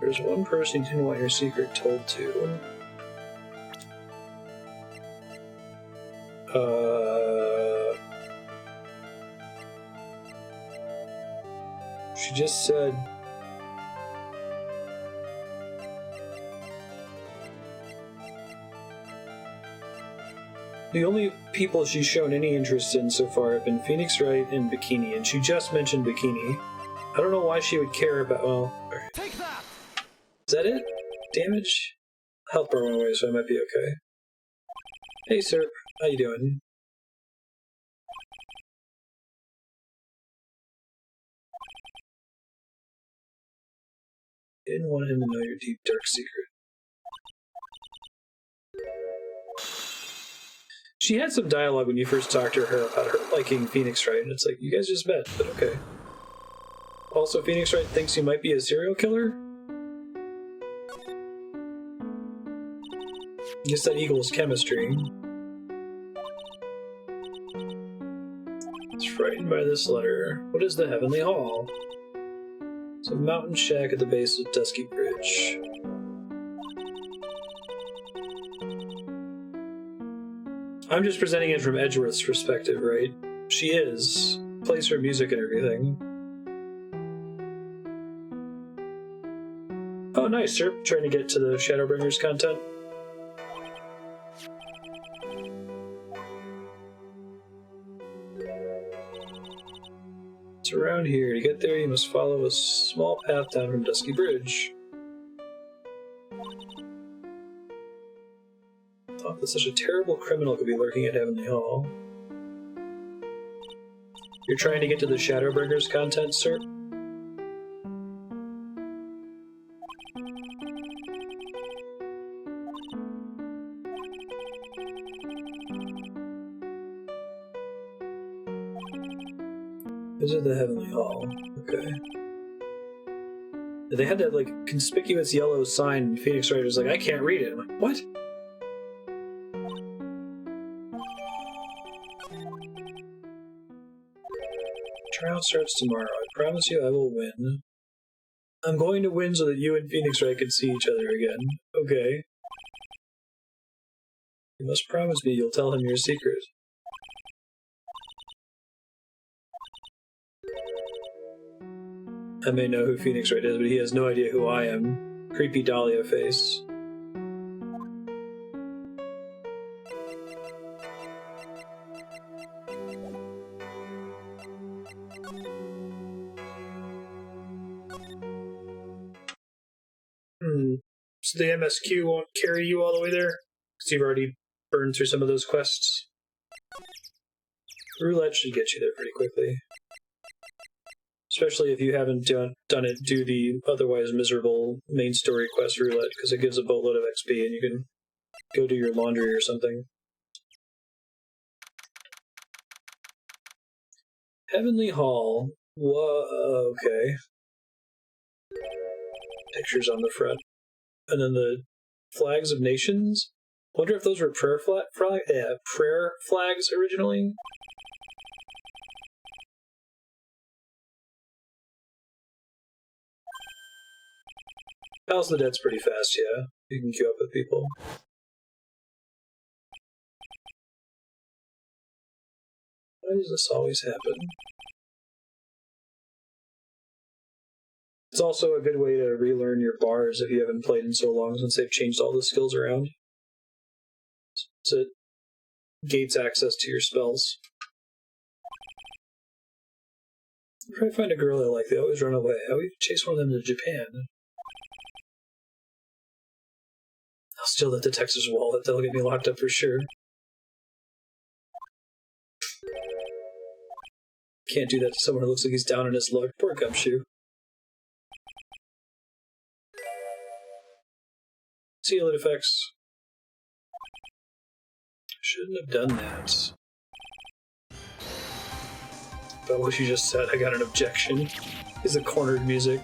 There's one person you didn't want your secret told to. She just said... The only people she's shown any interest in so far have been Phoenix Wright and Bikini, and she just mentioned Bikini. I don't know why she would care about... Well, alright.
Take that!
Is that it? Damage? Health bar went away, so I might be okay. Hey, sir. How you doing? I didn't want him to know your deep, dark secret. She had some dialogue when you first talked to her about her liking Phoenix Wright, and it's like, you guys just met, but okay. Also, Phoenix Wright thinks you might be a serial killer? I guess that equals chemistry. It's frightened by this letter. What is the Heavenly Hall? It's a mountain shack at the base of Dusky I'm just presenting it from Edgeworth's perspective, right? She plays her music and everything. Oh, nice, sir. Trying to get to the Shadowbringers content. It's around here. To get there, you must follow a small path down from Dusky Bridge. Thought that such a terrible criminal could be lurking at Heavenly Hall. You're trying to get to the Shadowbringers content, sir? Visit the Heavenly Hall. Okay. They had that, like, conspicuous yellow sign, and Phoenix Wright was like, I can't read it. I'm like, what? Trial starts tomorrow. I promise you I will win. I'm going to win so that you and Phoenix Wright can see each other again. Okay. You must promise me you'll tell him your secret. I may know who Phoenix Wright is, but he has no idea who I am. Creepy Dahlia face. So the MSQ won't carry you all the way there? Because you've already burned through some of those quests. Roulette should get you there pretty quickly. Especially if you haven't done it, do the otherwise miserable main story quest roulette, because it gives a boatload of XP and you can go do your laundry or something. Heavenly Hall. Whoa, okay. Pictures on the front. And then the flags of nations? Wonder if those were prayer flags originally? House of the Dead's pretty fast, yeah. You can queue up with people. Why does this always happen? It's also a good way to relearn your bars if you haven't played in so long since they've changed all the skills around. So it gates access to your spells. If I find a girl I like, they always run away. I'll even chase one of them to Japan. I'll steal the detective's wallet. They'll get me locked up for sure. Can't do that to someone who looks like he's down on his luck. Poor Gumshoe. Seal effects. Shouldn't have done that. But what you just said, I got an objection. Is the cornered music.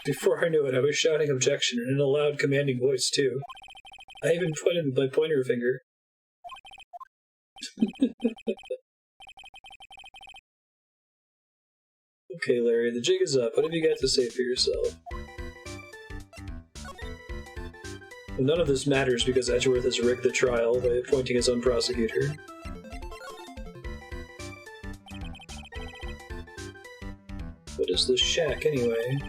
Before I knew it, I was shouting objection in a loud, commanding voice, too. I even pointed with my pointer finger. Okay, Larry, the jig is up. What have you got to say for yourself? Well, none of this matters because Edgeworth has rigged the trial by appointing his own prosecutor. What is this shack, anyway?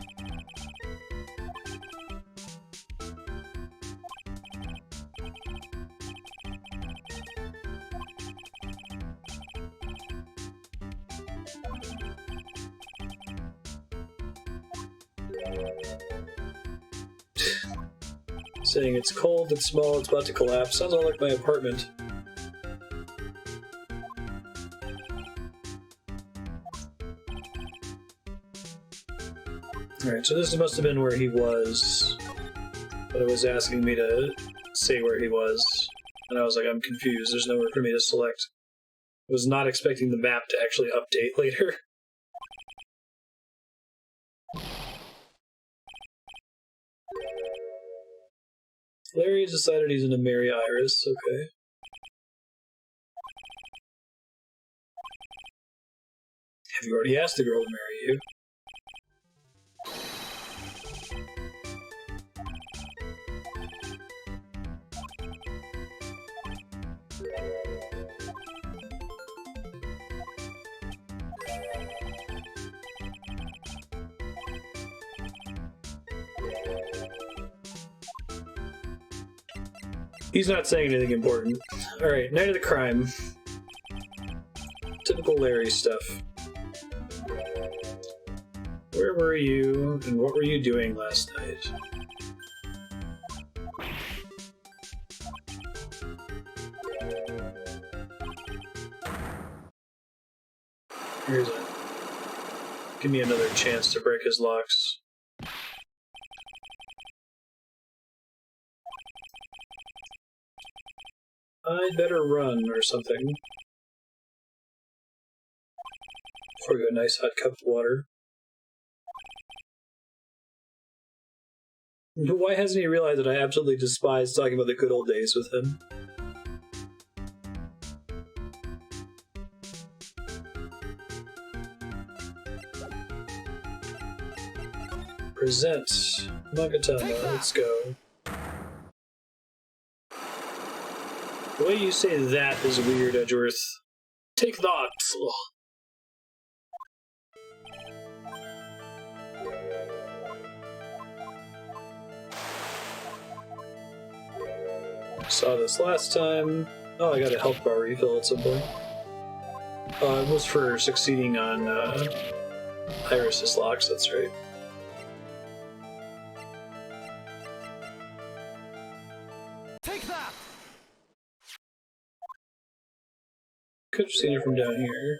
Saying it's cold, it's small, it's about to collapse. Sounds all like my apartment. Alright, so this must have been where he was. But it was asking me to say where he was. And I was like, I'm confused. There's nowhere for me to select. I was not expecting the map to actually update later. Larry's decided he's gonna marry Iris, okay. Have you already asked the girl to marry you? He's not saying anything important. Alright, Night of the Crime. Typical Larry stuff. Where were you, and what were you doing last night? Here's a... Give me another chance to break his locks. I'd better run or something. Before I get a nice hot cup of water. Why hasn't he realized that I absolutely despise talking about the good old days with him? Present Magatama, let's go. The way you say that is weird, Edgeworth. Take that! Ugh. Saw this last time. Oh, I got a health bar refill at some point. It was for succeeding on Iris's locks, that's right.
Take that!
Could have seen it from down here.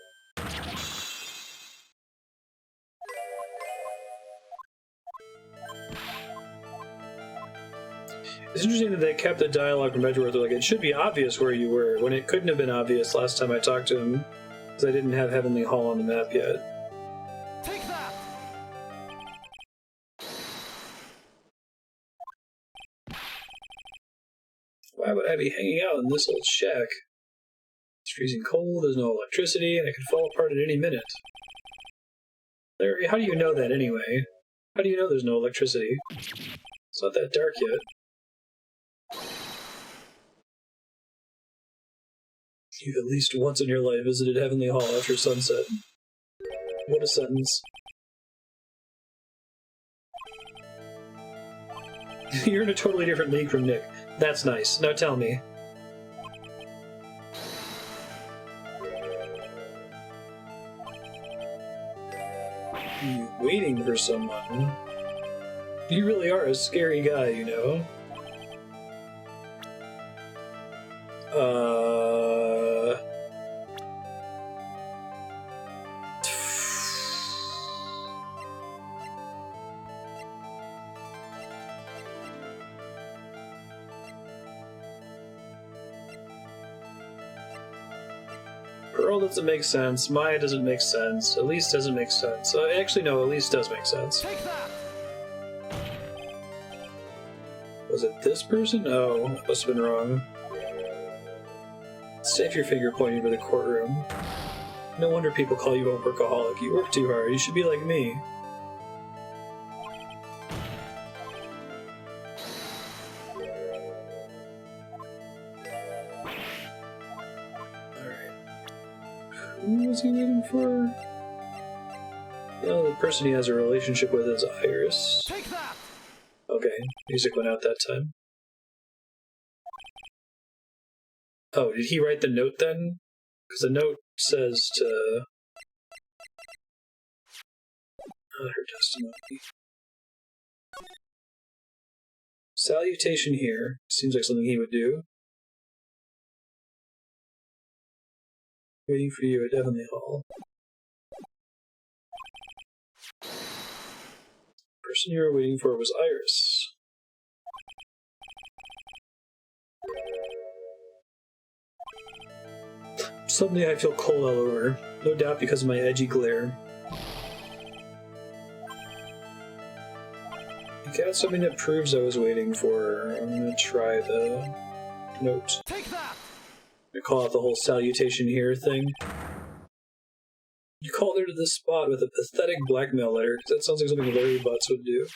It's interesting that they kept the dialogue from Edgeworth. Like, it should be obvious where you were, when it couldn't have been obvious last time I talked to him, because I didn't have Heavenly Hall on the map yet.
Take that!
Why would I be hanging out in this old shack? It's freezing cold, there's no electricity, and it could fall apart at any minute. Larry, how do you know that anyway? How do you know there's no electricity? It's not that dark yet. You've at least once in your life visited Heavenly Hall after sunset. What a sentence. You're in a totally different league from Nick. That's nice. Now tell me. You waiting for someone? You really are a scary guy, you know? Pearl doesn't make sense. Maya doesn't make sense. Elise doesn't make sense. Actually, no, Elise does make sense.
Take that!
Was it this person? Oh, I must have been wrong. Save your finger pointing for the courtroom. No wonder people call you a workaholic. You work too hard. You should be like me. Who was he waiting for? Oh, the person he has a relationship with is Iris.
Take that!
Okay, music went out that time. Oh, did he write the note then? Because the note says to... her testimony. Salutation here. Seems like something he would do. Waiting for you at Heavenly Hall. The person you were waiting for was Iris. Suddenly I feel cold all over. No doubt because of my edgy glare. You got something that proves I was waiting for. I'm gonna try the note.
Take that!
I call out the whole salutation here thing. You called her to this spot with a pathetic blackmail letter, because that sounds like something Larry Butts would do.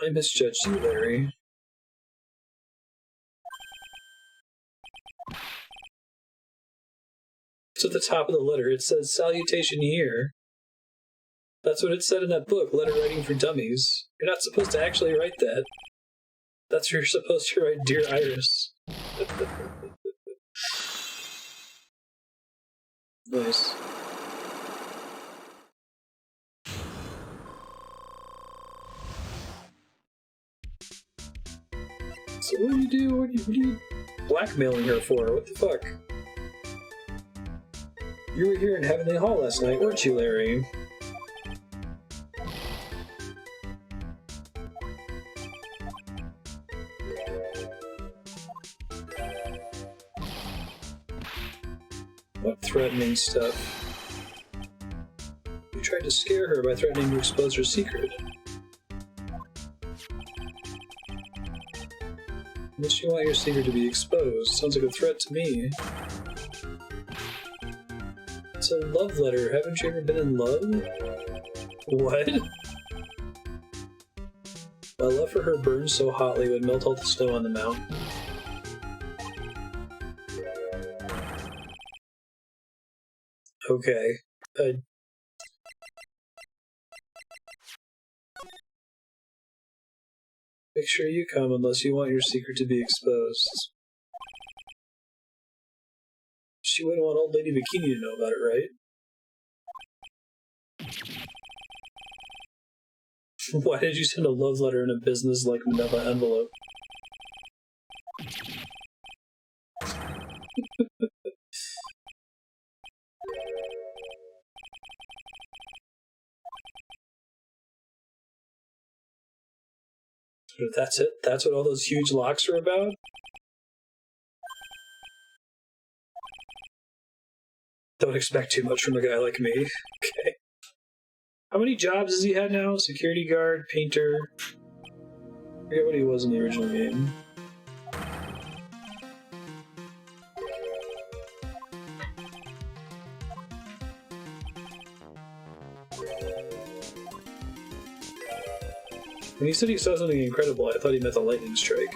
I misjudged you, Larry. It's at the top of the letter. It says salutation here. That's what it said in that book, Letter Writing for Dummies. You're not supposed to actually write that. That's what you're supposed to write, Dear Iris. Nice. So what do you do? What are you blackmailing her for? What the fuck? You were here in Heavenly Hall last night, weren't you, Larry? What threatening stuff? You tried to scare her by threatening to expose her secret. Unless you want your secret to be exposed. Sounds like a threat to me. It's a love letter. Haven't you ever been in love? What? My love for her burns so hotly it would melt all the snow on the mountain. Okay. Make sure you come unless you want your secret to be exposed. She wouldn't want old lady Bikini to know about it, right? Why did you send a love letter in a business-like manila envelope? That's it? That's what all those huge locks are about? Don't expect too much from a guy like me. Okay. How many jobs has he had now? Security guard, painter... I forget what he was in the original game. When he said he saw something incredible, I thought he meant a lightning strike.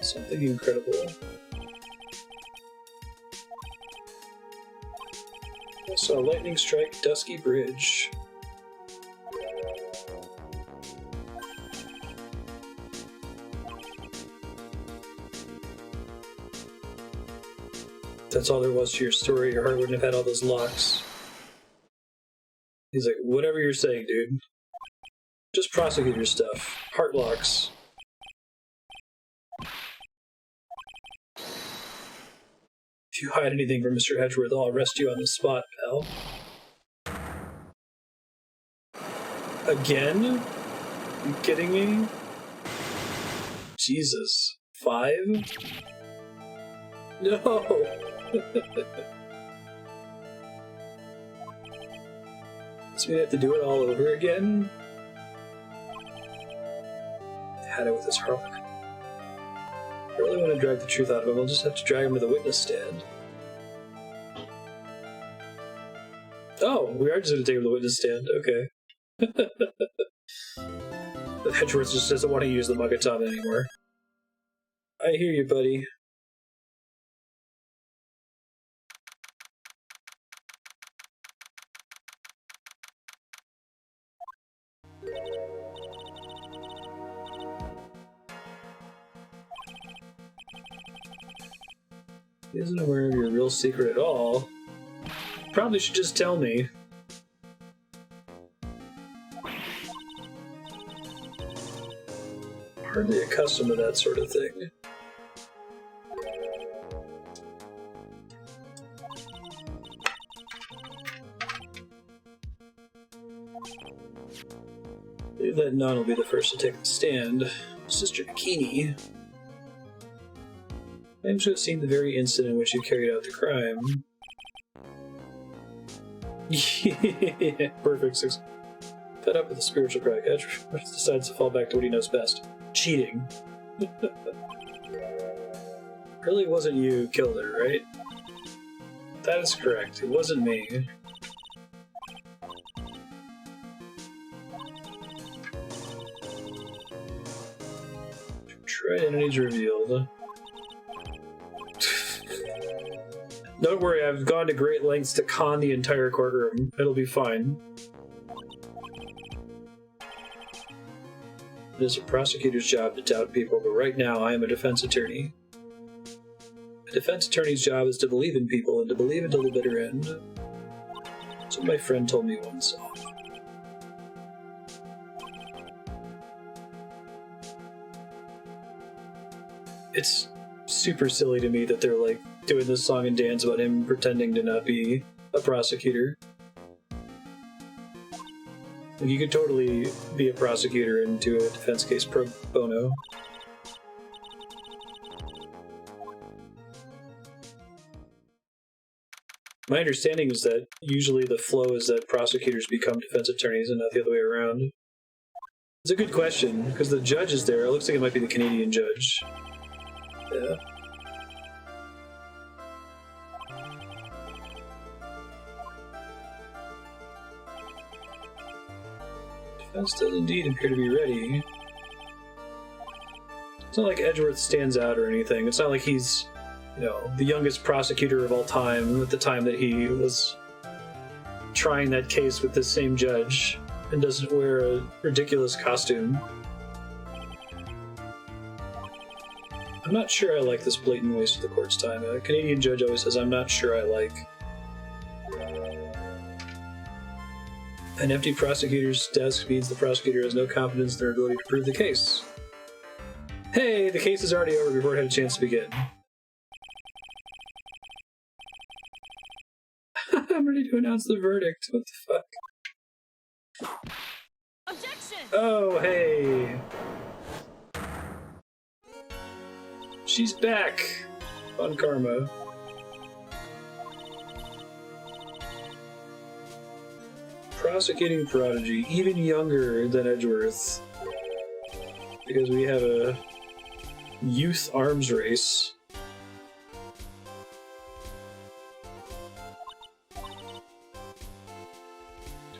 Something incredible. I saw a lightning strike Dusky Bridge. That's all there was to your story, your heart wouldn't have had all those locks. He's like, whatever you're saying, dude. Just prosecute your stuff. Heart locks. If you hide anything from Mr. Edgeworth, I'll arrest you on the spot, pal. Again? Are you kidding me? Jesus. 5? No! So we have to do it all over again? Had it with his heart. I really want to drag the truth out of him. I'll just have to drag him to the witness stand. Oh, we are just going to take him to the witness stand. Okay. Edgeworth just doesn't want to use the Mugatama anymore. I hear you, buddy. He isn't aware of your real secret at all. Probably should just tell me. Hardly accustomed to that sort of thing. That nun will be the first to take the stand. Sister Bikini. Claims to have seen the very instant in which you carried out the crime. Yeah, perfect. Fed up with the spiritual crack, Edgeworth decides to fall back to what he knows best. Cheating. Really wasn't you who killed her, right? That is correct. It wasn't me. True identities revealed. Don't worry, I've gone to great lengths to con the entire courtroom. It'll be fine. It is a prosecutor's job to doubt people, but right now I am a defense attorney. A defense attorney's job is to believe in people and to believe until the bitter end. That's what my friend told me once. It's super silly to me that they're like doing this song and dance about him pretending to not be a prosecutor. Like, you could totally be a prosecutor and do a defense case pro bono. My understanding is that usually the flow is that prosecutors become defense attorneys and not the other way around. It's a good question, because the judge is there. It looks like it might be the Canadian judge. Yeah. Defense does indeed appear to be ready. It's not like Edgeworth stands out or anything. It's not like he's, you know, the youngest prosecutor of all time at the time that he was trying that case with this same judge and doesn't wear a ridiculous costume. I'm not sure I like this blatant waste of the court's time. A Canadian judge always says, I'm not sure I like. An empty prosecutor's desk means the prosecutor has no confidence in their ability to prove the case. Hey, the case is already over before it had a chance to begin. I'm ready to announce the verdict. What the fuck?
Objection!
Oh, hey. She's back on Karma. Prosecuting prodigy, even younger than Edgeworth. Because we have a youth arms race.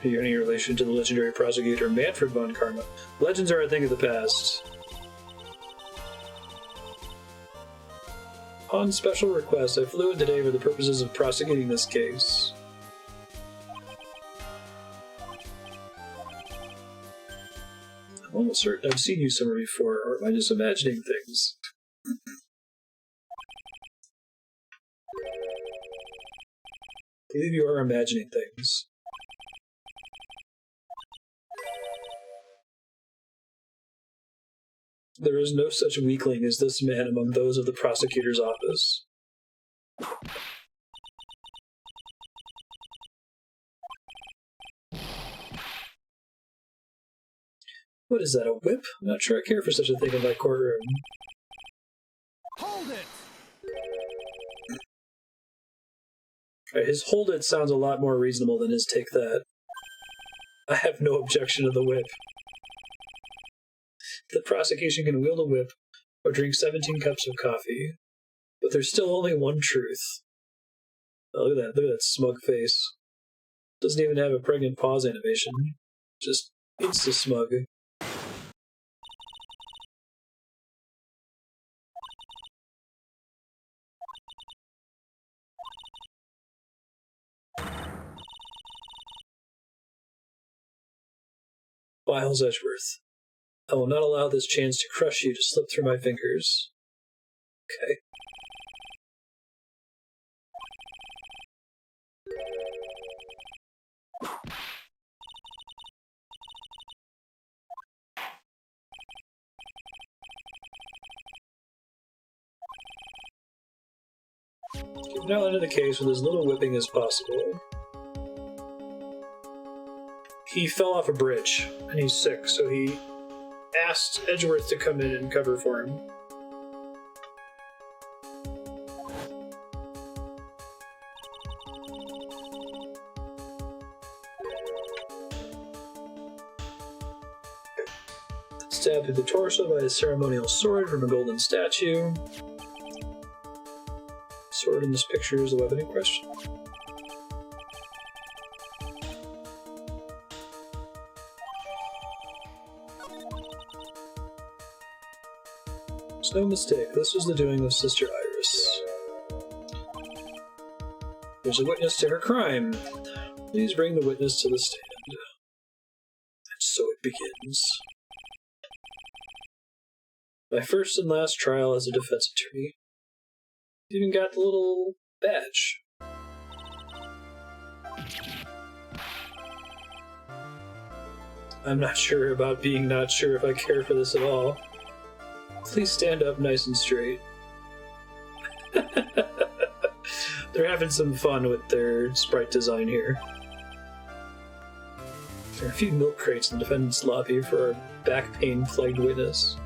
Are you any relation to the legendary prosecutor Manfred von Karma? Legends are a thing of the past. On special request, I flew in today for the purposes of prosecuting this case. I'm almost certain I've seen you somewhere before, or am I just imagining things? I believe you are imagining things. There is no such weakling as this man among those of the prosecutor's office. What is that, a whip? I'm not sure I care for such a thing in my courtroom.
Hold it!
Right, his hold it sounds a lot more reasonable than his take that. I have no objection to the whip. The prosecution can wield a whip or drink 17 cups of coffee, but there's still only one truth. Oh, look at that smug face. Doesn't even have a pregnant pause animation. Just insta-smug. Miles Edgeworth. I will not allow this chance to crush you to slip through my fingers. Okay. Get now into the case with as little whipping as possible. He fell off a bridge, and he's sick, so he asked Edgeworth to come in and cover for him. Stabbed through the torso by a ceremonial sword from a golden statue. Sword in this picture is the weapon in question. It's no mistake. This was the doing of Sister Iris. There's a witness to her crime. Please bring the witness to the stand. And so it begins. My first and last trial as a defense attorney. Even got the little badge. I'm not sure about being not sure if I care for this at all. Please stand up nice and straight. They're having some fun with their sprite design here. There are a few milk crates in the defendant's lobby for our back pain plagued witness.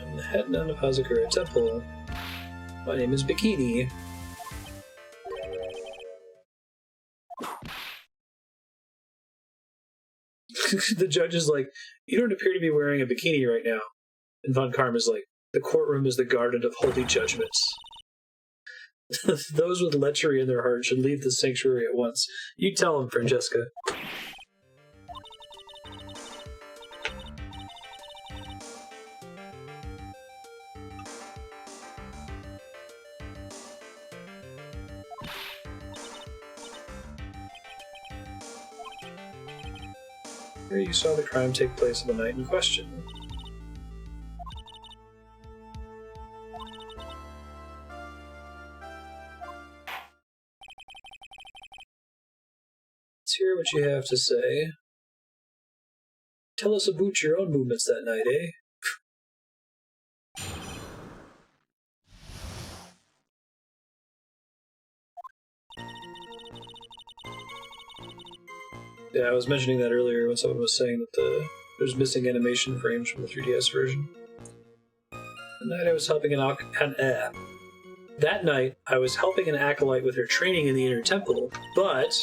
I'm the head nun of Hazakura Temple. My name is Bikini. The judge is like, you don't appear to be wearing a bikini right now. And Von Karma's like, the courtroom is the garden of holy judgments. Those with lechery in their heart should leave the sanctuary at once. You tell him, Francesca. Here you saw the crime take place on the night in question. Let's hear what you have to say. Tell us about your own movements that night, eh? Yeah, I was mentioning that earlier when someone was saying that there's missing animation frames from the 3DS version. That night I was helping That night I was helping an acolyte with her training in the inner temple, but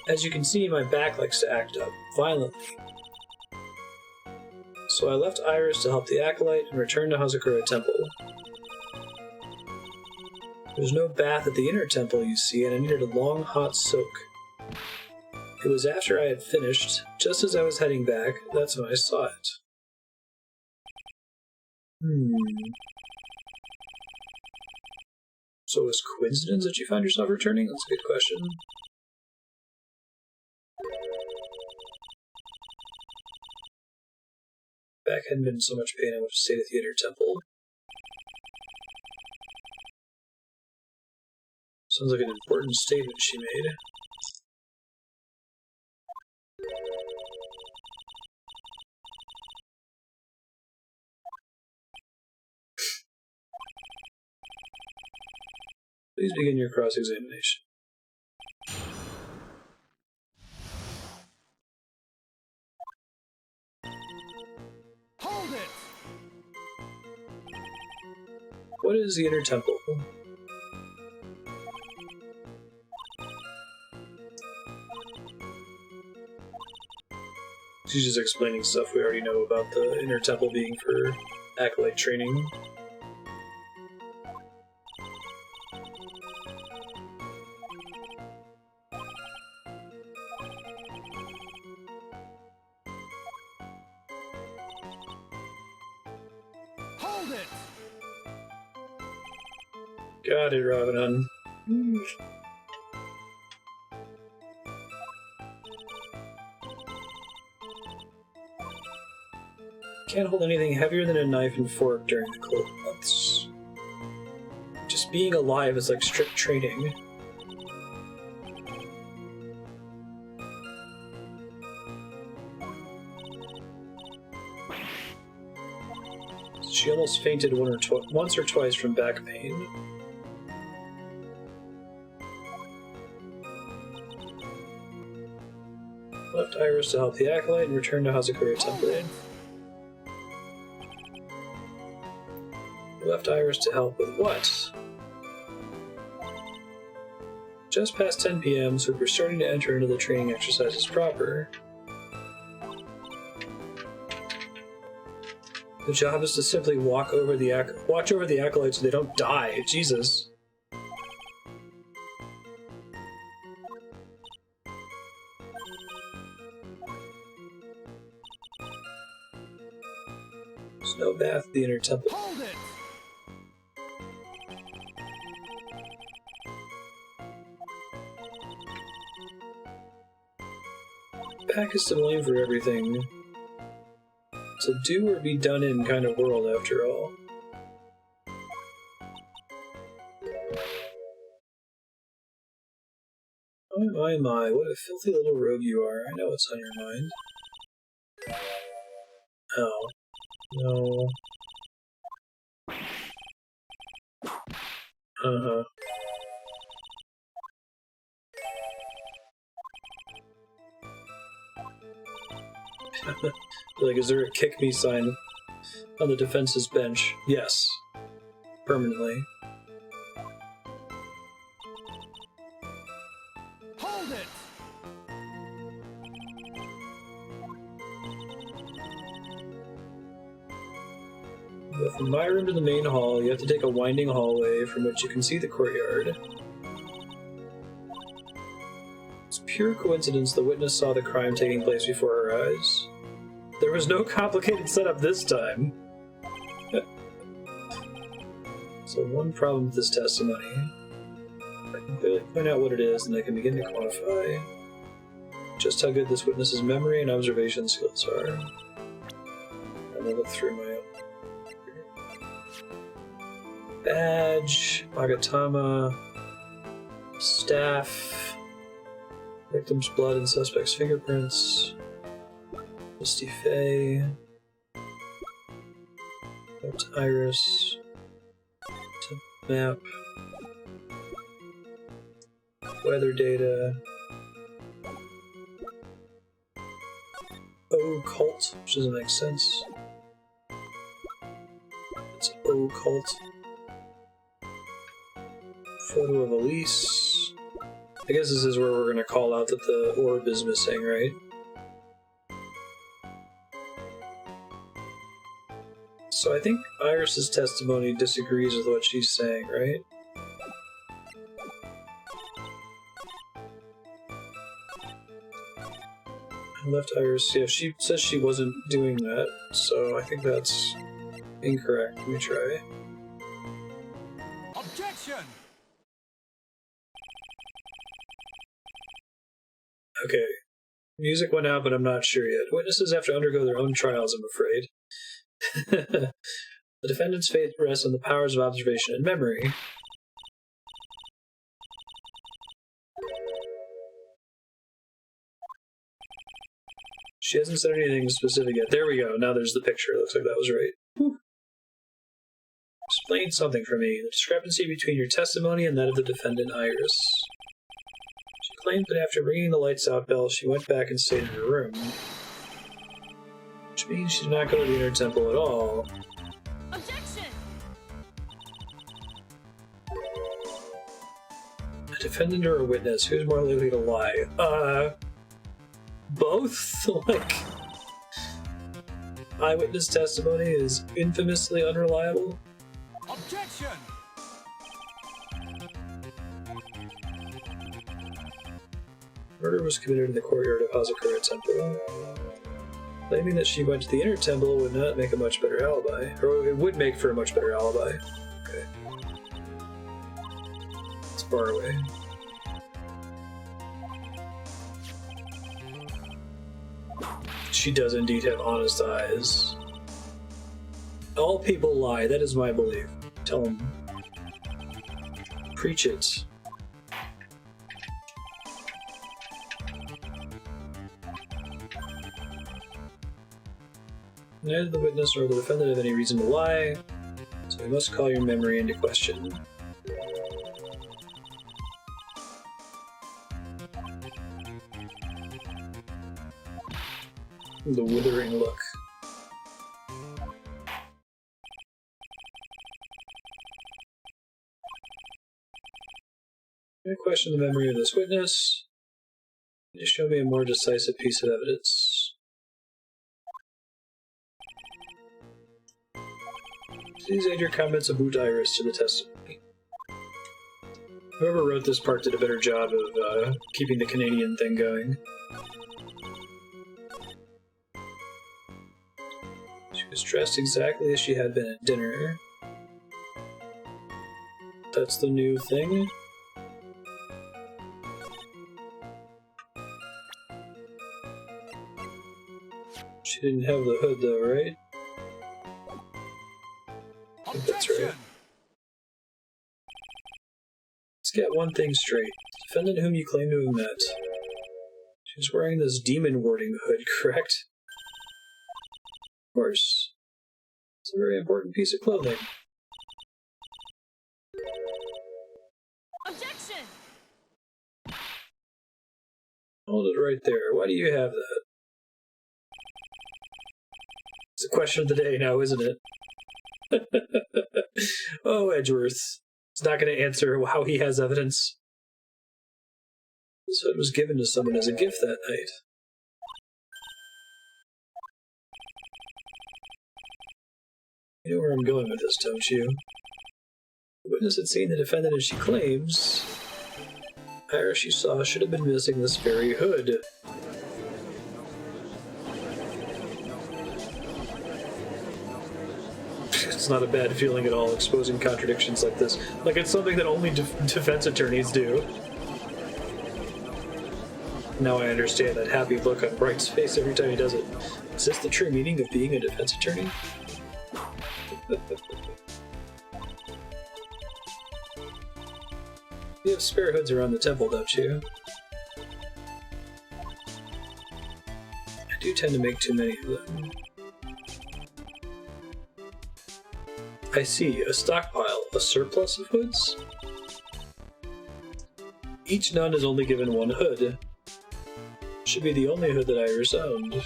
as you can see, my back likes to act up violently. So I left Iris to help the acolyte and returned to Hazakura Temple. There's no bath at the inner temple, you see, and I needed a long, hot soak. It was after I had finished, just as I was heading back, that's when I saw it. So it was coincidence that you found yourself returning? That's a good question. Back hadn't been in so much pain I would have stayed at the inner temple. Sounds like an important statement she made. Please begin your cross-examination.
Hold it!
What is the inner temple? She's just explaining stuff we already know about the inner temple being for acolyte training.
Hold it!
Got it, Robin. Can't hold anything heavier than a knife and fork during the cold months. Just being alive is like strict training. She almost fainted once or twice from back pain. Left Iris to help the acolyte and returned to Hazakura Temple. Left Iris to help with what? Just past 10 p.m., so we're starting to enter into the training exercises proper. The job is to simply watch over the acolytes so they don't die. Jesus. no bath at the inner temple.
Hold it!
Pack is to blame for everything. It's a do or be done in kind of world, after all. My, what a filthy little rogue you are. I know what's on your mind. Oh. No. Uh-huh. Like, is there a kick me sign on the defense's bench? Yes. Permanently.
Hold it!
But from my room to the main hall, you have to take a winding hallway from which you can see the courtyard. It's pure coincidence the witness saw the crime taking place before her eyes. There was no complicated setup this time. So one problem with this testimony. I can clearly point out what it is, and I can begin to quantify just how good this witness's memory and observation skills are. I'm gonna look through my own. Badge, Magatama, staff, victim's blood and suspect's fingerprints, Misty Faye, Iris, map, weather data, occult, which doesn't make sense. It's occult. Photo of Elise. I guess this is where we're going to call out that the orb is missing, right? So I think Iris's testimony disagrees with what she's saying, right? I left Iris. Yeah, she says she wasn't doing that, so I think that's incorrect. Let me try.
Objection!
Okay. Music went out, but I'm not sure yet. Witnesses have to undergo their own trials, I'm afraid. The defendant's fate rests on the powers of observation and memory. She hasn't said anything specific yet. There we go. Now there's the picture. Looks like that was right. Whew. Explain something for me. The discrepancy between your testimony and that of the defendant, Iris. She claimed that after ringing the lights out bell, she went back and stayed in her room. Which means she did not go to the inner temple at all.
Objection!
A defendant or a witness? Who's more likely to lie? Both? Like, eyewitness testimony is infamously unreliable?
Objection!
Murder was committed in the courtyard of Hazakura Temple. Claiming that she went to the inner temple would not make a much better alibi. Or it would make for a much better alibi. Okay. It's far away. She does indeed have honest eyes. All people lie, that is my belief. Tell them. Preach it. Neither the witness nor the defendant have any reason to lie, so we must call your memory into question. The withering look. I'm going to question the memory of this witness. Can you show me a more decisive piece of evidence? Please add your comments about Iris to the testimony. Whoever wrote this part did a better job of keeping the Canadian thing going. She was was dressed exactly as she had been at dinner. That's the new thing. She didn't have the hood though, right? I think that's right. Let's get one thing straight. Defendant whom you claim to have met. She's wearing this demon warding hood, correct? Of course. It's a very important piece of clothing.
Objection!
Hold it right there. Why do you have that? It's a question of the day now, isn't it? Oh, Edgeworth. He's not going to answer how he has evidence. This hood was given to someone as a gift that night. You know where I'm going with this, don't you? The witness had seen the defendant as she claims. The Iris she saw should have been missing this very hood. It's not a bad feeling at all, exposing contradictions like this. Like, it's something that only defense attorneys do. Now I understand that happy look on Wright's face every time he does it. Is this the true meaning of being a defense attorney? You have spare hoods around the temple, don't you? I do tend to make too many of them. I see. A stockpile. A surplus of hoods? Each nun is only given one hood. Should be the only hood that Iris owned.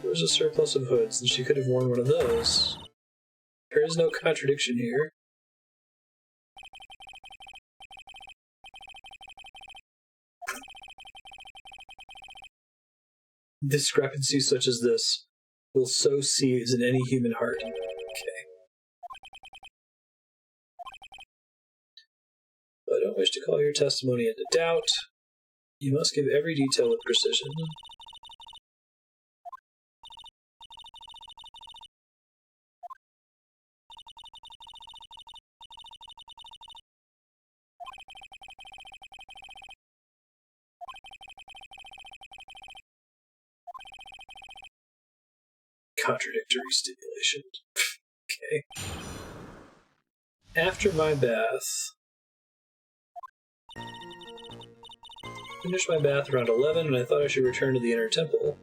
There's a surplus of hoods, and she could have worn one of those. There is no contradiction here. Discrepancies such as this will sow seeds in any human heart. Okay. I don't wish to call your testimony into doubt. You must give every detail with precision. Contradictory stipulation. Okay. After my bath. Finished my bath around 11 and I thought I should return to the inner temple.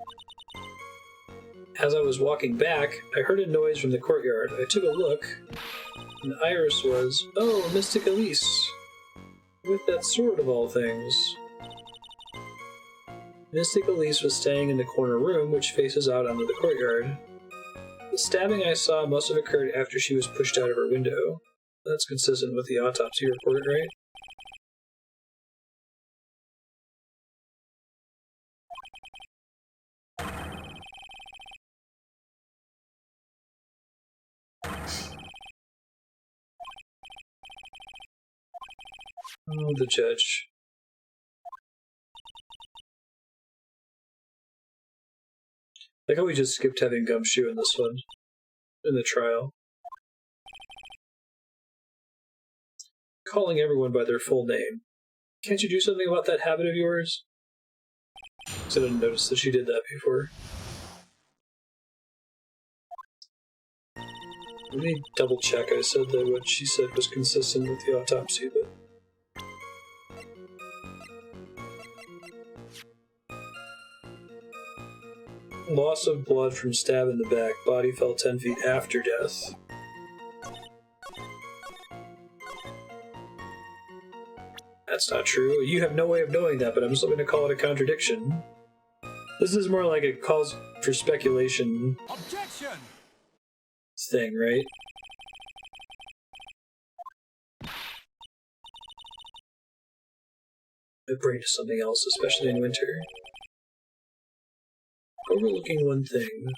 As I was walking back, I heard a noise from the courtyard. I took a look, and Iris was, oh, Mystic Elise, with that sword of all things. Mystic Elise was staying in the corner room, which faces out onto the courtyard. The stabbing I saw must have occurred after she was pushed out of her window. That's consistent with the autopsy report, right? Oh, the judge. Like how we just skipped having Gumshoe in this one, in the trial. Calling everyone by their full name. Can't you do something about that habit of yours? Because I didn't notice that she did that before. Let me double check. I said that what she said was consistent with the autopsy, but... Loss of blood from stab in the back. Body fell 10 feet after death. That's not true. You have no way of knowing that, but I'm still going to call it a contradiction. This is more like a calls for speculation
Objection!
thing, right? My brain is something else, especially in winter. Overlooking one thing. Would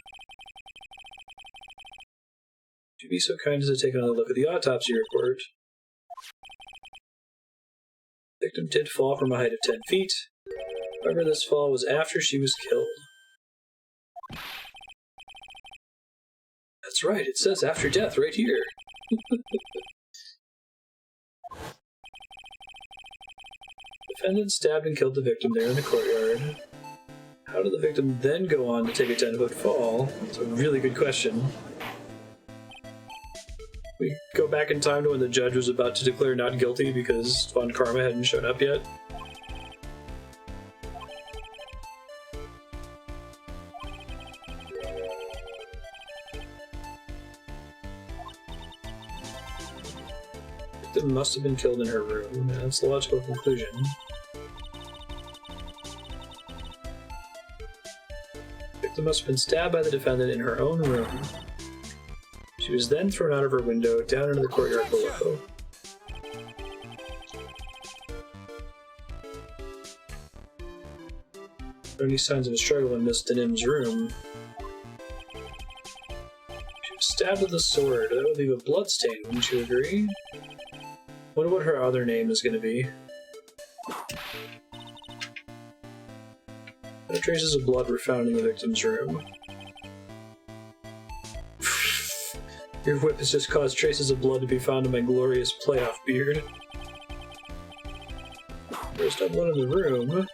you be so kind as to take another look at the autopsy report? The victim did fall from a height of 10 feet. However, this fall was after she was killed. That's right, it says after death right here. Defendant stabbed and killed the victim there in the courtyard. How did the victim then go on to take a 10-foot fall? It's a really good question. We go back in time to when the judge was about to declare not guilty because Von Karma hadn't shown up yet. The victim must have been killed in her room. That's the logical conclusion. The victim must have been stabbed by the defendant in her own room. She was then thrown out of her window down into the courtyard below. Any signs of a struggle in Miss Denim's room. She was stabbed with a sword. That would leave a bloodstain, wouldn't you agree? Wonder what her other name is going to be. No traces of blood were found in the victim's room. Your whip has just caused traces of blood to be found in my glorious playoff beard. There's no blood in the room.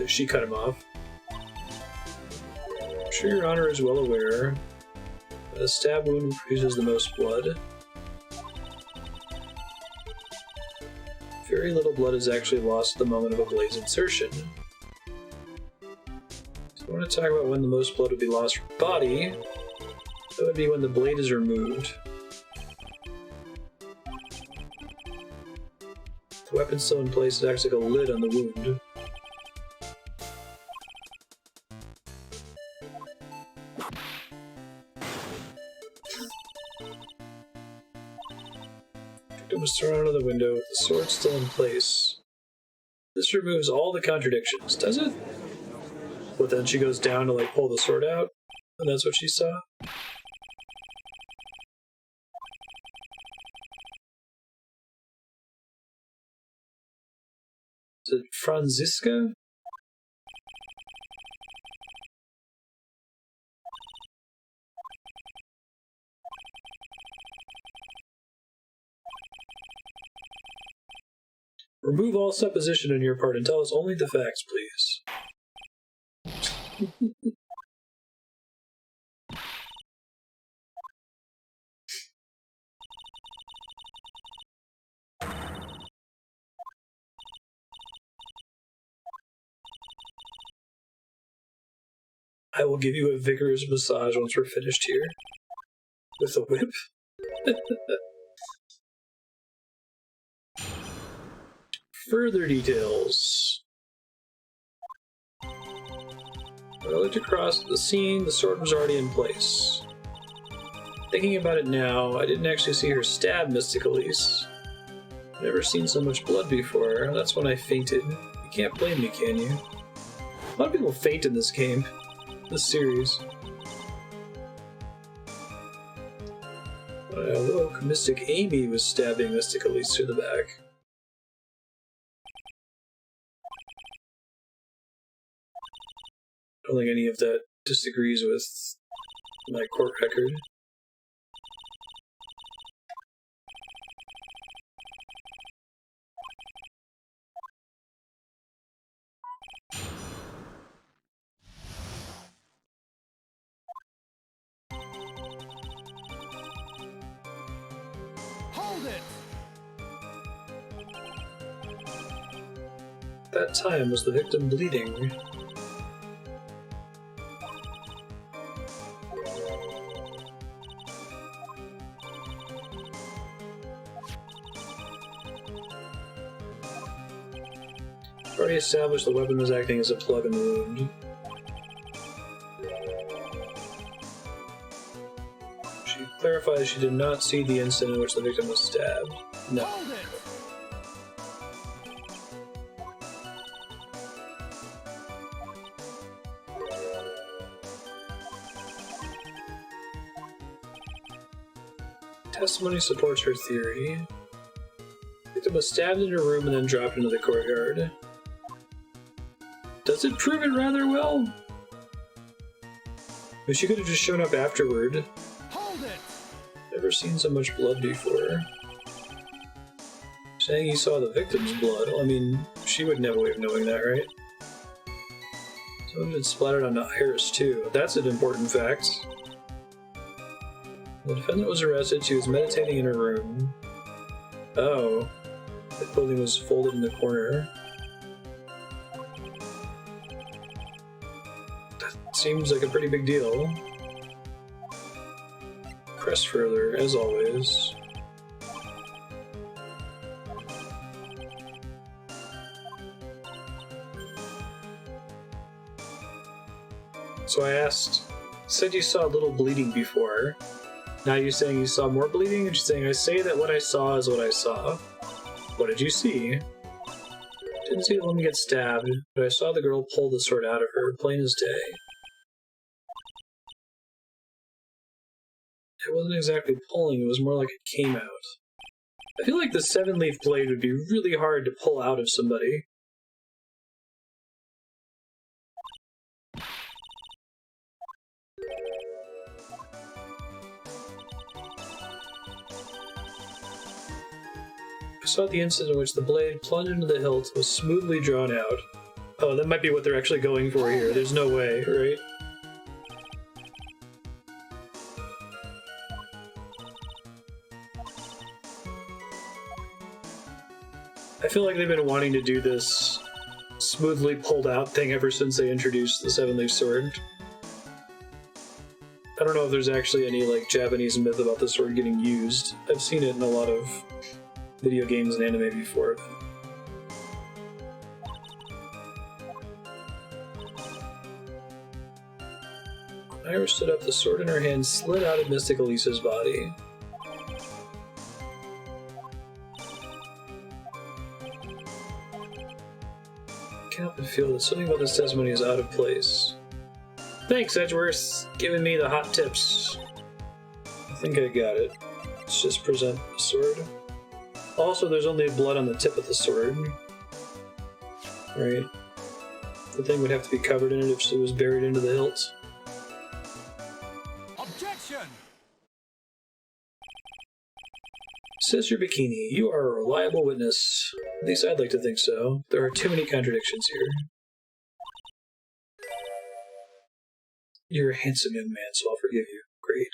She cut him off. I'm sure your honor is well aware that a stab wound produces the most blood. Very little blood is actually lost at the moment of a blade's insertion. So I want to talk about when the most blood would be lost from the body. That would be when the blade is removed. The weapon still in place, it acts like a lid on the wound. Victim was thrown out of the window with the sword still in place. This removes all the contradictions, does it? But then she goes down to pull the sword out, and that's what she saw? Is it Franziska? Remove all supposition on your part and tell us only the facts, please. I will give you a vigorous massage once we're finished here. With a whip. Further details. When I looked across at the scene, the sword was already in place. Thinking about it now, I didn't actually see her stab Mystic Elise. I've never seen so much blood before. That's when I fainted. You can't blame me, can you? A lot of people faint in this game. This series. Look, Mystic Amy was stabbing Mystic Elise through the back. I don't think any of that disagrees with my court record.
Hold it!
At that time, was the victim bleeding? Already established the weapon was acting as a plug in the wound. She clarifies she did not see the instant in which the victim was stabbed. No.
Hold it!
Testimony supports her theory. The victim was stabbed in her room and then dropped into the courtyard. Does it prove it rather well? But she could have just shown up afterward.
Hold it!
Never seen so much blood before. Saying you saw the victim's blood, well, I mean, she wouldn't have a way of knowing that, right? Some of it splattered onto Iris, too. That's an important fact. The defendant was arrested. She was meditating in her room. Oh. The clothing was folded in the corner. That seems like a pretty big deal. Press further, as always. So I asked, said you saw a little bleeding before. Now you're saying you saw more bleeding? And she's saying, I say that what I saw is what I saw. What did you see? Didn't see the woman get stabbed, but I saw the girl pull the sword out of her, plain as day. It wasn't exactly pulling, it was more like it came out. I feel like the 7-leaf blade would be really hard to pull out of somebody. I saw the instant in which the blade plunged into the hilt was smoothly drawn out. Oh, that might be what they're actually going for here. There's no way, right? I feel like they've been wanting to do this smoothly pulled out thing ever since they introduced the 7-leaf sword. I don't know if there's actually any like Japanese myth about the sword getting used. I've seen it in a lot of video games and anime before. Iris stood up, the sword in her hand slid out of Mystic Elisa's body. I can't help but feel that something about this testimony is out of place. Thanks, Edgeworth, giving me the hot tips. I think I got it. Let's just present the sword. Also, there's only blood on the tip of the sword. Right? The thing would have to be covered in it if it was buried into the hilt.
Objection!
Sister Bikini, you are a reliable witness. At least I'd like to think so. There are too many contradictions here. You're a handsome young man, so I'll forgive you. Great.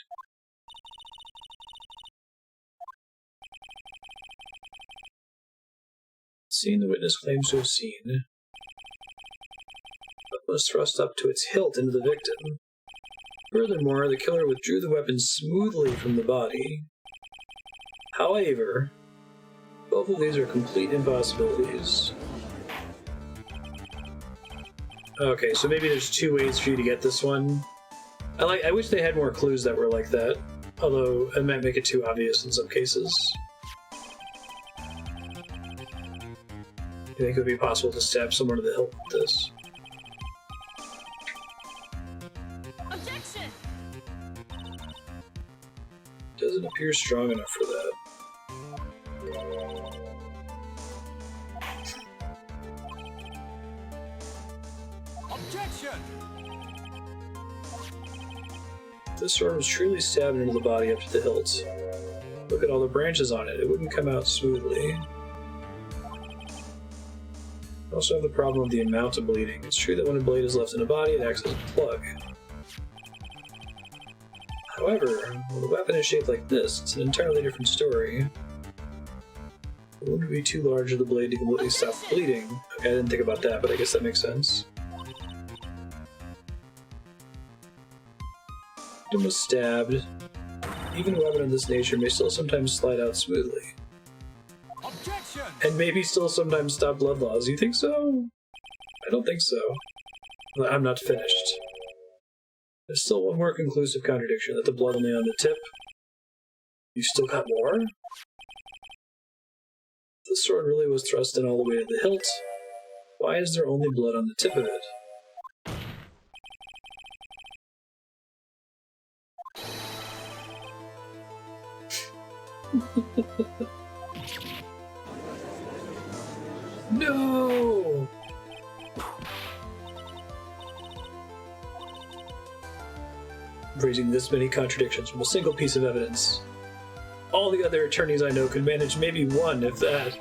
Scene the witness claims to have seen. But was thrust up to its hilt into the victim. Furthermore, the killer withdrew the weapon smoothly from the body. However, both of these are complete impossibilities. Okay, so maybe there's two ways for you to get this one. I wish they had more clues that were like that, although it might make it too obvious in some cases. You think it would be possible to stab someone to the hilt with this?
Objection!
Doesn't appear strong enough for that.
Objection!
If this sword was truly stabbed into the body up to the hilt, look at all the branches on it. It wouldn't come out smoothly. I also have the problem of the amount of bleeding. It's true that when a blade is left in a body, it acts as a plug. However, when the weapon is shaped like this, it's an entirely different story. It wouldn't be too large of the blade to completely stop bleeding. Okay, I didn't think about that, but I guess that makes sense. The victim was stabbed. Even a weapon of this nature may still sometimes slide out smoothly.
Objection!
And maybe still sometimes stop blood loss. You think so? I don't think so. I'm not finished. There's still one more conclusive contradiction, that the blood only on the tip. You still got more? The sword really was thrust in all the way to the hilt. Why is there only blood on the tip of it? No! raising this many contradictions from a single piece of evidence. All the other attorneys I know could manage maybe one, if that.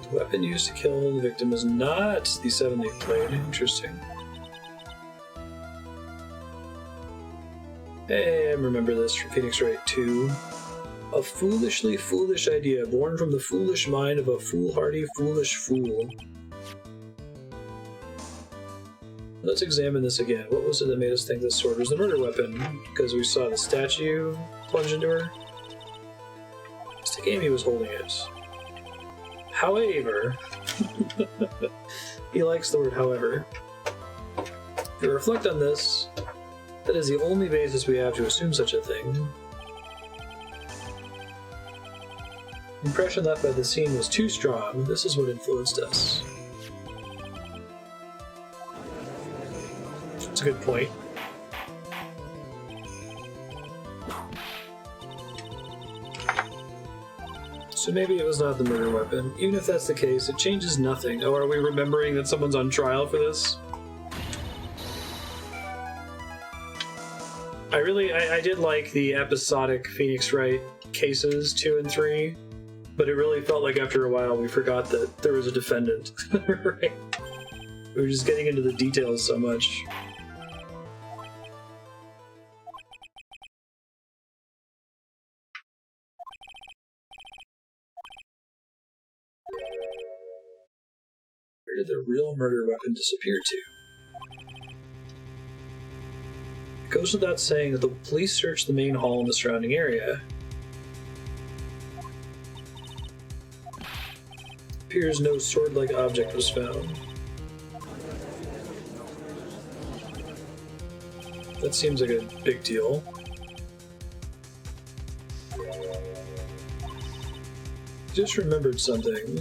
The weapon used to kill the victim was not the 7-leaf blade. Interesting. Hey, I remember this from Phoenix Wright 2. A foolishly foolish idea born from the foolish mind of a foolhardy, foolish fool. Let's examine this again. What was it that made us think this sword was the murder weapon? Because we saw the statue plunge into her? Stick Amy was holding it. However, he likes the word however. If you reflect on this, that is the only basis we have to assume such a thing. The impression left by the scene was too strong. This is what influenced us. That's a good point. So maybe it was not the murder weapon. Even if that's the case, it changes nothing. Oh, are we remembering that someone's on trial for this? I did like the episodic Phoenix Wright cases 2 and 3, but it really felt like after a while we forgot that there was a defendant. Right? We were just getting into the details so much. Where did the real murder weapon disappear to? It goes without saying that the police searched the main hall and the surrounding area. Appears no sword-like object was found. That seems like a big deal. Just remembered something.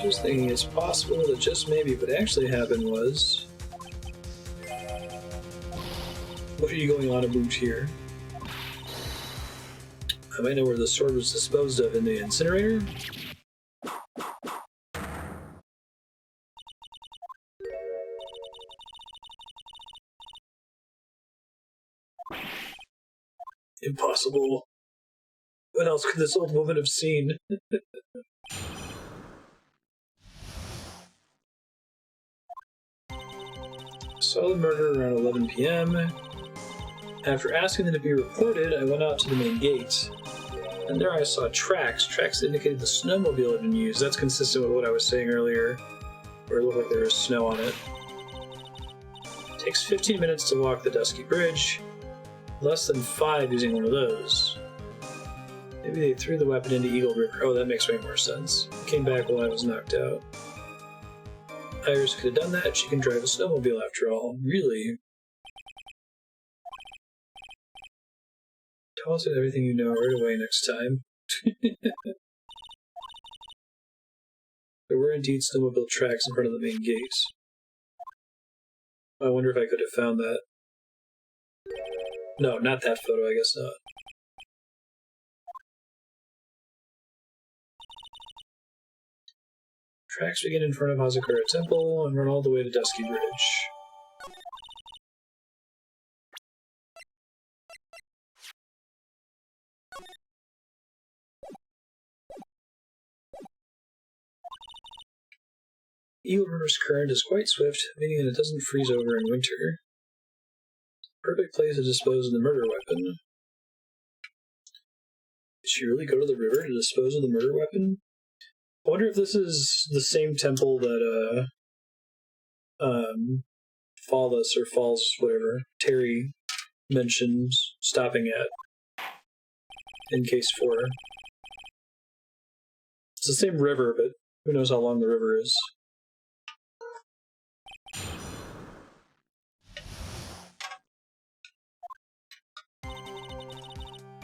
Just thinking it's possible that just maybe what actually happened was... What are you going on about here? I might know where the sword was disposed of in the incinerator? Impossible. What else could this old woman have seen? Saw the murder around 11 p.m. After asking them to be reported, I went out to the main gate. And there I saw tracks that indicated the snowmobile had been used. That's consistent with what I was saying earlier, where it looked like there was snow on it. It takes 15 minutes to walk the dusky bridge, less than 5 using one of those. Maybe they threw the weapon into Eagle River. Oh, that makes way more sense. Came back while I was knocked out. Iris could have done that. She can drive a snowmobile after all. Really? Tell us everything you know right away next time. There were indeed snowmobile tracks in front of the main gates. I wonder if I could have found that. No, not that photo, I guess not. Tracks begin in front of Hazakura Temple and run all the way to Dusky Bridge. Eagle River's current is quite swift, meaning that it doesn't freeze over in winter. Perfect place to dispose of the murder weapon. Did she really go to the river to dispose of the murder weapon? I wonder if this is the same temple that, Falls, whatever, Terry mentioned stopping at in case 4. It's the same river, but who knows how long the river is.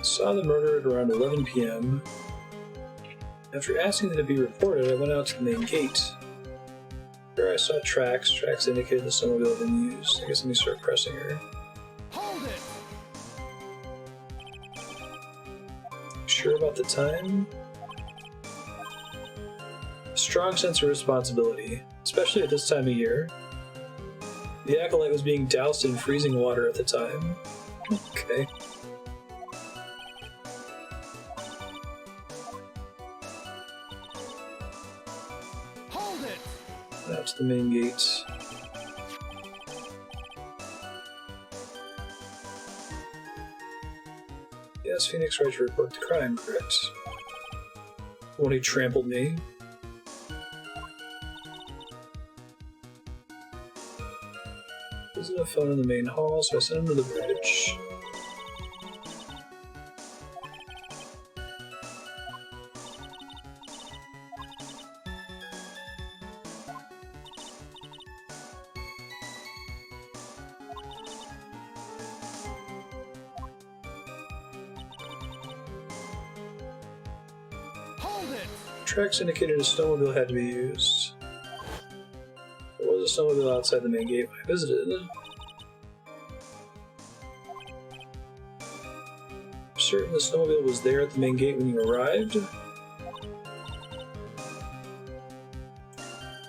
Saw the murder at around 11 p.m. After asking them to be reported, I went out to the main gate. There I saw tracks. Tracks indicated the snowmobile had been used. I guess let me start pressing her.
Hold it!
Sure about the time? Strong sense of responsibility, especially at this time of year. The acolyte was being doused in freezing water at the time. Okay.
Hold it!
That's the main gate. Yes, Phoenix Wright to report the crime, correct? When he trampled me. There's no phone in the main hall, so I sent him to the bridge.
Hold it!
Tracks indicated a snowmobile had to be used. There was a snowmobile outside the main gate when I visited. I'm certain the snowmobile was there at the main gate when you arrived.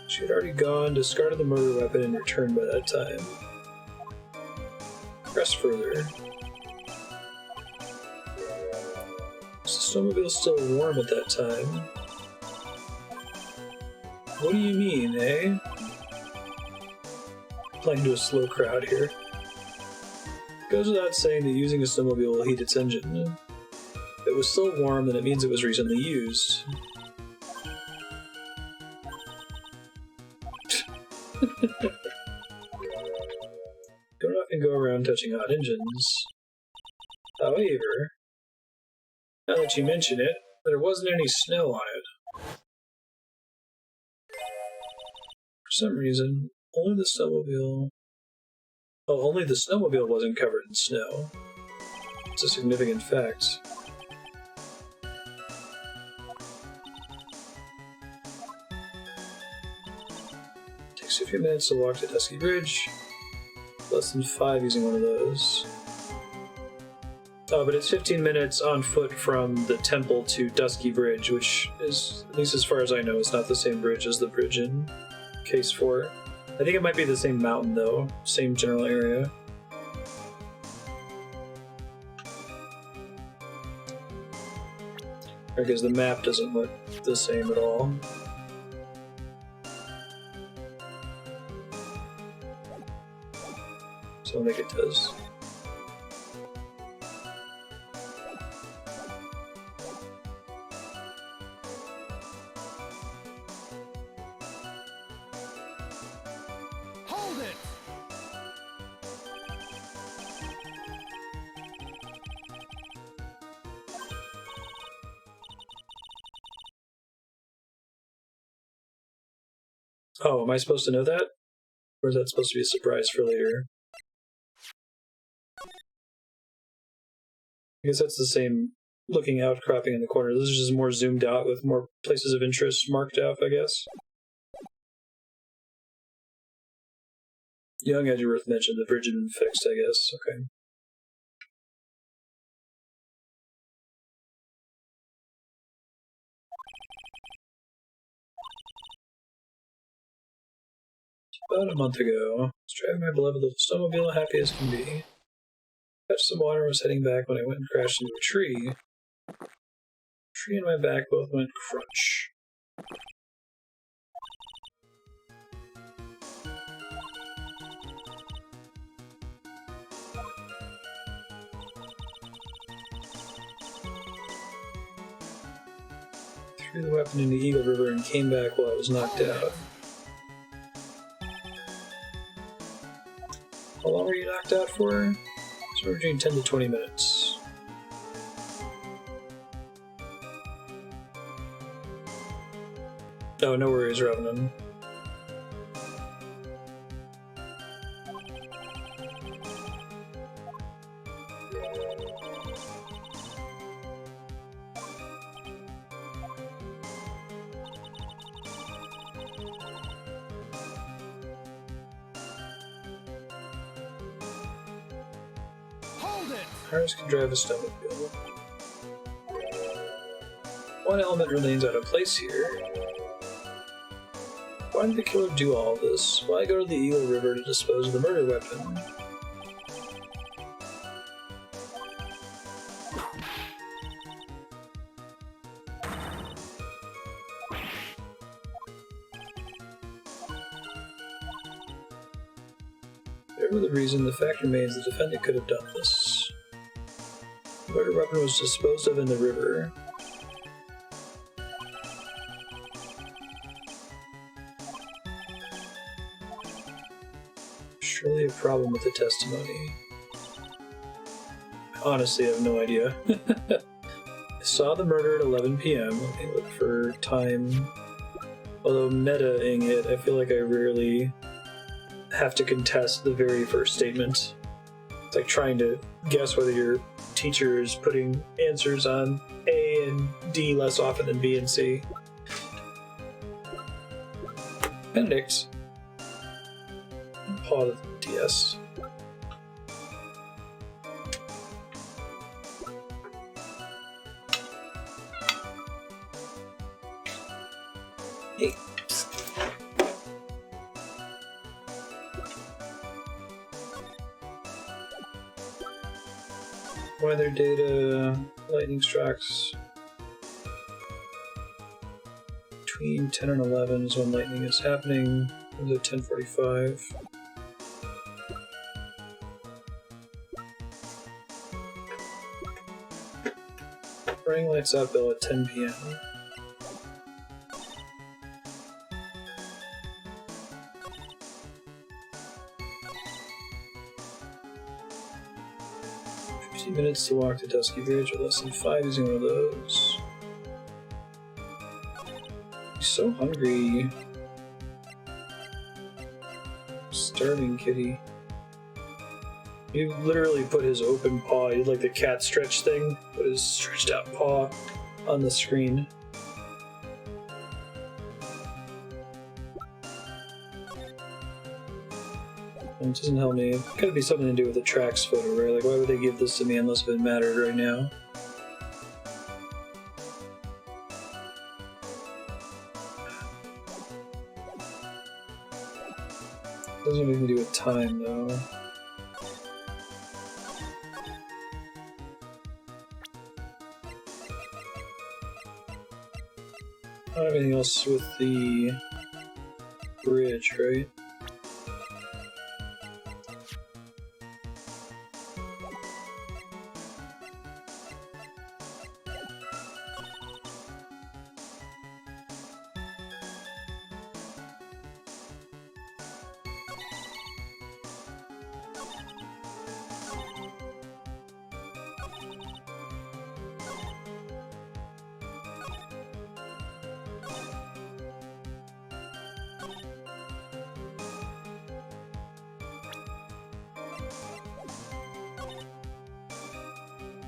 She had already gone, discarded the murder weapon, and returned by that time. Press further. Was the snowmobile still warm at that time? What do you mean, eh? Playing to a slow crowd here. Goes without saying that using a snowmobile will heat its engine. If it was still warm, then it means it was recently used. Don't often go around touching hot engines. However, now that you mention it, there wasn't any snow on it. For some reason, only the snowmobile wasn't covered in snow. It's a significant fact. Takes a few minutes to walk to Dusky Bridge. Less than 5 using one of those. Oh, but it's 15 minutes on foot from the temple to Dusky Bridge, which is, at least as far as I know, it's not the same bridge as the bridge in Case 4. I think it might be the same mountain, though. Same general area. Because the map doesn't look the same at all. So I think it does.
Hold it!
Oh, am I supposed to know that? Or is that supposed to be a surprise for later? I guess that's the same looking outcropping in the corner. This is just more zoomed out with more places of interest marked out, I guess. Young Edgeworth mentioned the bridge had been fixed, I guess. Okay. About a month ago, I was driving my beloved little snowmobile, happy as can be. Fetched some water and was heading back when I went and crashed into a tree. The tree and my back both went crunch. Threw the weapon into Eagle River and came back while I was knocked out. How long were you knocked out for? Somewhere between 10 to 20 minutes. Oh, no worries, Revenant.
Hold it!
Harris can drive a snowmobile. One element remains out of place here. Why did the killer do all this? Why go to the Eagle River to dispose of the murder weapon? Whatever the reason, the fact remains the defendant could have done this. The murder weapon was disposed of in the river. Surely a problem with the testimony. Honestly, I have no idea. I saw the murder at 11 p.m. Let me look for time. Although meta-ing it, I feel like I rarely have to contest the very first statement. It's like trying to guess whether your teacher is putting answers on A and D less often than B and C. Benedict. Paw to the DS. Hey. Weather data, lightning strikes. Between 10 and 11 is when lightning is happening. It was at 10:45. Ring lights out bill at 10 p.m. Minutes to walk to Dusky Bridge, or less than 5 using one of those. He's so hungry. Starving kitty. He literally put his open paw, he did like the cat stretch thing, put his stretched out paw on the screen. It doesn't help me. It could be something to do with the tracks photo, right? Like, why would they give this to me unless it mattered right now? Doesn't have anything to do with time, though. I don't have anything else with the bridge, right?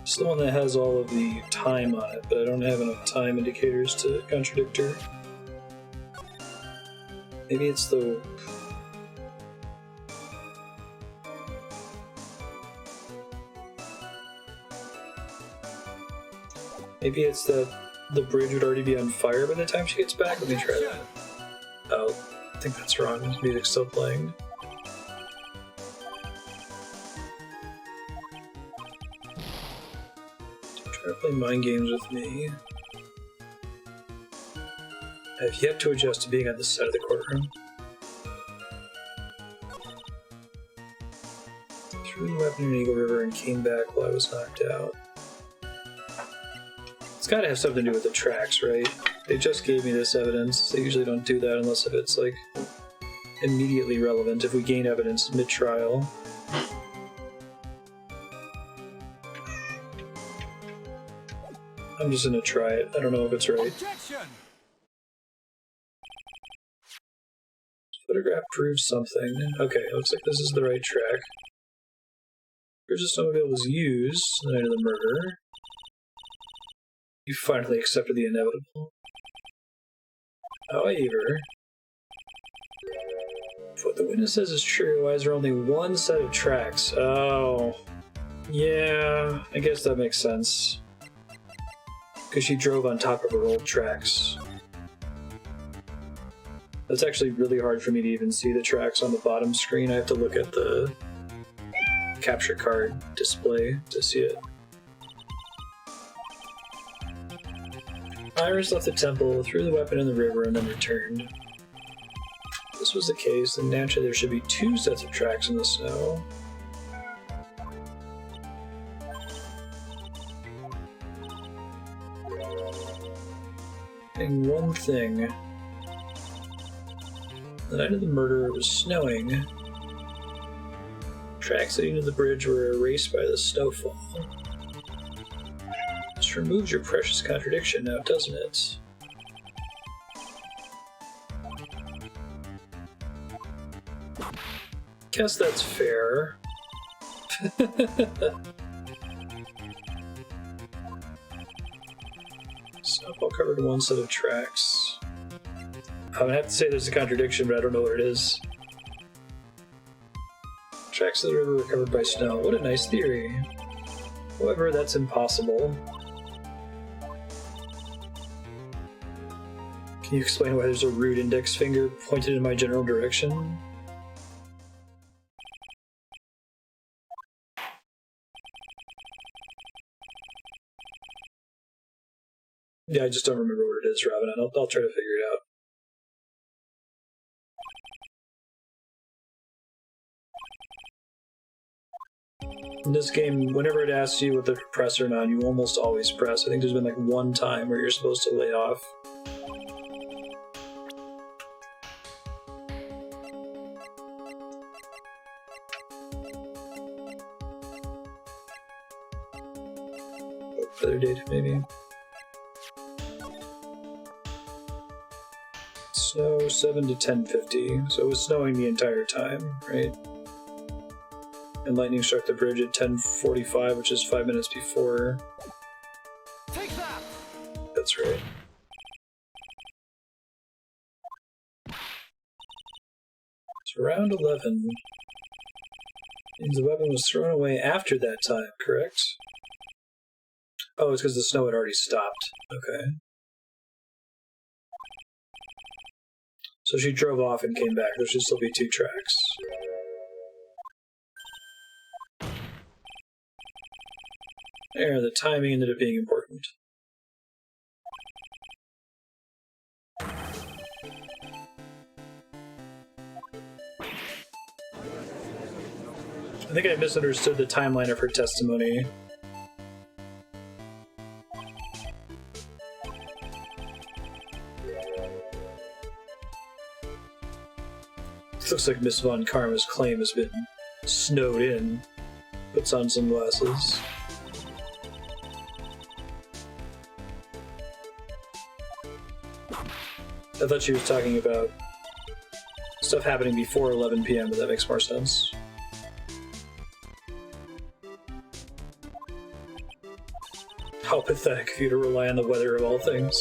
It's the one that has all of the time on it, but I don't have enough time indicators to contradict her. Maybe it's the... Maybe it's that the bridge would already be on fire by the time she gets back. Let me try that. Oh, I think that's wrong. The music's still playing. Try to play mind games with me. I have yet to adjust to being on this side of the courtroom. Threw the weapon in Eagle River and came back while I was knocked out. It's gotta have something to do with the tracks, right? They just gave me this evidence. They usually don't do that unless if it's, like, immediately relevant, if we gain evidence mid-trial. I'm just gonna try it. I don't know if it's right.
Objection!
Photograph proves something. Okay, looks like this is the right track. Bridges automobile was used the night of the murder. You finally accepted the inevitable. However, if what the witness says is true, why is there only one set of tracks? Oh, yeah, I guess that makes sense. because she drove on top of her old tracks. That's actually really hard for me to even see the tracks on the bottom screen. I have to look at the capture card display to see it. Iris left the temple, threw the weapon in the river, and then returned. If this was the case, then naturally there should be 2 sets of tracks in the snow. And one thing. The night of the murder, it was snowing. Tracks leading to the bridge were erased by the snowfall. This removes your precious contradiction now, doesn't it? Guess that's fair. Snowfall covered 1 set of tracks. I would have to say there's a contradiction, but I don't know what it is. Tracks of the river were covered by snow. What a nice theory. However, that's impossible. Can you explain why there's a rude index finger pointed in my general direction? Yeah, I just don't remember what it is, Robin. I'll try to figure it out. In this game, whenever it asks you whether to press or not, you almost always press. I think there's been like 1 time where you're supposed to lay off. Weather data, maybe. Snow 7 to 10:50, so it was snowing the entire time, right? And lightning struck the bridge at 10:45, which is 5 minutes before.
Take that!
That's right. So round 11 means the weapon was thrown away after that time, correct? Oh, it's because the snow had already stopped. Okay. So she drove off and came back. There should still be 2 tracks. There, the timing ended up being important. I think I misunderstood the timeline of her testimony. Looks like Miss Von Karma's claim has been snowed in. Puts on sunglasses. I thought she was talking about stuff happening before 11 p.m., but that makes more sense. How pathetic of you to rely on the weather of all things.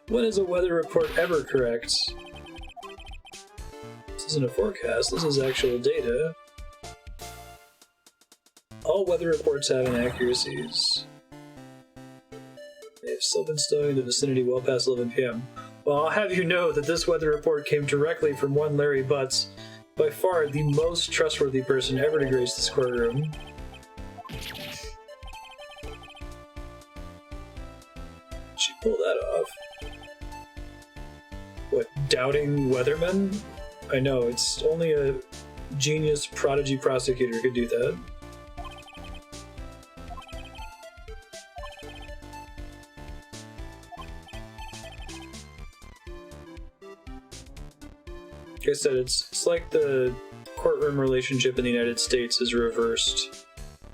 When is a weather report ever correct? This isn't a forecast, this is actual data. All weather reports have inaccuracies. They've still been snowing in the vicinity well past 11 p.m. Well, I'll have you know that this weather report came directly from one Larry Butts, by far the most trustworthy person ever to grace this courtroom. She pulled that off. What, doubting weathermen? I know, it's only a genius prodigy prosecutor could do that. Like I said, it's like the courtroom relationship in the United States is reversed.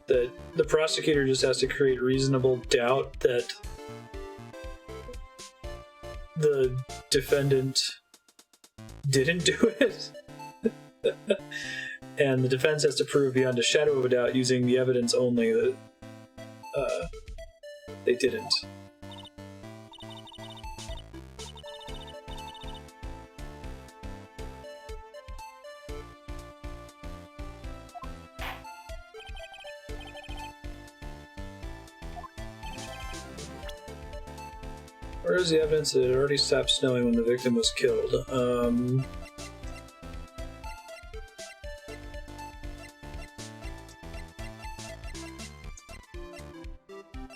That the prosecutor just has to create reasonable doubt that the defendant didn't do it. And the defense has to prove beyond a shadow of a doubt using the evidence only that they didn't. Where is the evidence that it already stopped snowing when the victim was killed?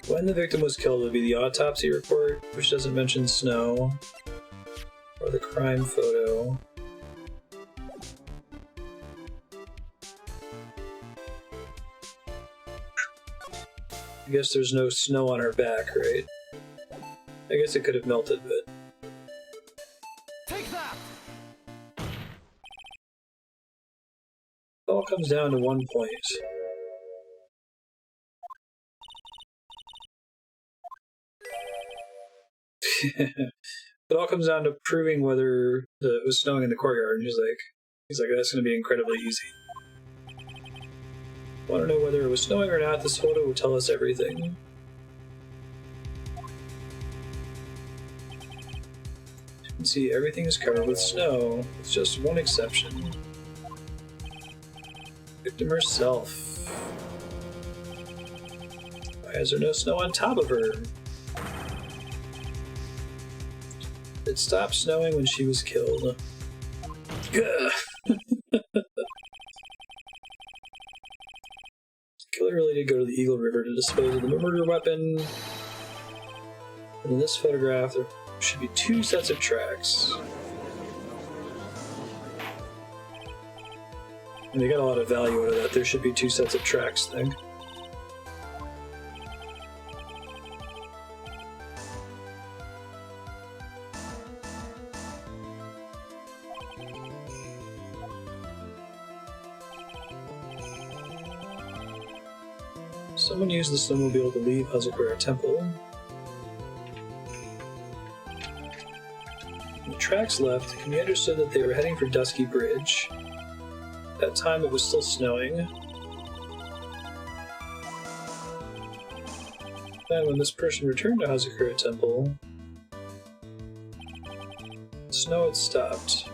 When the victim was killed would be the autopsy report, which doesn't mention snow, or the crime photo. I guess there's no snow on her back, right? I guess it could have melted, but...
Take that!
It all comes down to one point. It all comes down to proving whether it was snowing in the courtyard. And he's like, that's going to be incredibly easy. Want to know whether it was snowing or not? This photo will tell us everything. You can see everything is covered with snow. It's just one exception. Victim herself. Why is there no snow on top of her? It stopped snowing when she was killed. Gah! Killer really did go to the Eagle River to dispose of the murder weapon. And in this photograph, there should be 2 sets of tracks. And they got a lot of value out of that. There should be 2 sets of tracks thing. Someone used the snowmobile to leave Hazakura Temple. When the tracks left, it can be understood that they were heading for Dusky Bridge. At that time, it was still snowing. And when this person returned to Hazakura Temple, the snow had stopped.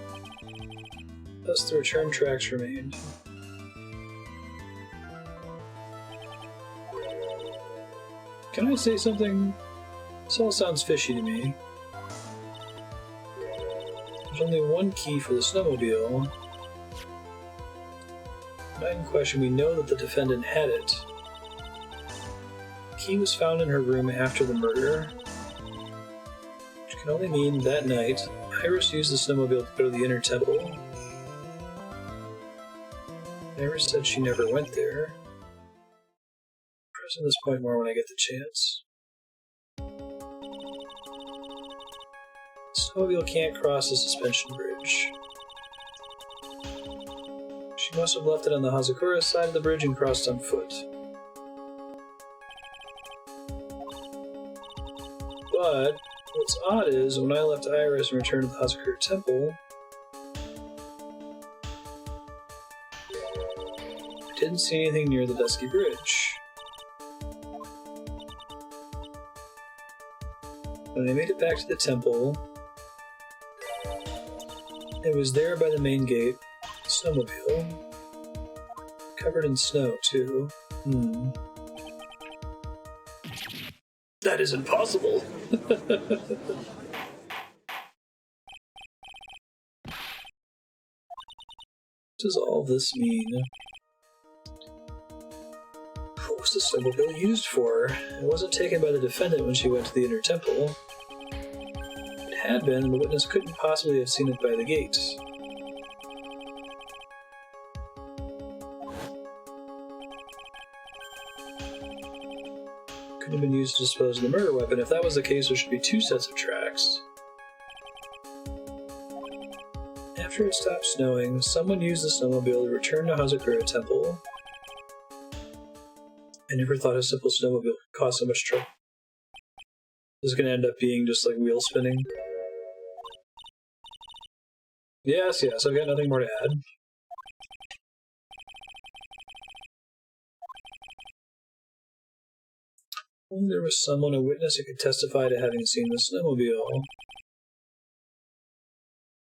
Thus, the return tracks remained. Can I say something? This all sounds fishy to me. There's only one key for the snowmobile. The night in question, we know that the defendant had it. The key was found in her room after the murder, which can only mean that night, Iris used the snowmobile to go to the inner temple. Iris said she never went there. At this point more when I get the chance. Snowmobile can't cross the suspension bridge. She must have left it on the Hazakura side of the bridge and crossed on foot. But what's odd is, when I left Iris and returned to the Hazakura Temple, I didn't see anything near the Dusky Bridge. When I made it back to the temple, it was there by the main gate, the snowmobile, covered in snow too. That is impossible! What does all this mean? What was the snowmobile used for? It wasn't taken by the defendant when she went to the inner temple. It had been, and the witness couldn't possibly have seen it by the gates. Couldn't have been used to dispose of the murder weapon. If that was the case, there should be 2 sets of tracks. After it stopped snowing, someone used the snowmobile to return to Hazakura Temple. I never thought a simple snowmobile could cause so much trouble. This is going to end up being just like wheel spinning. Yes, I've got nothing more to add. Only there was someone, a witness, who could testify to having seen the snowmobile.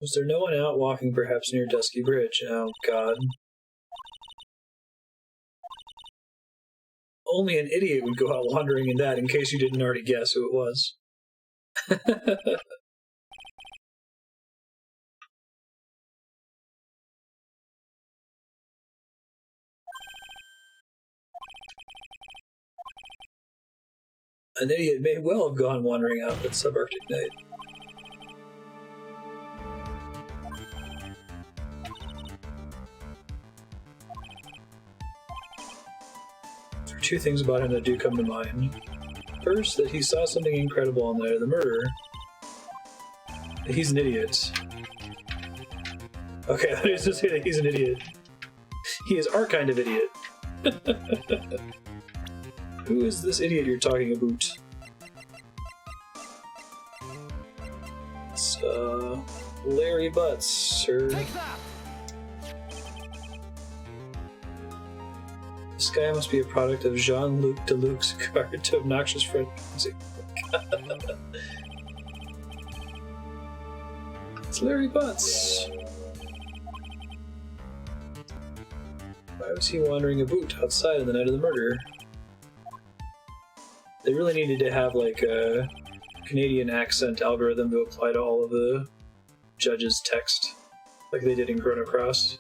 Was there no one out walking perhaps near Dusky Bridge? Oh, God. Only an idiot would go out wandering in that, in case you didn't already guess who it was. An idiot may well have gone wandering out that subarctic night. There are two things about him that do come to mind. First, that he saw something incredible on the night of the murder. He's an idiot. Okay, I was just say that he's an idiot. He is our kind of idiot. Who is this idiot you're talking about? It's, Larry Butts, sir.
Take that!
This guy must be a product of Jean-Luc Deluxe's card to obnoxious frequency. It's Larry Butts. Why was he wandering about outside on the night of the murder? They really needed to have like a Canadian accent algorithm to apply to all of the judges' text, like they did in Chrono Cross.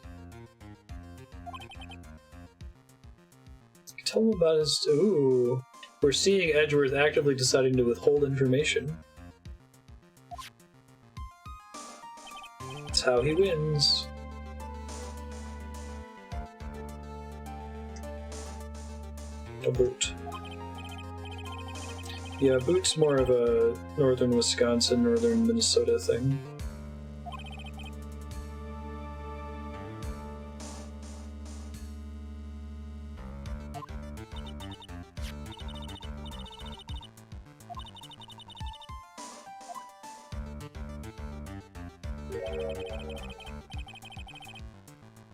Tell him about his... Ooh. We're seeing Edgeworth actively deciding to withhold information. That's how he wins. A boot. Yeah, boot's more of a northern Wisconsin, northern Minnesota thing.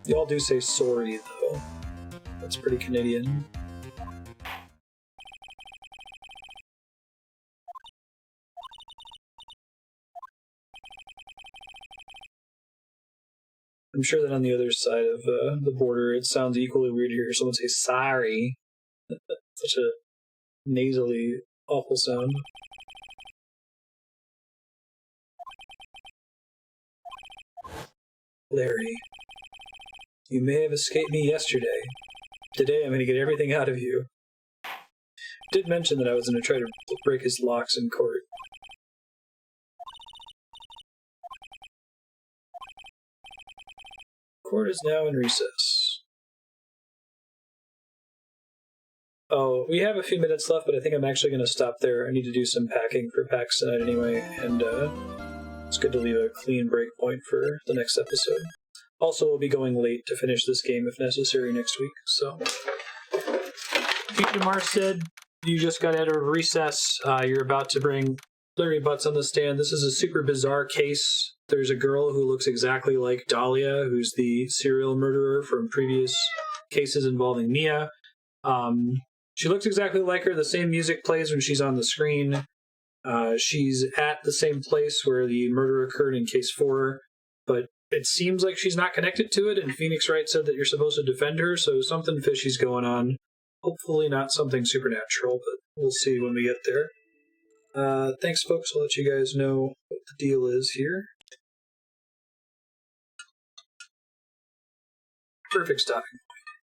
Y'all do say sorry, though. That's pretty Canadian. I'm sure that on the other side of the border, it sounds equally weird to hear someone say sorry. Such a nasally, awful sound. Larry, you may have escaped me yesterday. Today I'm going to get everything out of you. I did mention that I was going to try to break his locks in court. Court is now in recess. Oh, we have a few minutes left, but I think I'm actually going to stop there. I need to do some packing for PAX tonight anyway, and it's good to leave a clean break point for the next episode. Also, we'll be going late to finish this game if necessary next week, so... Future Marstead, you just got out of recess. You're about to bring Larry Butts on the stand. This is a super bizarre case. There's a girl who looks exactly like Dahlia, who's the serial murderer from previous cases involving Mia. She looks exactly like her. The same music plays when she's on the screen. She's at the same place where the murder occurred in case 4, but it seems like she's not connected to it, and Phoenix Wright said that you're supposed to defend her, so something fishy's going on. Hopefully not something supernatural, but we'll see when we get there. Thanks, folks. I'll let you guys know what the deal is here. Perfect stopping point.